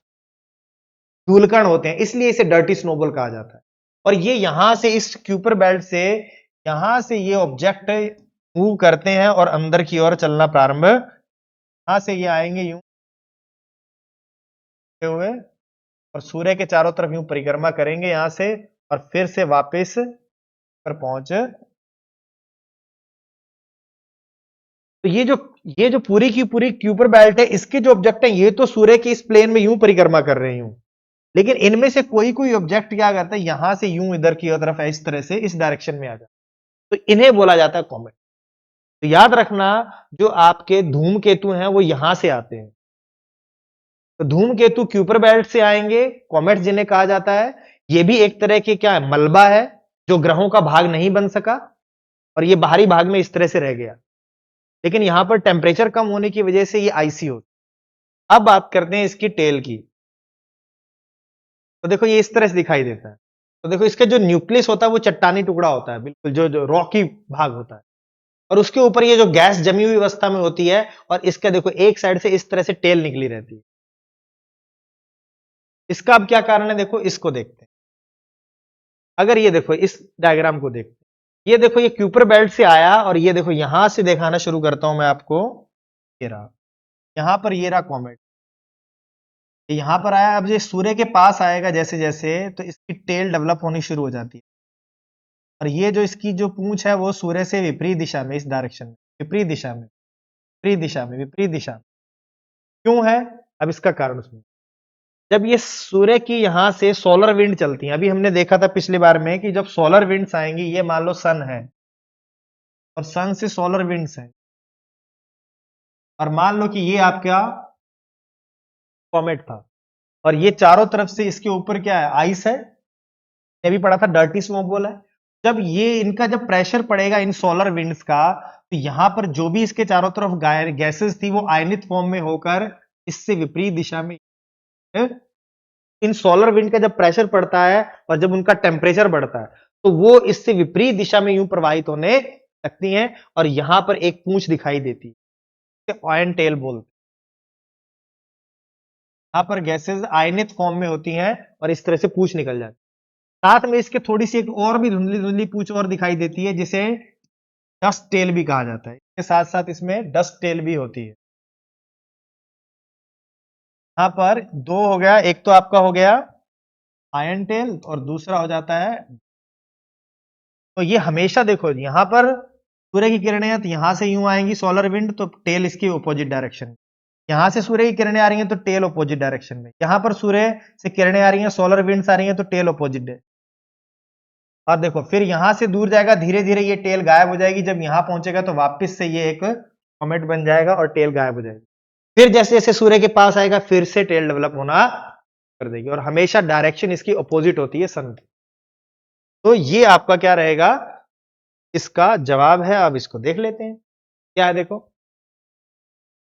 धूलकण होते हैं, इसलिए इसे डर्टी स्नोबॉल कहा जाता है। और ये यहां से इस क्यूपर बेल्ट से यहां से ये ऑब्जेक्ट मूव करते हैं और अंदर की ओर चलना प्रारंभ, यहां से ये आएंगे यूं हुए और सूर्य के चारों तरफ यूं परिक्रमा करेंगे यहां से, और फिर से वापस पर पहुंच। तो ये जो पूरी की पूरी क्यूपर बेल्ट है, इसके जो ऑब्जेक्ट है ये तो सूर्य के इस प्लेन में यूं परिक्रमा कर रहे हैं, लेकिन इनमें से कोई कोई ऑब्जेक्ट क्या करता है, यहां से यूं इधर की तरफ है, इस तरह से इस डायरेक्शन में आ जाता है। तो इन्हें बोला जाता है कॉमेट। तो याद रखना, जो आपके धूमकेतु हैं वो यहां से आते हैं। तो धूमकेतु क्यूपर बेल्ट से आएंगे, कॉमेट जिन्हें कहा जाता है। ये भी एक तरह के क्या है, मलबा है जो ग्रहों का भाग नहीं बन सका और ये बाहरी भाग में इस तरह से रह गया, लेकिन यहां पर टेम्परेचर कम होने की वजह से ये आईसी होता है। अब बात करते हैं इसकी टेल की। तो देखो ये इस तरह से दिखाई देता है। तो देखो इसका जो न्यूक्लियस होता है वो चट्टानी टुकड़ा होता है, बिल्कुल जो जो रॉकी भाग होता है, और उसके ऊपर ये जो गैस जमी हुई अवस्था में होती है, और इसका देखो एक साइड से इस तरह से टेल निकली रहती है। इसका अब क्या कारण है, देखो इसको देखते हैं। अगर ये देखो इस डायग्राम को देखते हैं, ये देखो ये क्यूपर बेल्ट से आया और ये देखो यहां से दिखाना शुरू करता हूं मैं आपको। ये रहा, यहां पर ये रहा कॉमेट, यहां पर आया। अब ये सूर्य के पास आएगा जैसे जैसे, तो इसकी टेल डेवलप होनी शुरू हो जाती है, और ये जो इसकी जो पूंछ है वो सूर्य से विपरीत दिशा में, इस डायरेक्शन में, विपरीत दिशा में, विपरीत दिशा में, विपरीत दिशा में। क्यों है, अब इसका कारण सुनो। जब ये सूर्य की यहां से सोलर विंड चलती है, अभी हमने देखा था पिछली बार में कि जब सोलर विंड्स आएंगी, ये मान लो सन है और सन से सोलर विंड्स है, और मान लो कि ये आपका कॉमेट था और ये चारों तरफ से इसके ऊपर क्या है, आइस है। ये भी पढ़ा था, डर्टी स्मोक बोला है। जब ये इनका जब प्रेशर पड़ेगा इन सोलर विंड्स का, तो यहां पर जो भी इसके चारों तरफ गैसेस थी वो आयनित फॉर्म में होकर इससे विपरीत दिशा में, इन सोलर विंड का जब प्रेशर पड़ता है और जब उनका टेम्परेचर बढ़ता है तो वो इससे विपरीत दिशा में यूं प्रवाहित होने लगती हैं और यहां पर एक पूंछ दिखाई देती है, आयन टेल बोलते हैं। यहां पर गैसेस आयनित फॉर्म में होती हैं और इस तरह से पूंछ निकल जाती है। साथ में इसके थोड़ी सी एक और भी धुंधली धुंधली पूंछ और दिखाई देती है जिसे डस्ट टेल भी कहा जाता है। इसके साथ साथ इसमें डस्ट टेल भी होती है। यहां पर दो हो गया, एक तो आपका हो गया आयन टेल और दूसरा हो जाता है, तो ये हमेशा देखो यहां पर सूर्य की किरणें हैं तो यहां से यूं आएंगी सोलर विंड, तो टेल इसकी अपोजिट डायरेक्शन में। यहां से सूर्य की किरणें आ रही हैं तो टेल अपोजिट डायरेक्शन में। यहां पर सूर्य से किरणें आ रही हैं, सोलर विंड्स आ रही हैं तो टेल अपोजिट है। और देखो फिर यहां से दूर जाएगा, धीरे धीरे ये टेल गायब हो जाएगी। जब यहां पहुंचेगा तो वापस से ये एक कॉमेट बन जाएगा और टेल गायब हो जाएगी। फिर जैसे जैसे सूर्य के पास आएगा फिर से टेल डेवलप होना कर देगी और हमेशा डायरेक्शन इसकी अपोजिट होती है सन की। तो ये आपका क्या रहेगा, इसका जवाब है। अब इसको देख लेते हैं क्या है। देखो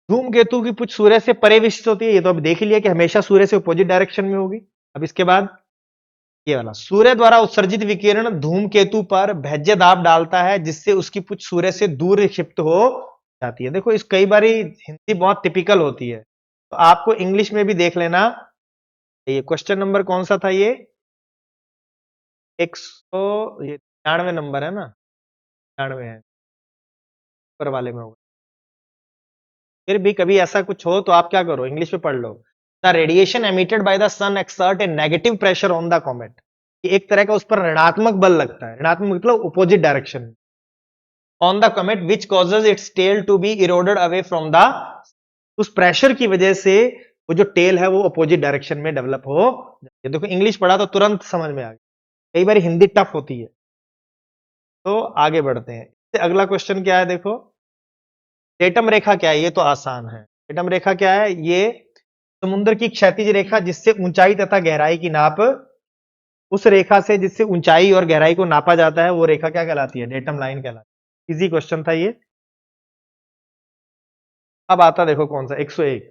धूमकेतु की पूंछ सूर्य से परे विशिष्ट होती है, ये तो अब देख ही लिया कि हमेशा सूर्य से अपोजिट डायरेक्शन में होगी। अब इसके बाद ये वाला, सूर्य द्वारा उत्सर्जित विकिरण धूमकेतु पर भैज्य दाब डालता है जिससे उसकी पूंछ सूर्य से दूर क्षिप्त हो जाती है। देखो इस कई बारी हिंदी बहुत टिपिकल होती है तो आपको इंग्लिश में भी देख लेना। ये क्वेश्चन नंबर कौन सा था, ये 199 नंबर है ना, 99 है, ऊपर वाले में होगा। फिर भी कभी ऐसा कुछ हो तो आप क्या करो, इंग्लिश में पढ़ लो। The radiation emitted by the sun exert a negative pressure on the comet. एक तरह का उस पर ऋणात्मक बल लगता है, ऋणात्मक मतलब opposite direction on the comet which causes its tail to be eroded away from the, उस प्रेशर की वजह से वो जो टेल है वो अपोजिट डायरेक्शन में डेवलप हो जाती है। देखो इंग्लिश पढ़ा तो तुरंत समझ में आ गया, कई बार हिंदी टफ होती है। तो आगे बढ़ते हैं, इससे अगला क्वेश्चन क्या है। देखो डेटम रेखा क्या है, ये तो आसान है। डेटम रेखा क्या है, ये समुद्र की क्षैतिज रेखा जिससे ऊंचाई तथा गहराई की नाप, उस रेखा से जिससे ऊंचाई और गहराई को नापा जाता है वो रेखा क्या कहलाती है, डेटम लाइन कहलाती है। इजी क्वेश्चन था ये। अब आता देखो कौन सा, 101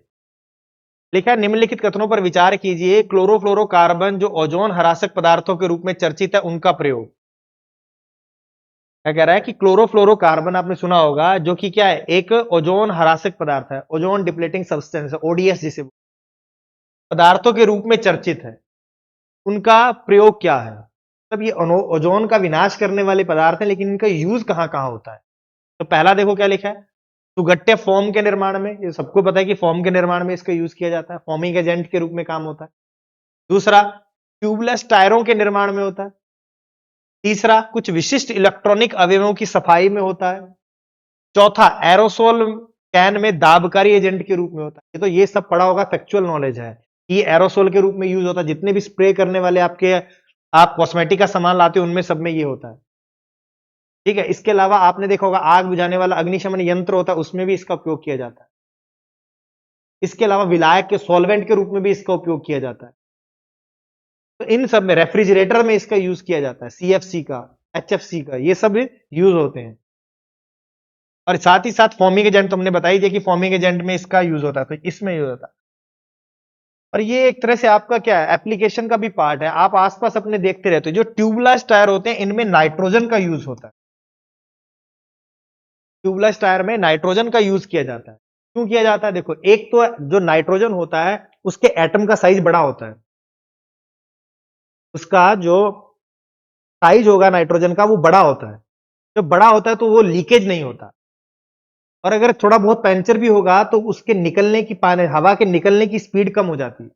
लिखा है, निम्नलिखित कथनों पर विचार कीजिए। क्लोरोफ्लोरोकार्बन जो ओजोन हरासक पदार्थों के रूप में चर्चित है उनका प्रयोग। क्या कह रहा है कि क्लोरोफ्लोरोकार्बन आपने सुना होगा जो कि क्या है, एक ओजोन हरासक पदार्थ है, ओजोन डिप्लेटिंग सब्सटेंस है, ओडीएस जिसे पदार्थों के रूप में चर्चित है, उनका प्रयोग क्या है। तब ये ओजोन का विनाश करने वाले पदार्थ हैं, लेकिन इनका यूज कहां कहां होता है। तो पहला देखो क्या लिखा है, सुगट्टे फॉर्म के निर्माण में, ये सबको पता है कि फॉर्म के निर्माण में इसका यूज किया जाता है, फॉर्मिंग एजेंट के रूप में काम होता है। दूसरा ट्यूबलेस टायरों के निर्माण में होता है। तीसरा कुछ विशिष्ट इलेक्ट्रॉनिक अवयवों की सफाई में होता है। चौथा एरोसोल कैन में दाबकारी एजेंट के रूप में होता है। ये तो ये सब पढ़ा होगा, फैक्चुअल नॉलेज है कि एरोसोल के रूप में यूज होता है। जितने भी स्प्रे करने वाले आपके आप कॉस्मेटिक का सामान लाते हो उनमें सब में ये होता है। ठीक है, इसके अलावा आपने देखा होगा आग बुझाने वाला अग्निशमन यंत्र होता है, उसमें भी इसका उपयोग किया जाता है। इसके अलावा विलायक के सॉल्वेंट के रूप में भी इसका उपयोग किया जाता है। तो इन सब में, रेफ्रिजरेटर में इसका यूज किया जाता है, सीएफसी का, एचएफसी का, ये सब यूज होते हैं। और साथ ही साथ फॉर्मिंग एजेंट तो हमने बताई दिया कि फॉर्मिंग एजेंट में इसका यूज होता है, तो इसमें यूज होता है। और ये एक तरह से आपका क्या है, एप्लीकेशन का भी पार्ट है। आप आसपास अपने देखते रहते हो जो ट्यूबलेस टायर होते हैं इनमें नाइट्रोजन का यूज होता है। ट्यूबलेस टायर में नाइट्रोजन का यूज किया जाता है। क्यों किया जाता है, देखो एक तो जो नाइट्रोजन होता है उसके एटम का साइज बड़ा होता है, उसका जो साइज होगा नाइट्रोजन का वो बड़ा होता है। जब बड़ा होता है तो वो लीकेज नहीं होता, और अगर थोड़ा बहुत पंचर भी होगा तो उसके निकलने की हवा के निकलने की स्पीड कम हो जाती है।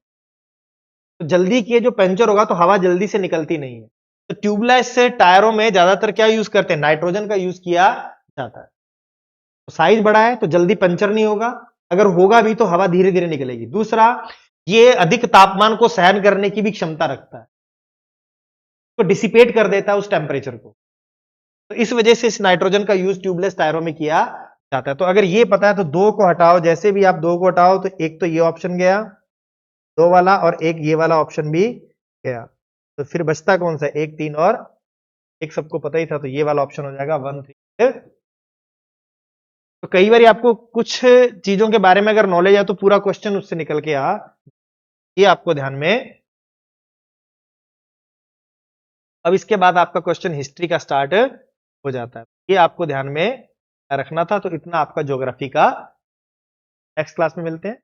तो जल्दी किए जो पंचर होगा तो हवा जल्दी से निकलती नहीं है। तो ट्यूबलेस से टायरों में ज्यादातर क्या यूज करते हैं, नाइट्रोजन का यूज किया जाता है। तो साइज बड़ा है तो जल्दी पंचर नहीं होगा, अगर होगा भी तो हवा धीरे धीरे निकलेगी। दूसरा, ये अधिक तापमान को सहन करने की भी क्षमता रखता है, तो डिसिपेट कर देता है उस टेम्परेचर को। तो इस वजह से इस नाइट्रोजन का यूज ट्यूबलेस टायरों में किया जाता है। तो अगर ये पता है तो 2 को हटाओ, जैसे भी आप 2 को हटाओ तो एक तो ये ऑप्शन गया 2 वाला, और एक ये वाला ऑप्शन भी गया। तो फिर बचता कौन सा, 1 3 और एक सबको पता ही था, तो ये वाला ऑप्शन हो जाएगा 1 3। तो कई बार आपको कुछ चीजों के बारे में अगर नॉलेज है तो पूरा क्वेश्चन उससे निकल के ये आपको ध्यान में। अब इसके बाद आपका क्वेश्चन हिस्ट्री का स्टार्ट हो जाता है, ये आपको ध्यान में रखना था। तो इतना आपका ज्योग्राफी का। नेक्स्ट क्लास में मिलते हैं।